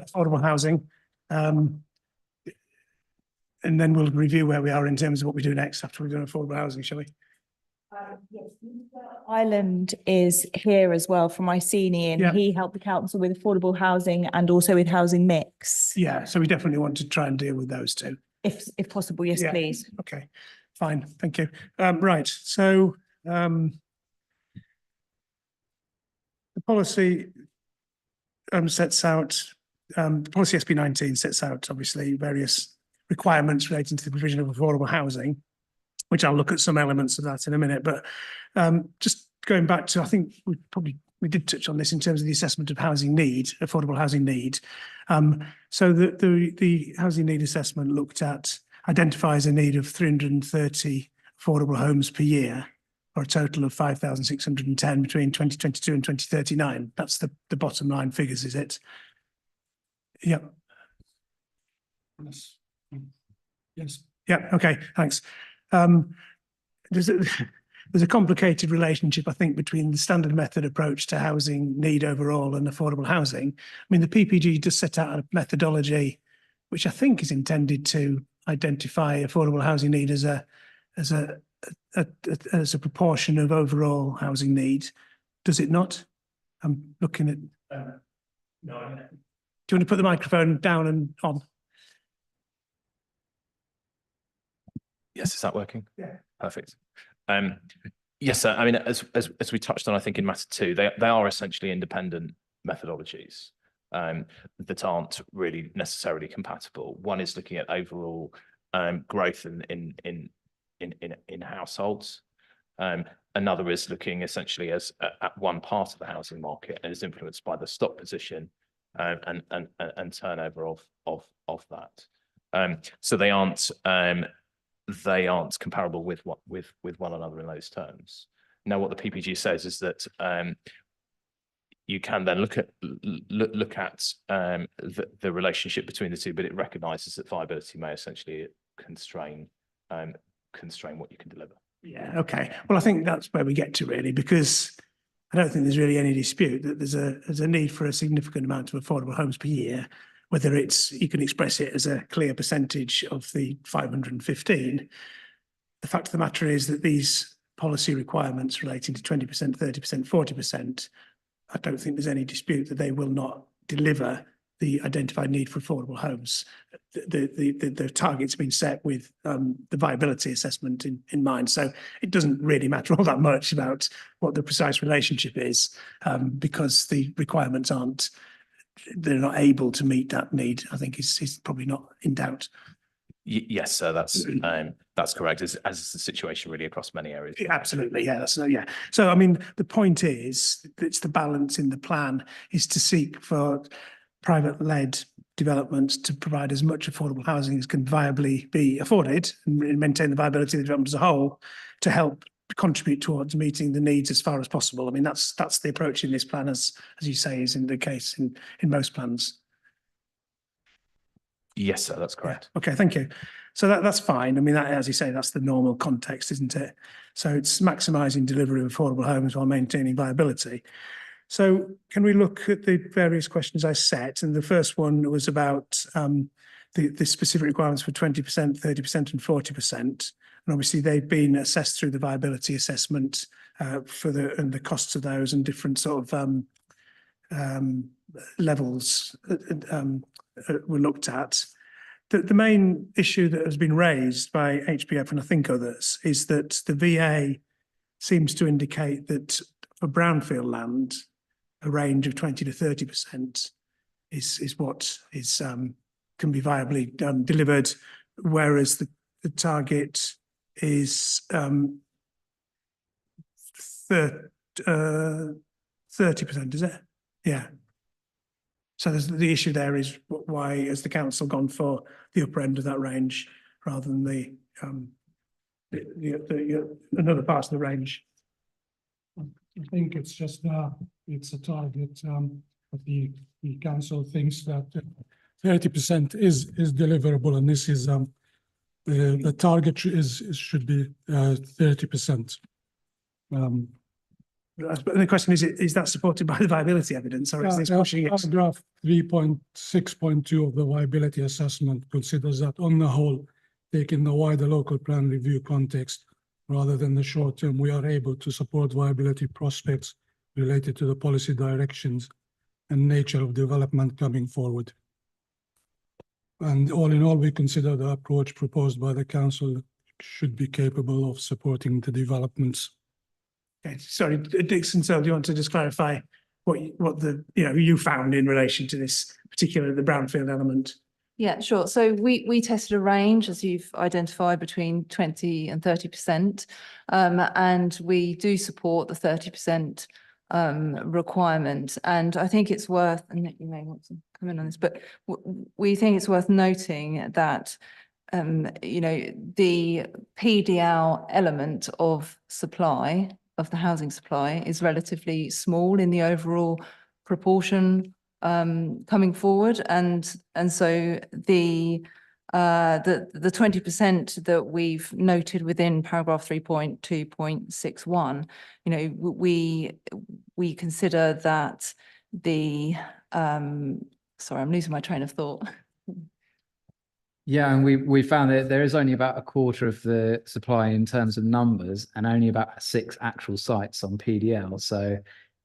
A: affordable housing. And then we'll review where we are in terms of what we do next after we've done affordable housing, shall we?
B: Ireland is here as well from Iceni, and
A: Yeah.
B: he helped the council with affordable housing and also with housing mix.
A: Yeah, so we definitely want to try and deal with those two.
B: If possible, yes,
A: Yeah.
B: please.
A: Okay, fine, thank you. Right, so the policy sets out, policy SB19 sets out obviously various requirements relating to the provision of affordable housing, which I'll look at some elements of that in a minute. But just going back to, I think we did touch on this in terms of the assessment of housing need, affordable housing need. So the housing need assessment identifies a need of 330 affordable homes per year, or a total of 5,610 between 2022 and 2039. That's the bottom line figures, is it? Yeah.
C: Yes. Yes.
A: Yeah, okay, thanks. There's a complicated relationship, I think, between the standard method approach to housing need overall and affordable housing. I mean, the PPG just set out a methodology which I think is intended to identify affordable housing need as a proportion of overall housing need. Does it not? I'm looking at. No. Do you want to put the microphone down and on?
I: Yes, is that working?
A: Yeah.
I: Perfect. Yes, sir. I mean, as we touched on, I think in matter 2, they are essentially independent methodologies that aren't really necessarily compatible. One is looking at overall growth in households. Another is looking essentially at one part of the housing market and is influenced by the stock position and turnover of that. So they aren't comparable with one another in those terms. Now, what the PPG says is that you can then look at the relationship between the two, but it recognises that viability may essentially constrain what you can deliver.
A: Yeah, okay. Well, I think that's where we get to really, because I don't think there's really any dispute that there's a need for a significant amount of affordable homes per year, whether it's, you can express it as a clear percentage of the 515. The fact of the matter is that these policy requirements relating to 20%, 30%, 40%, I don't think there's any dispute that they will not deliver the identified need for affordable homes. The target's been set with the viability assessment in mind. So it doesn't really matter all that much about what the precise relationship is, because the requirements they're not able to meet that need, I think is probably not in doubt.
I: Yes, sir, that's correct, as is the situation really across many areas.
A: Absolutely, yeah, yeah. So, I mean, the point is, it's the balance in the plan is to seek for private-led developments to provide as much affordable housing as can viably be afforded and maintain the viability of the development as a whole, to help contribute towards meeting the needs as far as possible. I mean, that's the approach in this plan, as you say, is in the case in most plans.
I: Yes, sir, that's correct.
A: Yeah. Okay, thank you. So that's fine. I mean, that, as you say, that's the normal context, isn't it? So it's maximising delivery of affordable homes while maintaining viability. So can we look at the various questions I set? And the first one was about the specific requirements for 20%, 30% and 40%. And obviously they've been assessed through the viability assessment and the costs of those and different sort of levels were looked at. The main issue that has been raised by HBF and I think others is that the VA seems to indicate that for brownfield land, a range of 20 to 30% is what is can be viably delivered, whereas the target is 30%, is it? Yeah. So the issue there is why has the council gone for the upper end of that range rather than the another part of the range?
C: I think it's just it's a target, but the council thinks that 30% is deliverable, and this is the target should be 30%.
A: But the question is that supported by the viability evidence, or is this pushing it?
C: Paragraph 3.6.2 of the viability assessment considers that on the whole, taking the wider local plan review context, rather than the short term, we are able to support viability prospects related to the policy directions and nature of development coming forward. And all in all, we consider the approach proposed by the council should be capable of supporting the developments.
A: Okay, sorry, Dixon, so do you want to just clarify what you found in relation to this particular, the brownfield element?
G: Yeah, sure. So we tested a range, as you've identified, between 20 and 30%. And we do support the 30% requirement. And I think it's worth, and Nick, you may want to come in on this, but we think it's worth noting that the PDL element of supply, of the housing supply, is relatively small in the overall proportion coming forward, and so the 20% that we've noted within paragraph 3.2.61, we consider that the sorry, I'm losing my train of thought.
H: Yeah, and we found that there is only about a quarter of the supply in terms of numbers, and only about 6 actual sites on PDL. So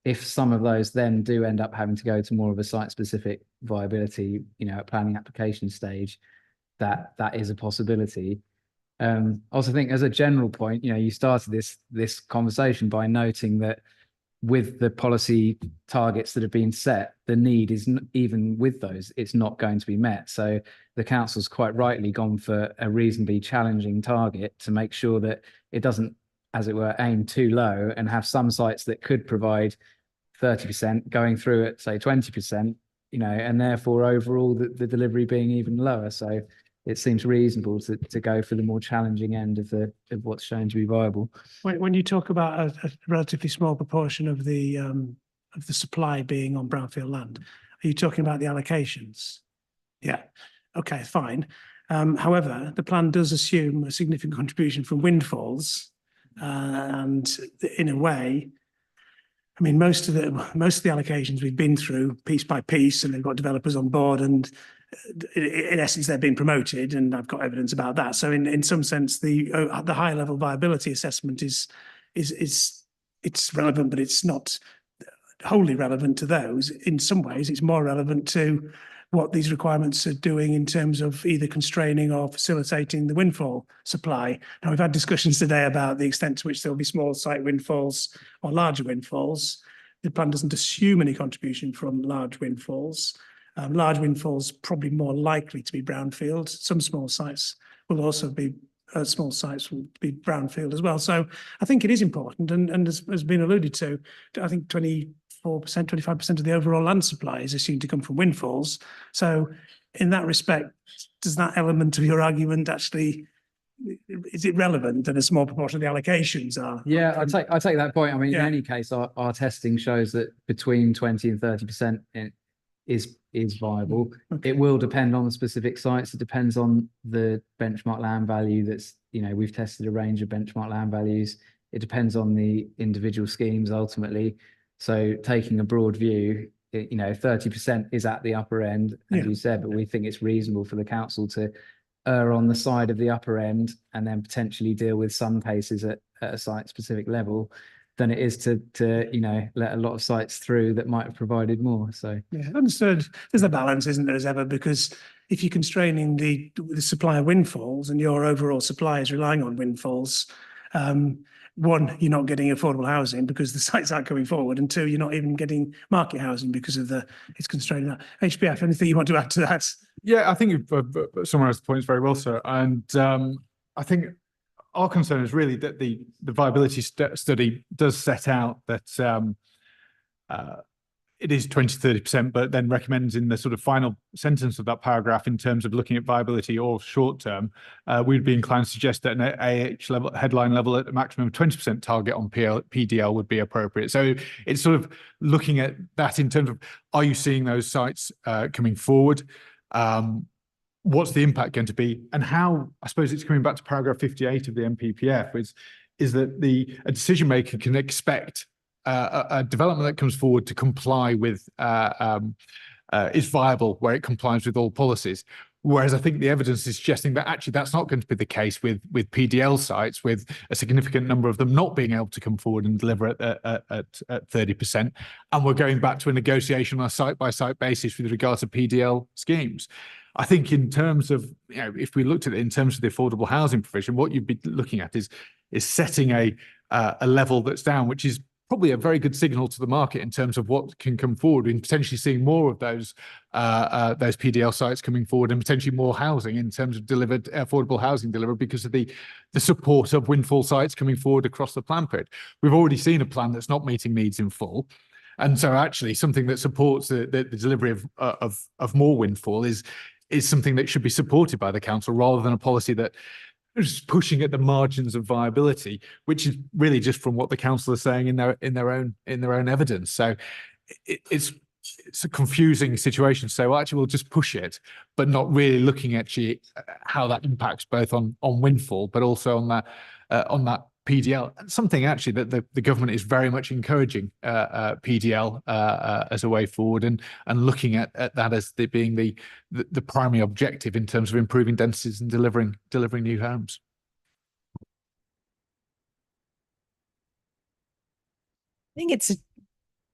H: if some of those then do end up having to go to more of a site-specific viability, at planning application stage, that is a possibility. I also think, as a general point, you started this conversation by noting that with the policy targets that have been set, the need is, even with those, it's not going to be met. So the council's quite rightly gone for a reasonably challenging target to make sure that it doesn't, as it were, aim too low and have some sites that could provide 30% going through at, say, 20%, and therefore overall the delivery being even lower. So it seems reasonable to go for the more challenging end of what's shown to be viable.
A: When you talk about a relatively small proportion of the supply being on brownfield land, are you talking about the allocations? Yeah. Okay, fine. However, the plan does assume a significant contribution from windfalls, and in a way, I mean, most of the allocations we've been through piece by piece, and they've got developers on board, and in essence, they're being promoted, and I've got evidence about that. So, in some sense, the high level viability assessment is relevant, but it's not wholly relevant to those. In some ways, it's more relevant to what these requirements are doing in terms of either constraining or facilitating the windfall supply. Now, we've had discussions today about the extent to which there will be small site windfalls or larger windfalls. The plan doesn't assume any contribution from large windfalls. Large windfalls probably more likely to be brownfield. Some small sites will also be brownfield as well. So I think it is important, and as has been alluded to, I think 24%, 25% of the overall land supply is assumed to come from windfalls. So in that respect, does that element of your argument actually, is it relevant that a small proportion of the allocations are?
H: Yeah, I take that point. I mean, in any case, our testing shows that between 20 and 30% is viable. Okay. It will depend on the specific sites. It depends on the benchmark land value that's, we've tested a range of benchmark land values. It depends on the individual schemes ultimately. So taking a broad view, 30% is at the upper end, as you said, but we think it's reasonable for the council to err on the side of the upper end and then potentially deal with some cases at a site-specific level than it is to let a lot of sites through that might have provided more. So
A: yeah, understood. There's a balance, isn't there, as ever? Because if you're constraining the supply of windfalls and your overall supply is relying on windfalls, one, you're not getting affordable housing because the sites aren't coming forward, and two, you're not even getting market housing because of it's constraining that. HBF, anything you want to add to that?
K: Yeah, I think you've summarised the points very well, sir. And I think our concern is really that the viability study does set out that it is 20 to 30%, but then recommends in the sort of final sentence of that paragraph, in terms of looking at viability or short term, we'd be inclined to suggest that an AH level, headline level, at a maximum of 20% target on PDL would be appropriate. So it's sort of looking at that in terms of, are you seeing those sites coming forward? What's the impact going to be? And how, I suppose it's coming back to paragraph 58 of the NPPF, is that a decision maker can expect a development that comes forward to comply with is viable where it complies with all policies. Whereas I think the evidence is suggesting that actually that's not going to be the case with PDL sites, with a significant number of them not being able to come forward and deliver at 30%. And we're going back to a negotiation on a site-by-site basis with regard to PDL schemes. I think in terms of, if we looked at it in terms of the affordable housing provision, what you'd be looking at is setting a level that's down, which is probably a very good signal to the market in terms of what can come forward, and potentially seeing more of those PDL sites coming forward, and potentially more housing in terms of delivered affordable housing delivered because of the support of windfall sites coming forward across the plan period. We've already seen a plan that's not meeting needs in full. And so actually something that supports the delivery of more windfall is something that should be supported by the council, rather than a policy that is pushing at the margins of viability, which is really just from what the council is saying in their own evidence. So it's a confusing situation. So well, actually we'll just push it, but not really looking at how that impacts both on windfall, but also on that PDL. Something actually that the government is very much encouraging PDL as a way forward, and looking at that as being the primary objective in terms of improving densities and delivering new homes.
B: I think it's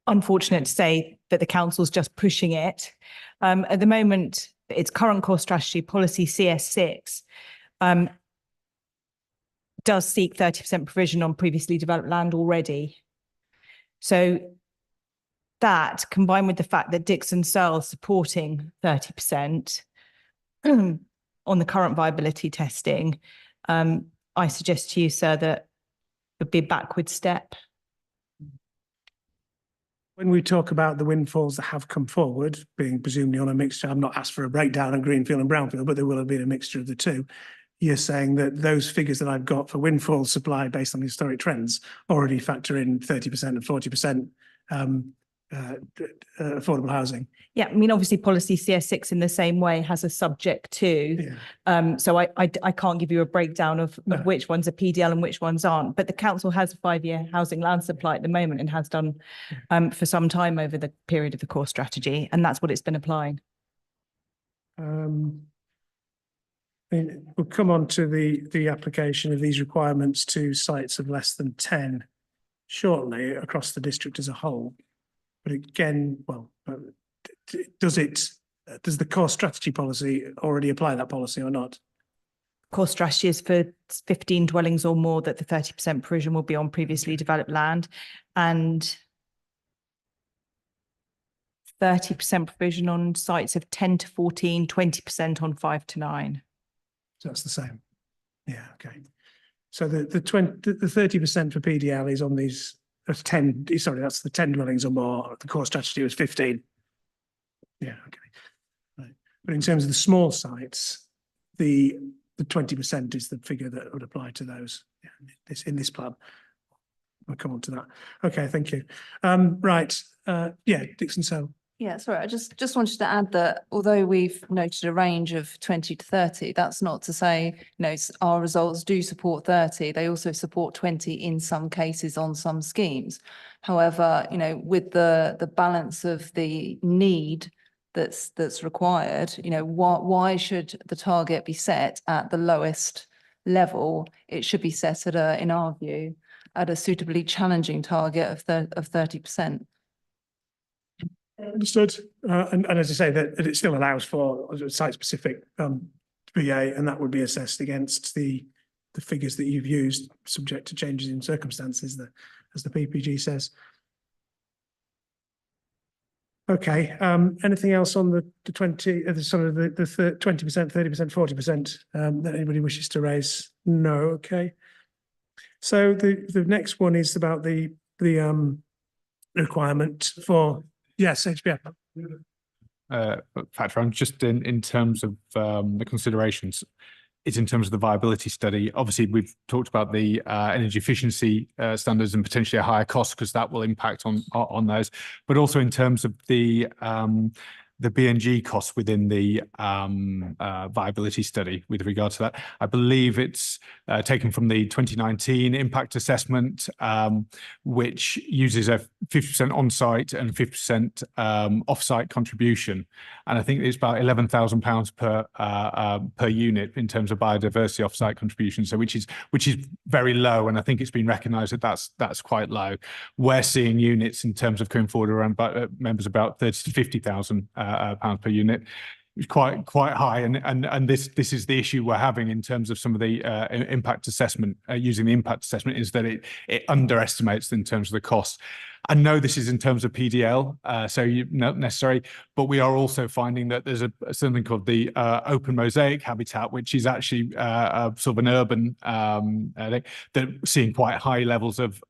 B: unfortunate to say that the council's just pushing it. At the moment, its current core strategy policy CS6 does seek 30% provision on previously developed land already. So that, combined with the fact that Dixon Searle is supporting 30% on the current viability testing, I suggest to you, sir, that it would be a backward step.
A: When we talk about the windfalls that have come forward, being presumably on a mixture, I've not asked for a breakdown of greenfield and brownfield, but there will have been a mixture of the two. You're saying that those figures that I've got for windfall supply based on historic trends already factor in 30% and 40% affordable housing.
B: Yeah, I mean, obviously policy CS6 in the same way has a subject to.
A: Yeah.
B: So I can't give you a breakdown of which ones are PDL and which ones aren't. But the council has a 5-year housing land supply at the moment, and has done for some time over the period of the core strategy, and that's what it's been applying.
A: We'll come on to the application of these requirements to sites of less than 10 shortly across the district as a whole. But again, well, does the core strategy policy already apply that policy or not?
B: Core strategy is for 15 dwellings or more that the 30% provision will be on previously developed land, and 30% provision on sites of 10 to 14, 20% on 5 to 9.
A: So that's the same. Yeah, okay. So the 30% for PDL is on these 10, sorry, that's the 10 dwellings or more. The core strategy was 15. Yeah, okay. Right. But in terms of the small sites, the 20% is the figure that would apply to those in this plan. I'll come on to that. Okay, thank you. Right. Yeah, Dixon Searle.
G: Yeah, sorry, I just wanted to add that although we've noted a range of 20 to 30, that's not to say, our results do support 30. They also support 20 in some cases on some schemes. However, with the balance of the need that's required, why should the target be set at the lowest level? It should be set at in our view, at a suitably challenging target of 30%.
A: Understood. And as I say, that it still allows for site-specific VA, and that would be assessed against the figures that you've used, subject to changes in circumstances, as the PPG says. Okay. Anything else on the 20, sort of the 20%, 30%, 40% that anybody wishes to raise? No. Okay. So the next one is about the requirement for. Yes, HBF.
K: Factor, I'm just in terms of the considerations, it's in terms of the viability study. Obviously, we've talked about the energy efficiency standards and potentially a higher cost, because that will impact on those. But also in terms of the the BNG costs within the viability study with regard to that. I believe it's taken from the 2019 impact assessment, which uses a 50% on-site and 50% off-site contribution. And I think it's about £11,000 per unit in terms of biodiversity off-site contribution. So which is very low, and I think it's been recognised that that's quite low. We're seeing units in terms of coming forward around members about 30 to 50,000 pounds per unit. It's quite high, and this is the issue we're having in terms of some of the impact assessment. Using the impact assessment is that it underestimates in terms of the cost. I know this is in terms of PDL, so not necessary, but we are also finding that there's something called the open mosaic habitat, which is actually sort of an urban that seeing quite high levels of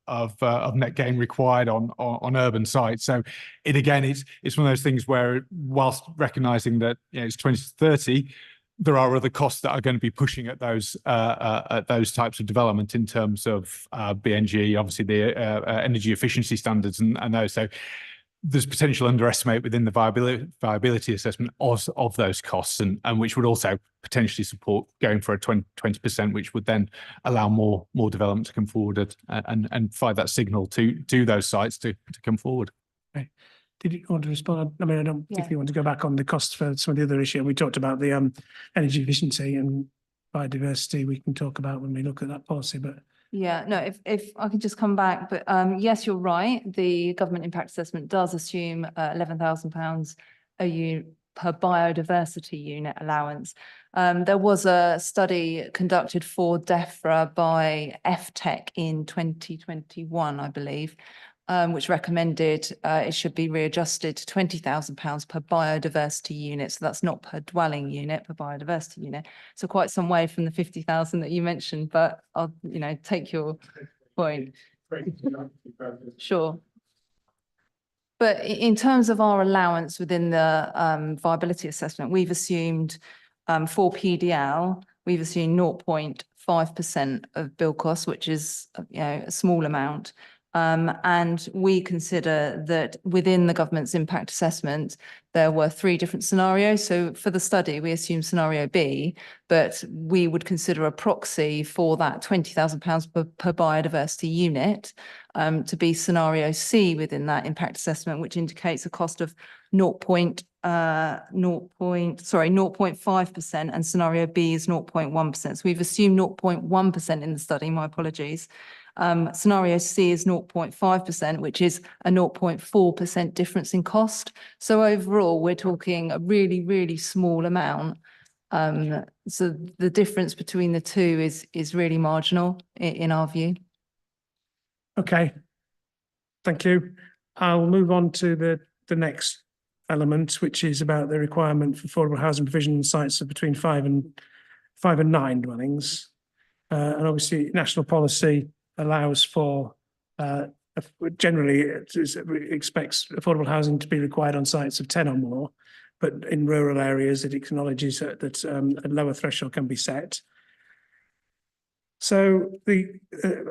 K: net gain required on urban sites. So it's one of those things where, whilst recognising that it's 2030, there are other costs that are going to be pushing at those types of development in terms of BNG, obviously the energy efficiency standards and those. So there's potential underestimate within the viability assessment of those costs, and which would also potentially support going for a 20%, which would then allow more development to come forward and provide that signal to those sites to come forward.
A: Okay. Did you want to respond? I mean, I don't particularly want to go back on the costs for some of the other issues. We talked about the energy efficiency and biodiversity. We can talk about when we look at that policy, but
G: Yeah, no, if I could just come back, but yes, you're right. The government impact assessment does assume £11,000 a year per biodiversity unit allowance. There was a study conducted for DEFRA by FTech in 2021, I believe, which recommended it should be readjusted to £20,000 per biodiversity unit. So that's not per dwelling unit, per biodiversity unit. So quite some way from the 50,000 that you mentioned, but I'll, take your point. Sure. But in terms of our allowance within the viability assessment, we've assumed for PDL, we've assumed 0.5% of build costs, which is a small amount. And we consider that within the government's impact assessment, there were 3 different scenarios. So for the study, we assume scenario B, but we would consider a proxy for that £20,000 per biodiversity unit to be scenario C within that impact assessment, which indicates a cost of 0.5%, and scenario B is 0.1%. So we've assumed 0.1% in the study, my apologies. Scenario C is 0.5%, which is a 0.4% difference in cost. So overall, we're talking a really, really small amount. So the difference between the two is really marginal in our view.
A: okay. Thank you. I'll move on to the next element, which is about the requirement for affordable housing provision in sites of between 5 and 9 dwellings. And obviously, national policy allows for generally it expects affordable housing to be required on sites of 10 or more, but in rural areas it acknowledges that a lower threshold can be set. So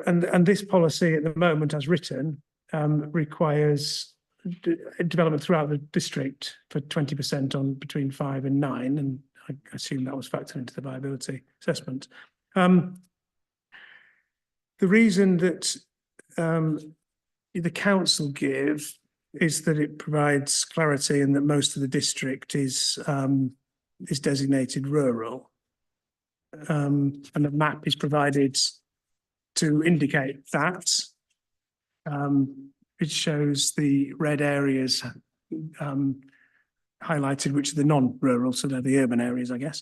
A: and this policy at the moment, as written, requires development throughout the district for 20% on between 5 and 9, and I assume that was factored into the viability assessment. The reason that the council give is that it provides clarity and that most of the district is designated rural. And a map is provided to indicate that. It shows the red areas highlighted, which are the non-rural, so they're the urban areas, I guess.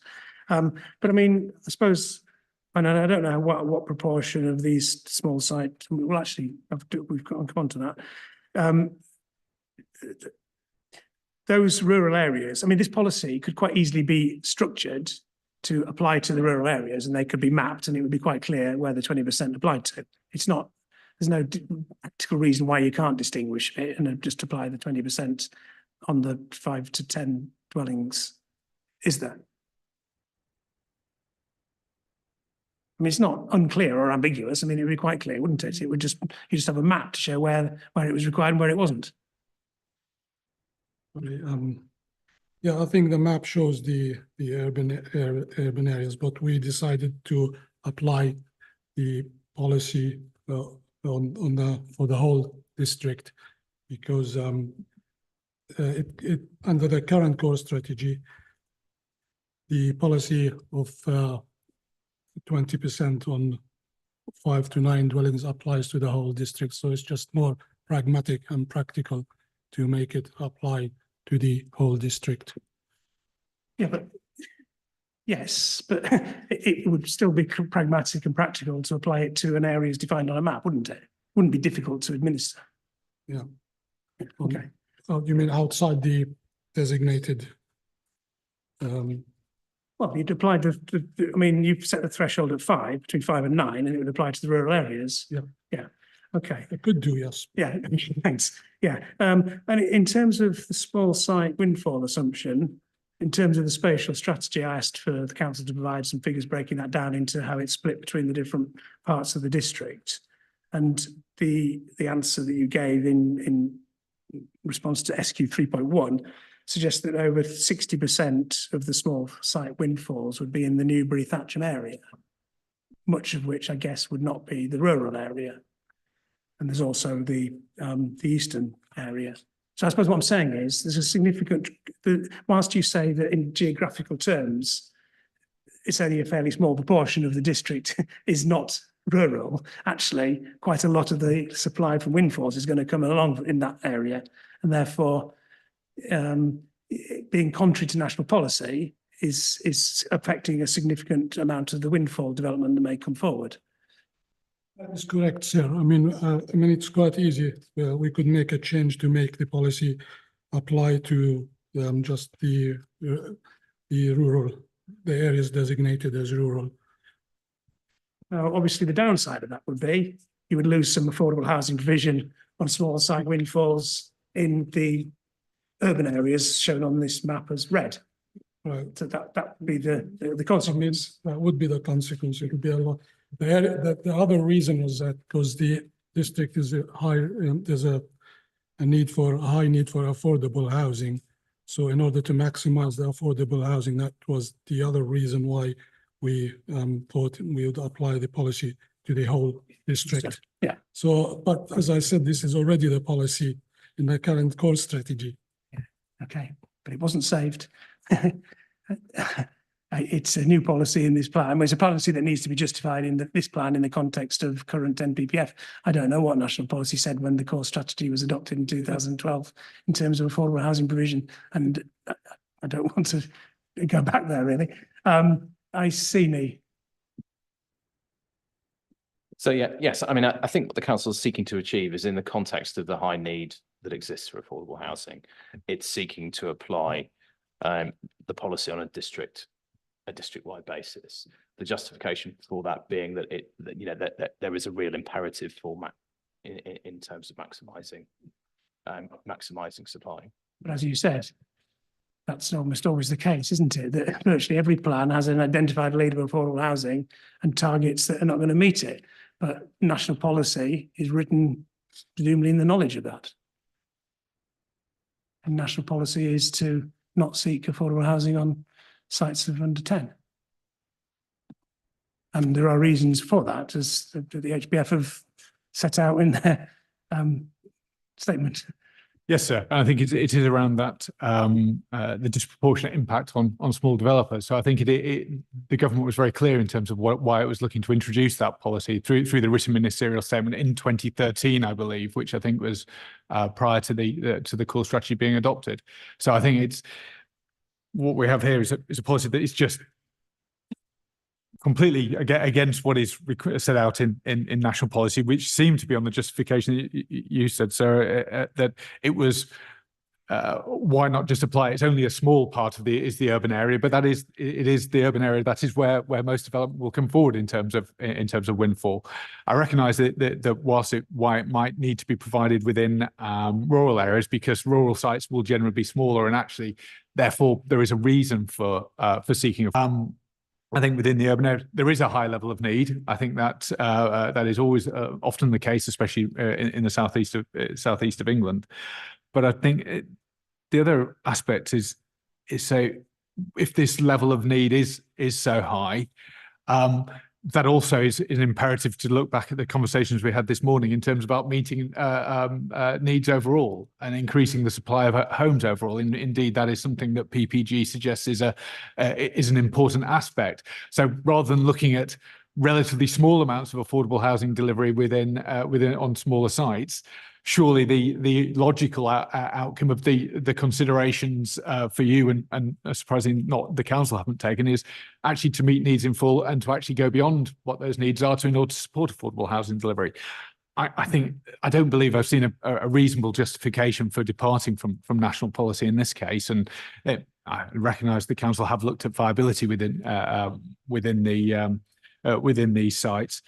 A: But I mean, I suppose, and I don't know what proportion of these small sites, well, actually, we've come on to that. Those rural areas, I mean, this policy could quite easily be structured to apply to the rural areas, and they could be mapped, and it would be quite clear where the 20% applied to. It's not, there's no practical reason why you can't distinguish it and just apply the 20% on the 5 to 10 dwellings, is there? I mean, it's not unclear or ambiguous. I mean, it would be quite clear, wouldn't it? It would just, you just have a map to show where it was required and where it wasn't.
C: Yeah, I think the map shows the urban areas, but we decided to apply the policy for the whole district because it under the current core strategy, the policy of 20% on 5 to 9 dwellings applies to the whole district. So it's just more pragmatic and practical to make it apply to the whole district.
A: Yeah, but yes, but it would still be pragmatic and practical to apply it to an area as defined on a map, wouldn't it? Wouldn't be difficult to administer.
C: Yeah.
A: Okay.
C: Oh, you mean outside the designated?
A: Well, you'd apply I mean, you've set the threshold at 5, between 5 and 9, and it would apply to the rural areas.
C: Yeah.
A: Yeah. Okay.
C: It could do, yes.
A: Yeah. Thanks. Yeah. And in terms of the small site windfall assumption, in terms of the spatial strategy, I asked for the council to provide some figures breaking that down into how it's split between the different parts of the district. And the answer that you gave in response to SQ 3.1 suggests that over 60% of the small site windfalls would be in the Newbury-Thatcham area, much of which I guess would not be the rural area. And there's also the eastern area. So I suppose what I'm saying is there's a significant, whilst you say that in geographical terms, it's only a fairly small proportion of the district is not rural, actually quite a lot of the supply from windfalls is going to come along in that area. And therefore, being contrary to national policy is affecting a significant amount of the windfall development that may come forward.
C: That is correct, sir. I mean, it's quite easy. We could make a change to make the policy apply to just the rural, the areas designated as rural.
A: Obviously, the downside of that would be you would lose some affordable housing provision on small site windfalls in the urban areas shown on this map as red.
C: Right.
A: So that would be the consequence.
C: That would be the consequence. It would be a lot. The other reason is that because the district is there's a high need for affordable housing. So in order to maximize the affordable housing, that was the other reason why we thought we would apply the policy to the whole district.
A: Yeah.
C: So, but as I said, this is already the policy in the current core strategy.
A: Yeah. Okay, but it wasn't saved. It's a new policy in this plan. It's a policy that needs to be justified in this plan in the context of current NPPF. I don't know what national policy said when the core strategy was adopted in 2012 in terms of affordable housing provision, and I don't want to go back there really. I see me.
I: So yes, I mean, I think what the council is seeking to achieve is in the context of the high need that exists for affordable housing, it's seeking to apply the policy on a district-wide basis. The justification for that being that that there is a real imperative for in terms of maximising supply.
A: But as you said, that's almost always the case, isn't it? That virtually every plan has an identified lead of affordable housing and targets that are not going to meet it. But national policy is written presumably in the knowledge of that. And national policy is to not seek affordable housing on sites of under 10. And there are reasons for that, as the HBF have set out in their statement.
K: Yes, sir. I think it is around that the disproportionate impact on small developers. So I think the government was very clear in terms of why it was looking to introduce that policy through the written ministerial statement in 2013, I believe, which I think was prior to the core strategy being adopted. So I think it's what we have here is a policy that is just completely against what is set out in national policy, which seemed to be on the justification you said, sir, that it was why not just apply? It's only a small part of the urban area, but it is the urban area that is where most development will come forward in terms of windfall. I recognise that whilst it might need to be provided within rural areas, because rural sites will generally be smaller, and actually, therefore, there is a reason for seeking. I think within the urban area, there is a high level of need. I think that that is always often the case, especially in the southeast of England. But I think the other aspect is so if this level of need is so high, that also is an imperative to look back at the conversations we had this morning in terms about meeting needs overall and increasing the supply of homes overall. Indeed, that is something that PPG suggests is an important aspect. So rather than looking at relatively small amounts of affordable housing delivery within on smaller sites, surely the logical outcome of the considerations for you and surprisingly not the council haven't taken is actually to meet needs in full and to actually go beyond what those needs are in order to support affordable housing delivery. I don't believe I've seen a reasonable justification for departing from national policy in this case, and I recognise the council have looked at viability within these sites.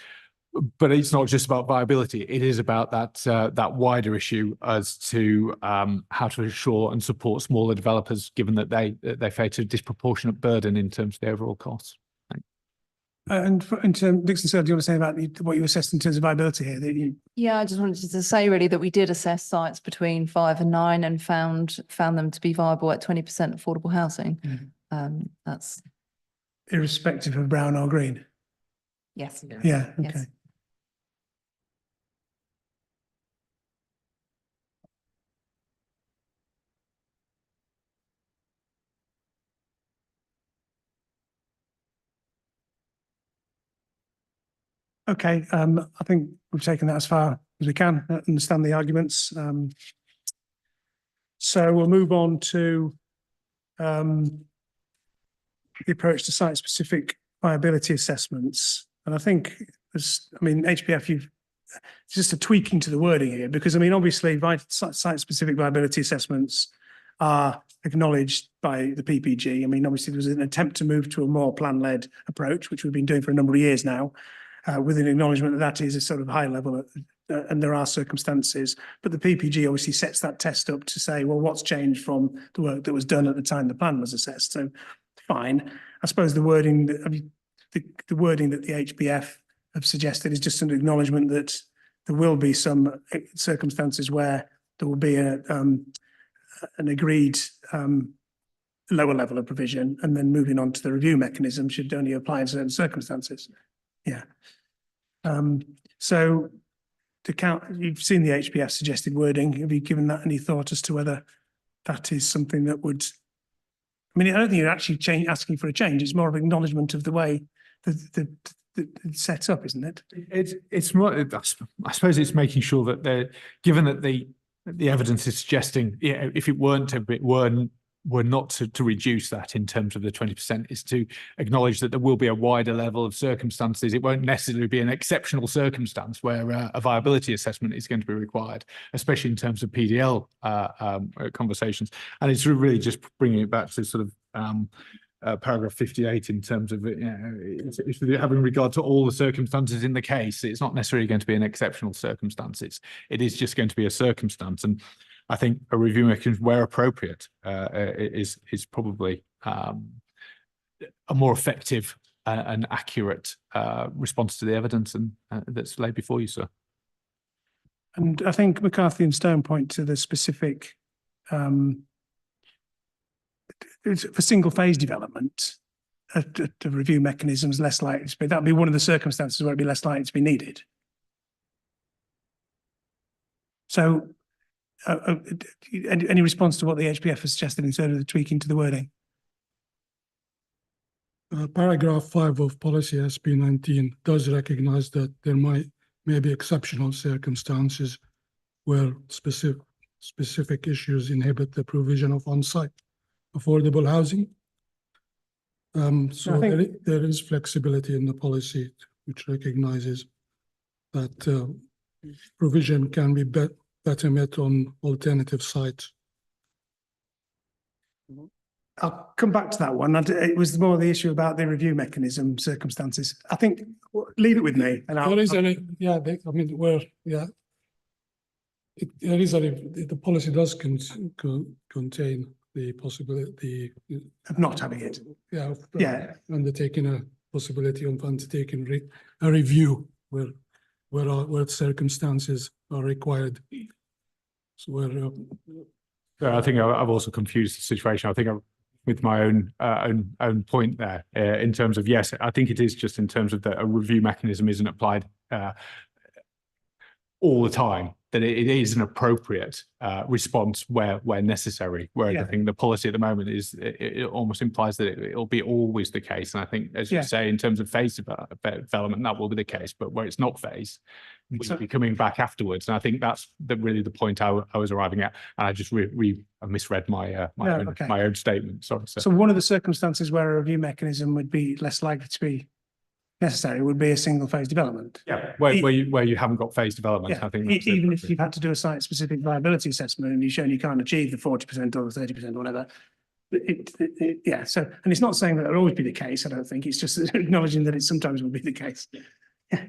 K: But it's not just about viability. It is about that wider issue as to how to assure and support smaller developers, given that they face a disproportionate burden in terms of the overall costs.
A: And in terms, Dixon, sir, do you want to say about what you assessed in terms of viability here?
G: Yeah, I just wanted to say really that we did assess sites between 5 and 9 and found them to be viable at 20% affordable housing. That's
A: irrespective of brown or green.
G: yes.
A: Yeah. Okay.
G: Yes.
A: Okay, I think we've taken that as far as we can, understand the arguments. So we'll move on to the approach to site-specific viability assessments. And I think, HBF, it's just a tweaking to the wording here, because, obviously, site-specific viability assessments are acknowledged by the PPG. Obviously, there was an attempt to move to a more plan-led approach, which we've been doing for a number of years now. With an acknowledgement that is a sort of high level and there are circumstances, but the PPG obviously sets that test up to say, well, what's changed from the work that was done at the time the plan was assessed? So fine. I suppose the wording the wording that the HBF have suggested is just an acknowledgement that there will be some circumstances where there will be an agreed lower level of provision, and then moving on to the review mechanism should only apply in certain circumstances. Yeah. So you've seen the HBF suggested wording. Have you given that any thought as to whether that is something that would, I don't think you're actually asking for a change. It's more of acknowledgement of the way the it's set up, isn't it?
K: It's more, I suppose it's making sure that given that the evidence is suggesting, if it were not to reduce that in terms of the 20%, is to acknowledge that there will be a wider level of circumstances. It won't necessarily be an exceptional circumstance where a viability assessment is going to be required, especially in terms of PDL conversations. And it's really just bringing it back to sort of paragraph 58 in terms of it's having regard to all the circumstances in the case. It's not necessarily going to be an exceptional circumstance. It is just going to be a circumstance. And I think a review mechanism, where appropriate, is probably a more effective and accurate response to the evidence that's laid before you, sir.
A: And I think McCarthy and Stone point to the specific for single phase development, the review mechanism is less likely to be. That'd be one of the circumstances where it'd be less likely to be needed. So. Any response to what the HBF has suggested in terms of the tweaking to the wording?
C: Paragraph 5 of policy SB 19 does recognize that there may be exceptional circumstances where specific issues inhibit the provision of on-site affordable housing. So there is flexibility in the policy which recognizes that provision can be better met on alternative sites.
A: I'll come back to that one. It was more the issue about the review mechanism circumstances. I think leave it with me. And
C: there is there is the policy does contain the possibility
A: of not having it.
C: Undertaking a possibility of undertaking a review where circumstances are required. So
K: I think I've also confused the situation. I think with my own point there in terms of, yes, I think it is just in terms of that a review mechanism isn't applied all the time, that it is an appropriate response where necessary. Whereas I think the policy at the moment is it almost implies that it'll be always the case. And I think, as you say, in terms of phase development, that will be the case. But where it's not phased, we'll be coming back afterwards. And I think that's really the point I was arriving at. And I just I misread my my own statement. Sorry.
A: So one of the circumstances where a review mechanism would be less likely to be necessary would be a single phase development.
K: Yeah, where you haven't got phase development. I think
A: even if you've had to do a site specific viability assessment and you've shown you can't achieve the 40% or the 30% or whatever. Yeah. So, and it's not saying that it'll always be the case. I don't think it's just acknowledging that it sometimes will be the case. Yeah.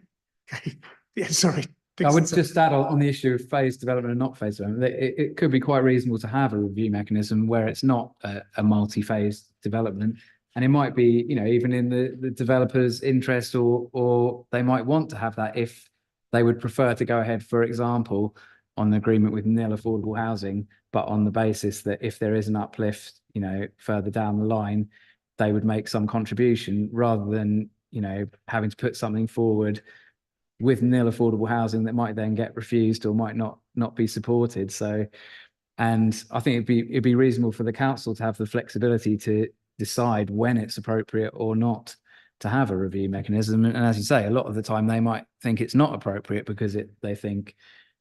A: Okay. Yeah. Sorry.
H: I would just add on the issue of phase development and not phase development. It could be quite reasonable to have a review mechanism where it's not a multi-phase development. And it might be, even in the developer's interest, or they might want to have that if they would prefer to go ahead, for example, on the agreement with nil affordable housing, but on the basis that if there is an uplift, further down the line, they would make some contribution rather than, having to put something forward with nil affordable housing that might then get refused or might not be supported. So, and I think it'd be reasonable for the council to have the flexibility to decide when it's appropriate or not to have a review mechanism. And as you say, a lot of the time they might think it's not appropriate because they think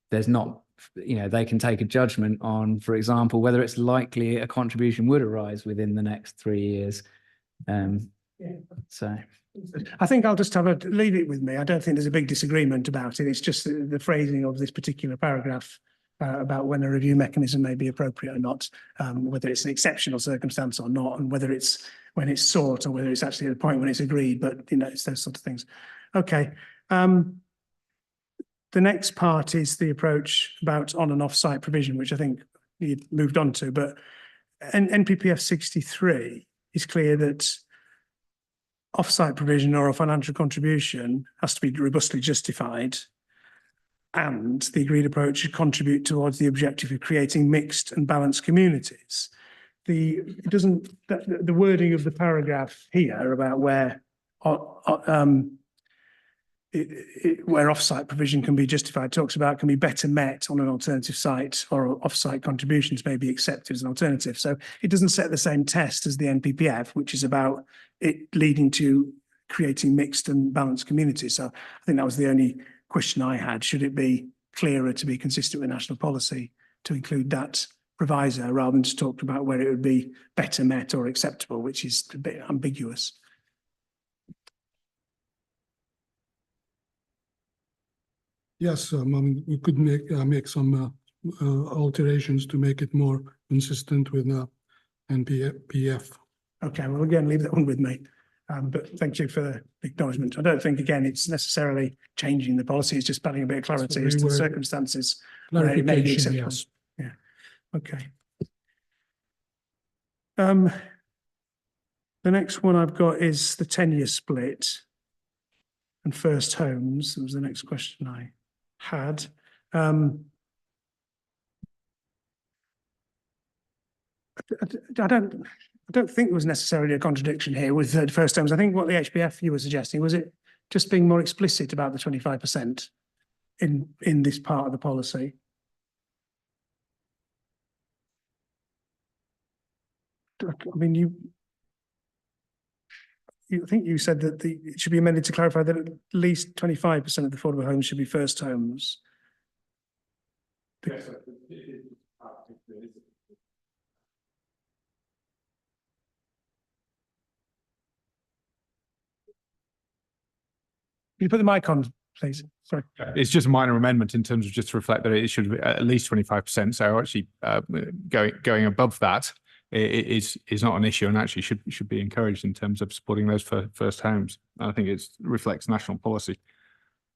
H: there's not, they can take a judgment on, for example, whether it's likely a contribution would arise within the next 3 years. So
A: I think I'll just leave it with me. I don't think there's a big disagreement about it. It's just the phrasing of this particular paragraph about when a review mechanism may be appropriate or not, whether it's an exceptional circumstance or not, and whether it's when it's sought or whether it's actually at the point when it's agreed. But it's those sort of things. Okay. The next part is the approach about on and off site provision, which I think you moved on to. But NPPF 63 is clear that off-site provision or a financial contribution has to be robustly justified, and the agreed approach should contribute towards the objective of creating mixed and balanced communities. The wording of the paragraph here about where off-site provision can be justified talks about can be better met on an alternative site, or off-site contributions may be accepted as an alternative. So it doesn't set the same test as the NPPF, which is about it leading to creating mixed and balanced communities. So I think that was the only question I had. Should it be clearer to be consistent with national policy to include that proviso rather than just talk about where it would be better met or acceptable, which is a bit ambiguous.
C: Yes, we could make some alterations to make it more consistent with NPPF.
A: Okay, well, again, leave that one with me. But thank you for the acknowledgement. I don't think, again, it's necessarily changing the policy. It's just adding a bit of clarity as to the circumstances. Where it may be acceptable.
C: Yes.
A: Yeah. Okay. The next one I've got is the 10-year split and first homes. That was the next question I had. I don't think there was necessarily a contradiction here with the first homes. I think what the HBF you were suggesting, was it just being more explicit about the 25% in this part of the policy? I mean, I think you said that it should be amended to clarify that at least 25% of the affordable homes should be first homes.
K: Yes.
A: Can you put the mic on, please? Sorry.
K: It's just a minor amendment in terms of just to reflect that it should be at least 25%. So actually going above that is not an issue, and actually should be encouraged in terms of supporting those first homes. I think it reflects national policy.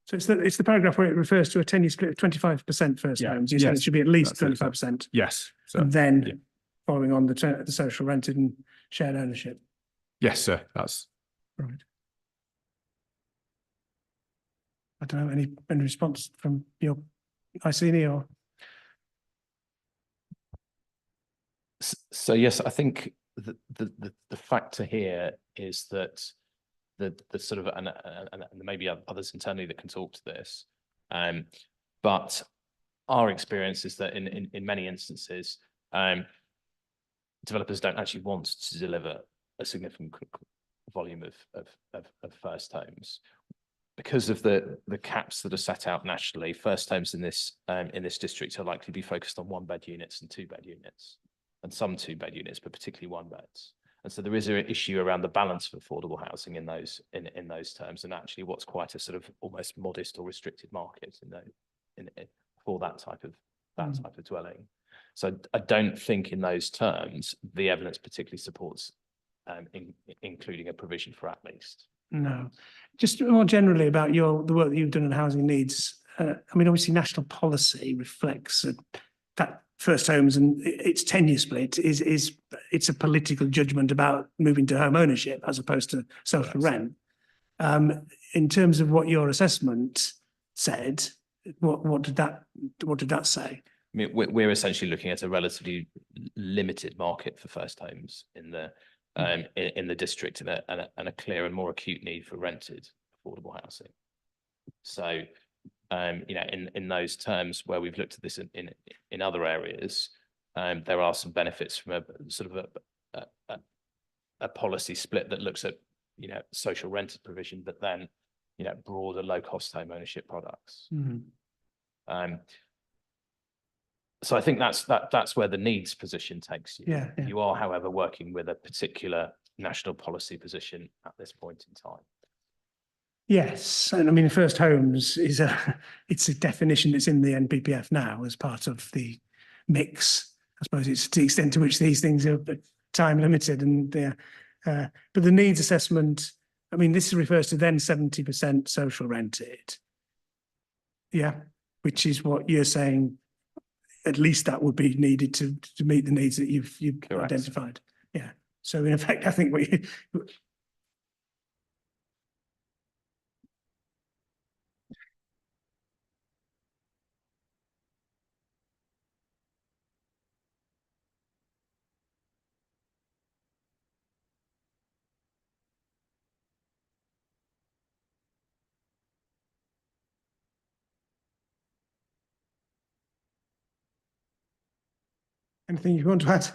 A: So it's the paragraph where it refers to a 10-year split of 25% first homes. You said it should be at least 25%.
K: Yes. So,
A: and then following on the social rented and shared ownership.
K: Yes, sir. That's
A: right. I don't know, any response from your Iceni or?
I: So yes, I think the factor here is that the sort of, and there may be others internally that can talk to this, but our experience is that in many instances, developers don't actually want to deliver a significant volume of first homes because of the caps that are set out nationally. First homes in this district are likely to be focused on 1-bed units and 2-bed units, and some 2-bed units, but particularly 1-beds. And so there is an issue around the balance of affordable housing in those terms, and actually what's quite a sort of almost modest or restricted market for that type of dwelling. So I don't think in those terms the evidence particularly supports including a provision for at least.
A: No, just more generally about the work that you've done in housing needs. I mean, obviously, national policy reflects that first homes and its tenure split it's a political judgment about moving to home ownership as opposed to social rent. In terms of what your assessment said, what did that say?
I: I mean, we're essentially looking at a relatively limited market for first homes in the district, and a clear and more acute need for rented affordable housing. So, you know, in those terms where we've looked at this in other areas, there are some benefits from a sort of a policy split that looks at, you know, social rented provision, but then, you know, broader low cost home ownership products. So I think that's where the needs position takes you.
A: Yeah.
I: You are, however, working with a particular national policy position at this point in time.
A: Yes, and I mean, first homes it's a definition that's in the NPPF now as part of the mix. I suppose it's to the extent to which these things are time limited, and but the needs assessment. I mean, this refers to then 70% social rented. Yeah, which is what you're saying. At least that would be needed to meet the needs that you've identified. Yeah. So in effect, I think anything you want to add?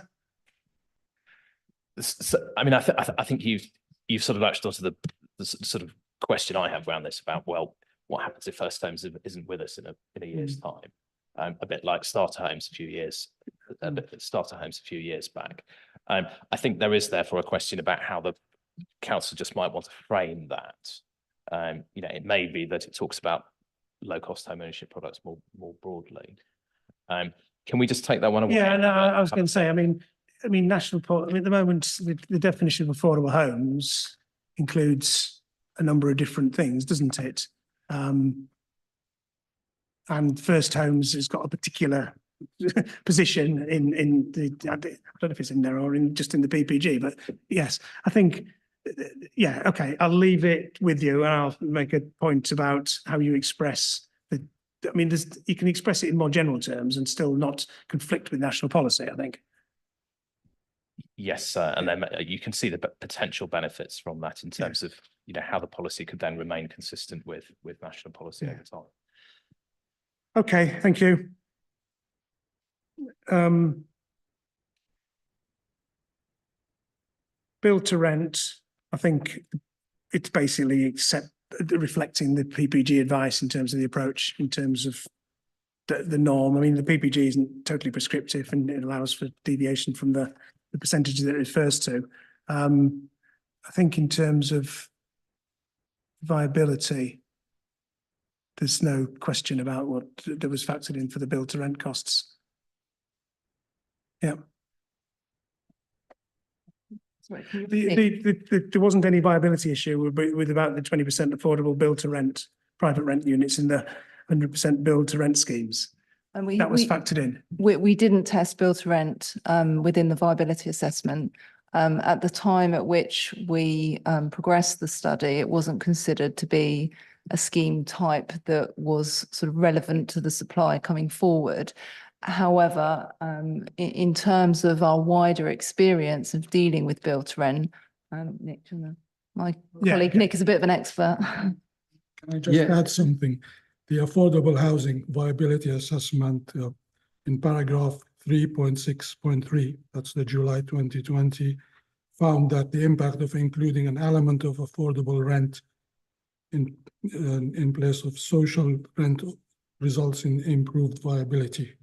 I: So, I mean, I think you've sort of latched onto the sort of question I have around this about, well, what happens if first homes isn't with us in a year's time? A bit like starter homes a few years back. I think there is therefore a question about how the council just might want to frame that. You know, it may be that it talks about low cost home ownership products more broadly. Can we just take that one away?
A: Yeah, no, I was going to say, I mean, national policy. I mean, at the moment, the definition of affordable homes includes a number of different things, doesn't it? And first homes has got a particular position in the. I don't know if it's in there or just in the PPG, but yes, I think. Yeah, okay. I'll leave it with you, and I'll make a point about how you express the. I mean, you can express it in more general terms and still not conflict with national policy, I think.
I: Yes, and then you can see the potential benefits from that in terms of, you know, how the policy could then remain consistent with national policy over time.
A: Okay, thank you. Build to rent, I think it's basically reflecting the PPG advice in terms of the approach, in terms of the norm. I mean, the PPG isn't totally prescriptive and it allows for deviation from the percentages that it refers to. I think in terms of viability, there's no question about what that was factored in for the build to rent costs. Yeah. There wasn't any viability issue with about the 20% affordable build to rent, private rent units in the 100% build to rent schemes. And that was factored in.
G: We didn't test build to rent within the viability assessment. At the time at which we progressed the study, it wasn't considered to be a scheme type that was sort of relevant to the supply coming forward. However, in terms of our wider experience of dealing with build to rent, Nick, do you wanna- my
A: Yeah,
G: colleague
A: okay.
G: Nick is a bit of an expert.
C: Can I just add something? The affordable housing viability assessment in paragraph 3.6.3, that's the July 2020, found that the impact of including an element of affordable rent in place of social rent results in improved viability.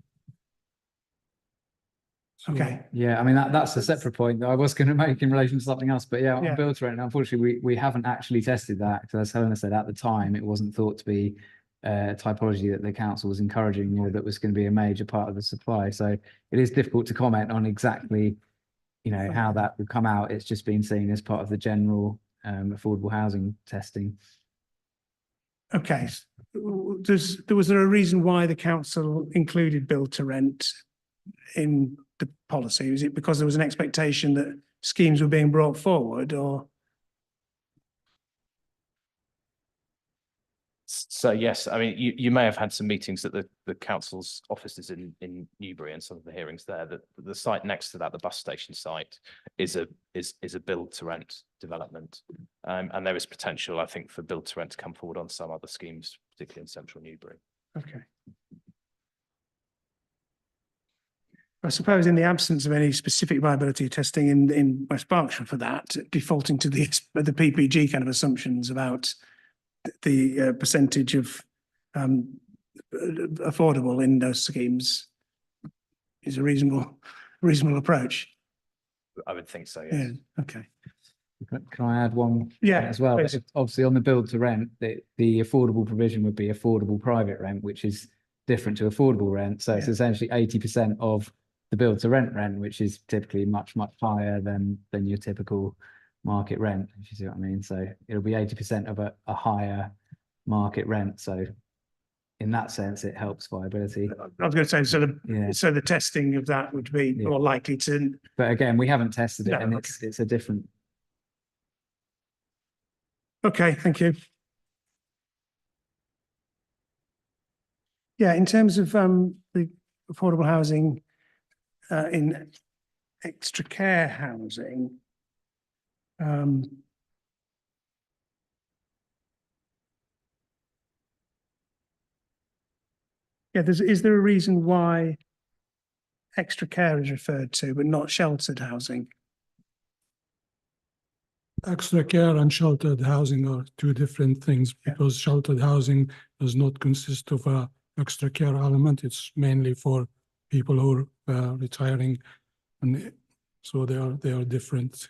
C: So-
A: Okay.
H: Yeah, I mean, that's a separate point that I was going to make in relation to something else, but yeah,
A: Yeah.
H: on build to rent, unfortunately, we haven't actually tested that, because as Helena said, at the time, it wasn't thought to be a typology that the council was encouraging or that was going to be a major part of the supply. So it is difficult to comment on exactly, how that would come out. It's just been seen as part of the general affordable housing testing.
A: Okay. Was there a reason why the council included build to rent in the policy? Was it because there was an expectation that schemes were being brought forward, or?
I: So yes, I mean, you may have had some meetings at the council's offices in Newbury and some of the hearings there. That the site next to that, the bus station site, is a build to rent development, and there is potential, I think, for build to rent to come forward on some other schemes, particularly in central Newbury.
A: Okay. I suppose in the absence of any specific viability testing in West Berkshire for that, defaulting to the PPG kind of assumptions about the percentage of affordable in those schemes is a reasonable approach.
I: I would think so, yes.
A: Yeah. Okay.
H: Can I add one
A: Yeah,
H: as well?
A: please.
H: Obviously, on the build to rent, the affordable provision would be affordable private rent, which is different to affordable rent. So it's
A: Yeah.
H: essentially 80% of the build to rent, which is typically much higher than your typical market rent, if you see what I mean. So it'll be 80% of a higher market rent. So in that sense, it helps viability.
A: I was going to say,
H: Yeah.
A: so the testing of that would be
H: Yeah.
A: more likely to.
H: But again, we haven't tested it,
A: No,
H: and
A: okay.
H: it's a different.
A: Okay, thank you. Yeah, in terms of the affordable housing in extra care housing, is there a reason why extra care is referred to, but not sheltered housing?
C: Extra care and sheltered housing are two different things, because sheltered housing does not consist of a extra care element. It's mainly for people who are retiring, and so they are different.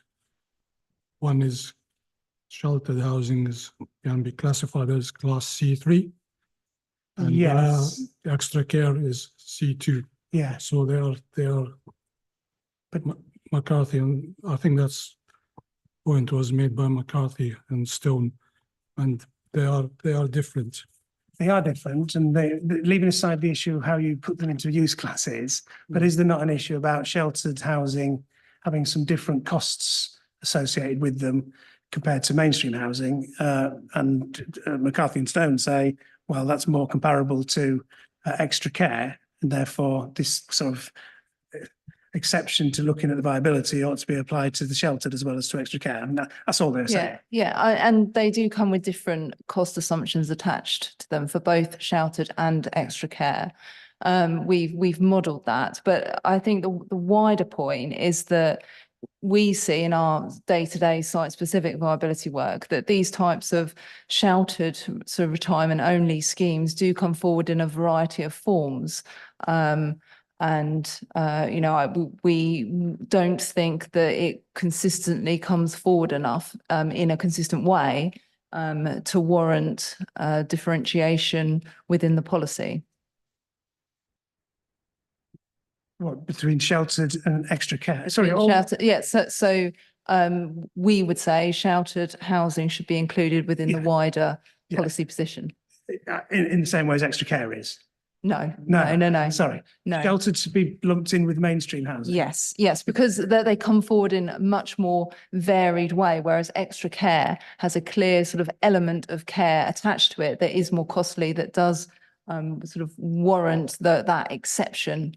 C: One is sheltered housing can be classified as class C3. And
A: Yes.
C: extra care is C2.
A: Yeah.
C: So they are, but McCarthy, and I think that's point was made by McCarthy and Stone, and they are different.
A: They are different, and leaving aside the issue of how you put them into use classes, but is there not an issue about sheltered housing having some different costs associated with them compared to mainstream housing? And McCarthy and Stone say, well, that's more comparable to extra care, and therefore this sort of exception to looking at the viability ought to be applied to the sheltered as well as to extra care. And that's all they're saying.
G: And they do come with different cost assumptions attached to them for both sheltered and extra care. We've modelled that, but I think the wider point is that we see in our day-to-day site-specific viability work that these types of sheltered sort of retirement-only schemes do come forward in a variety of forms. We don't think that it consistently comes forward enough in a consistent way to warrant differentiation within the policy.
A: What, between sheltered and extra care? Sorry,
G: Sheltered, so we would say sheltered housing should be included within the wider policy position.
A: in the same way as extra care is.
G: No.
A: Sorry.
G: No.
A: Sheltered to be lumped in with mainstream housing.
G: Yes, because they come forward in a much more varied way, whereas extra care has a clear sort of element of care attached to it that is more costly, that does sort of warrant that exception.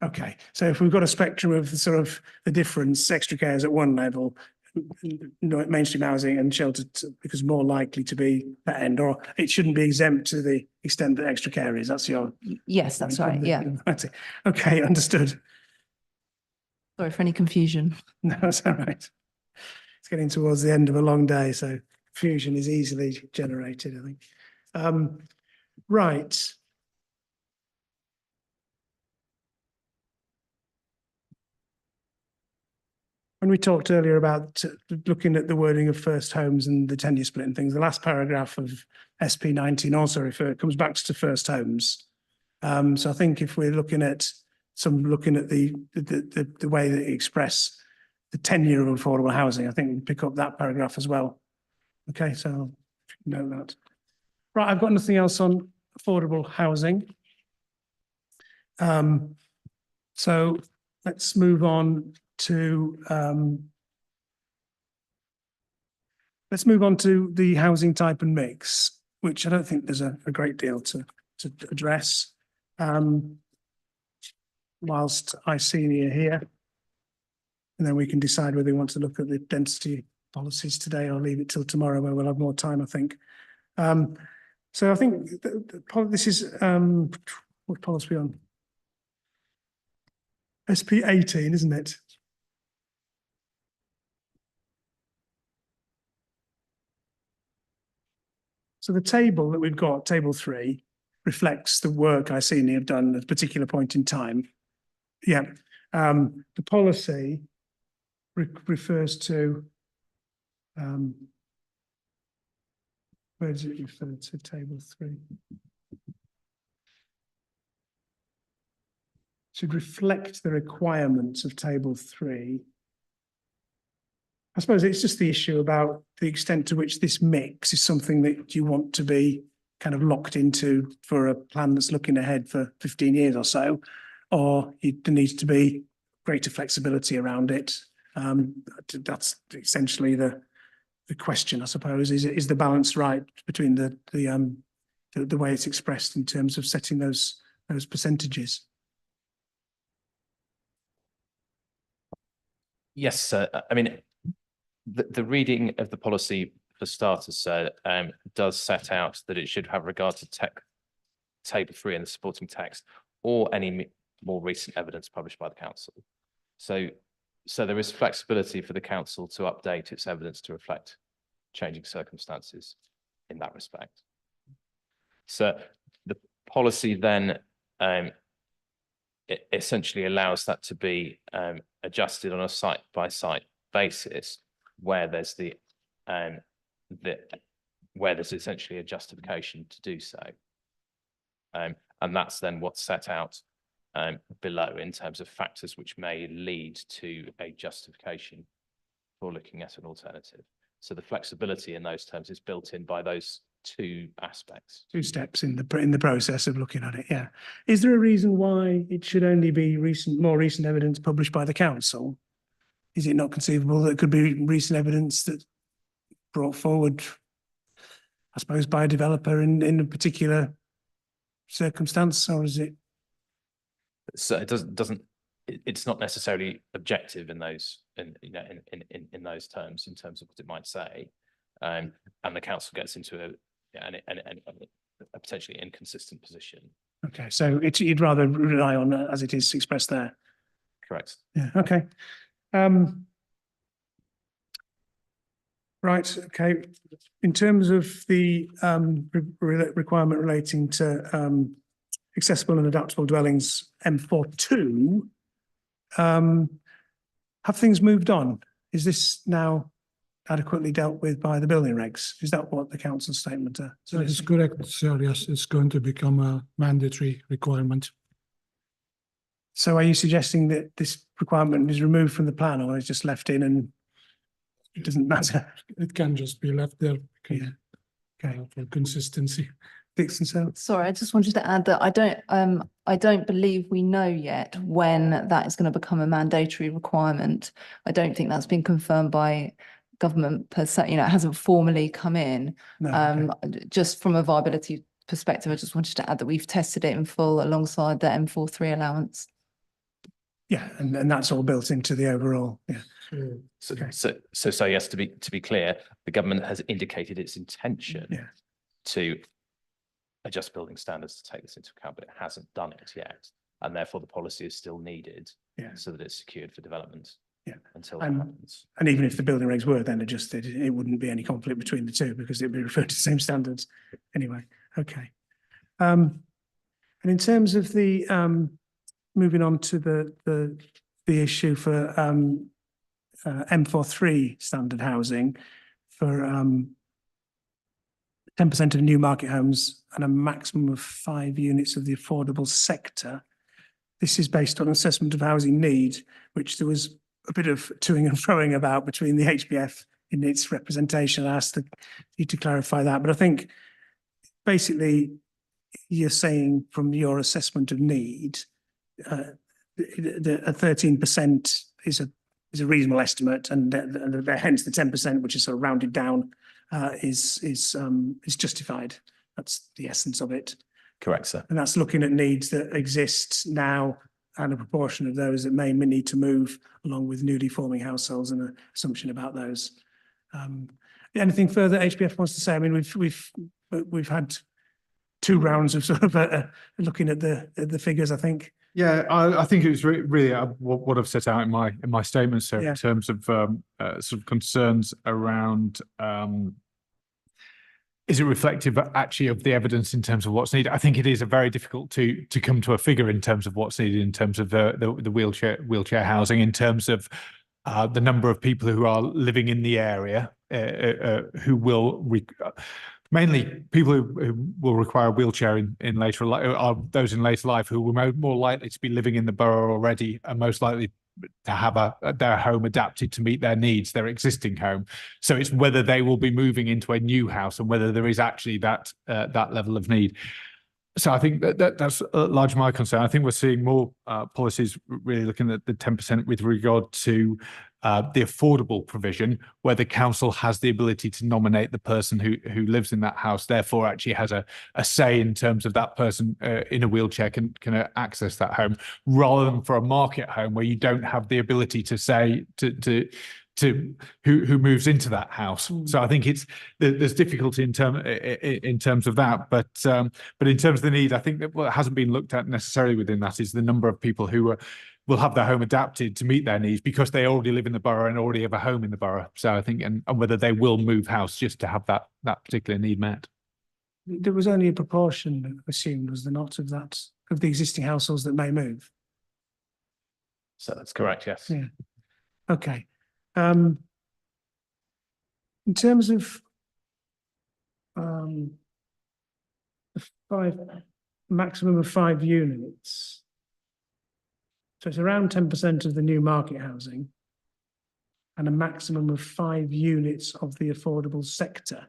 A: Okay, so if we've got a spectrum of the sort of the difference, extra cares at one level, mainstream housing and sheltered because more likely to be that end, or it shouldn't be exempt to the extent that extra care is. That's your.
G: Yes, that's right. Yeah.
A: Okay, understood.
G: Sorry for any confusion.
A: No, that's all right. It's getting towards the end of a long day, so confusion is easily generated, I think. Right. When we talked earlier about looking at the wording of first homes and the tenure split and things, the last paragraph of SP 19 also comes back to first homes. So I think if we're looking at the way that you express the tenure of affordable housing, I think we pick up that paragraph as well. Okay, so note that. Right, I've got nothing else on affordable housing. So let's move on to the housing type and mix, which I don't think there's a great deal to address. Whilst I see you here, and then we can decide whether we want to look at the density policies today or leave it till tomorrow where we'll have more time, I think. So I think this is what policy are we on? SP 18, isn't it? So the table that we've got, table 3, reflects the work I see have done at a particular point in time. Yeah, the policy refers to, where does it refer to, table 3? Should reflect the requirements of table 3. I suppose it's just the issue about the extent to which this mix is something that you want to be kind of locked into for a plan that's looking ahead for 15 years or so, or there needs to be greater flexibility around it. That's essentially the question, I suppose. Is the balance right between the way it's expressed in terms of setting those percentages?
I: Yes, I mean, the reading of the policy, for starters, does set out that it should have regard to table 3 in the supporting text or any more recent evidence published by the council. So there is flexibility for the council to update its evidence to reflect changing circumstances in that respect. So the policy then it essentially allows that to be adjusted on a site-by-site basis where there's where there's essentially a justification to do so. And that's then what's set out below in terms of factors which may lead to a justification for looking at an alternative. So the flexibility in those terms is built in by those 2 aspects.
A: 2 steps in the process of looking at it. Yeah. Is there a reason why it should only be more recent evidence published by the council? Is it not conceivable that it could be recent evidence that brought forward, I suppose, by a developer in a particular circumstance, or is it?
I: So it doesn't. It's not necessarily objective in those, in those terms, in terms of what it might say, and the council gets into a potentially inconsistent position.
A: Okay, so you'd rather rely on as it is expressed there.
I: Correct.
A: Yeah. Okay. Right. Okay. In terms of the requirement relating to accessible and adaptable dwellings, M42, have things moved on? Is this now adequately dealt with by the building regs? Is that what the council statement?
C: So it's correct, sir. Yes, it's going to become a mandatory requirement.
A: So are you suggesting that this requirement is removed from the plan, or is just left in and it doesn't matter?
C: It can just be left there.
A: Yeah. Okay.
C: For consistency.
A: Dixon, so
G: Sorry, I just wanted to add that I don't believe we know yet when that is going to become a mandatory requirement. I don't think that's been confirmed by government per se, it hasn't formally come in.
A: No, okay.
G: Just from a viability perspective, I just wanted to add that we've tested it in full alongside the M43 allowance.
A: Yeah, and that's all built into the overall, yeah.
I: So,
A: Okay.
I: so yes, to be clear, the government has indicated its intention
A: Yeah.
I: to adjust building standards to take this into account, but it hasn't done it yet. And therefore the policy is still needed so that it's secured for development until that happens.
A: And even if the building regs were then adjusted, it wouldn't be any conflict between the two because it'd be referred to the same standards anyway. Okay. And in terms of the moving on to the issue for M43 standard housing for 10% of new market homes and a maximum of 5 units of the affordable sector. This is based on assessment of housing need, which there was a bit of toing and froing about between the HBF in its representation. I asked you to clarify that, but I think basically you're saying from your assessment of need, a 13% is a reasonable estimate, and hence the 10%, which is sort of rounded down, is justified. That's the essence of it.
I: Correct, sir.
A: And that's looking at needs that exist now and a proportion of those that may need to move, along with newly forming households and an assumption about those. Anything further HBF wants to say? I mean, we've had 2 rounds of sort of looking at the figures, I think.
K: Yeah, I think it was really what I've set out in my statement, sir, in terms of sort of concerns around is it reflective actually of the evidence in terms of what's needed? I think it is very difficult to come to a figure in terms of what's needed in terms of the wheelchair housing, in terms of the number of people who are living in the area who will mainly people who will require a wheelchair in later life are those in later life who were more likely to be living in the borough already and most likely to have their home adapted to meet their needs, their existing home. So it's whether they will be moving into a new house and whether there is actually that level of need. So I think that's largely my concern. I think we're seeing more policies really looking at the 10% with regard to the affordable provision, where the council has the ability to nominate the person who lives in that house, therefore actually has a say in terms of that person in a wheelchair can access that home, rather than for a market home where you don't have the ability to say to who moves into that house. So I think there's difficulty in terms of that, but in terms of the need, I think that what hasn't been looked at necessarily within that is the number of people who will have their home adapted to meet their needs because they already live in the borough and already have a home in the borough. So I think and whether they will move house just to have that particular need met.
A: There was only a proportion assumed, was there not, of the existing households that may move?
I: So that's correct, yes.
A: Yeah. Okay. In terms of the maximum of 5 units, so it's around 10% of the new market housing and a maximum of 5 units of the affordable sector.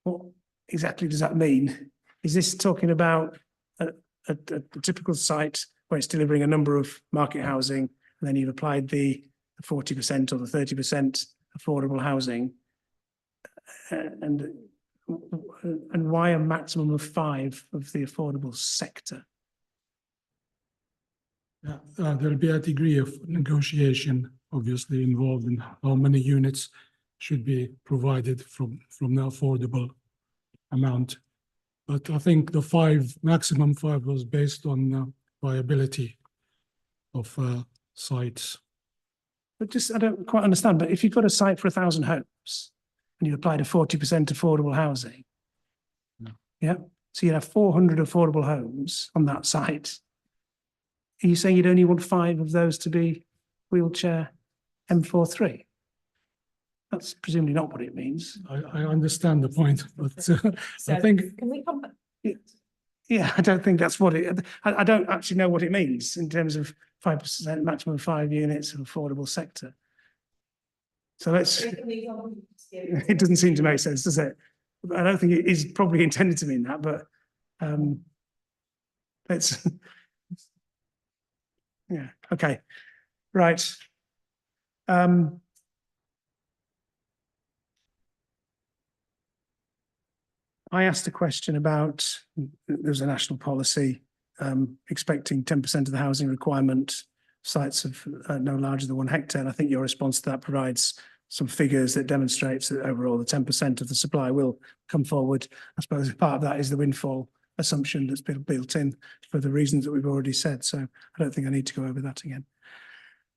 A: What exactly does that mean? Is this talking about a typical site where it's delivering a number of market housing and then you've applied the 40% or the 30% affordable housing, and why a maximum of 5 of the affordable sector?
C: There'll be a degree of negotiation obviously involved in how many units should be provided from the affordable amount. But I think the maximum 5 was based on viability of sites.
A: But I don't quite understand, but if you've got a site for 1,000 homes and you applied a 40% affordable housing, yeah, so you'd have 400 affordable homes on that site. Are you saying you'd only want 5 of those to be wheelchair M43? That's presumably not what it means.
C: I understand the point, but I think
B: Can we come back?
A: Yeah, I don't think that's what I don't actually know what it means in terms of 5% maximum 5 units of affordable sector. So it doesn't seem to make sense, does it? I don't think it is probably intended to mean that, but yeah, okay, right. I asked a question about, there's a national policy expecting 10% of the housing requirement sites of no larger than 1 hectare. And I think your response to that provides some figures that demonstrates that overall the 10% of the supply will come forward. I suppose part of that is the windfall assumption that's been built in for the reasons that we've already said. So I don't think I need to go over that again.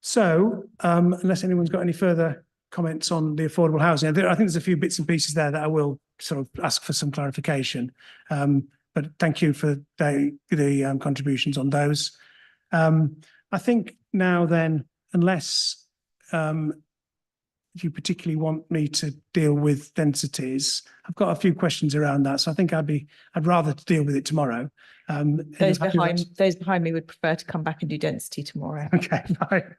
A: So unless anyone's got any further comments on the affordable housing, I think there's a few bits and pieces there that I will sort of ask for some clarification. But thank you for the contributions on those. I think now then, unless you particularly want me to deal with densities, I've got a few questions around that. So I think I'd rather deal with it tomorrow.
B: Those behind me would prefer to come back and do density tomorrow.
A: Okay, fine.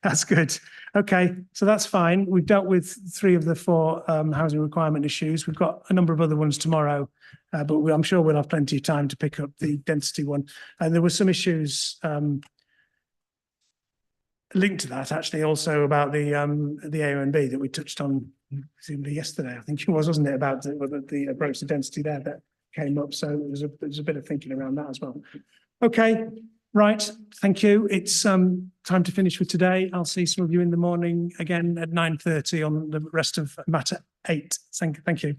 A: That's good. Okay, so that's fine. We've dealt with 3 of the 4 housing requirement issues. We've got a number of other ones tomorrow, but I'm sure we'll have plenty of time to pick up the density one. And there were some issues linked to that, actually, also about the AONB that we touched on presumably yesterday. I think it was, wasn't it, about the approach to density there that came up. So there's a bit of thinking around that as well. Okay, right. Thank you. It's time to finish for today. I'll see some of you in the morning again at 9:30 on the rest of matter 8. Thank you.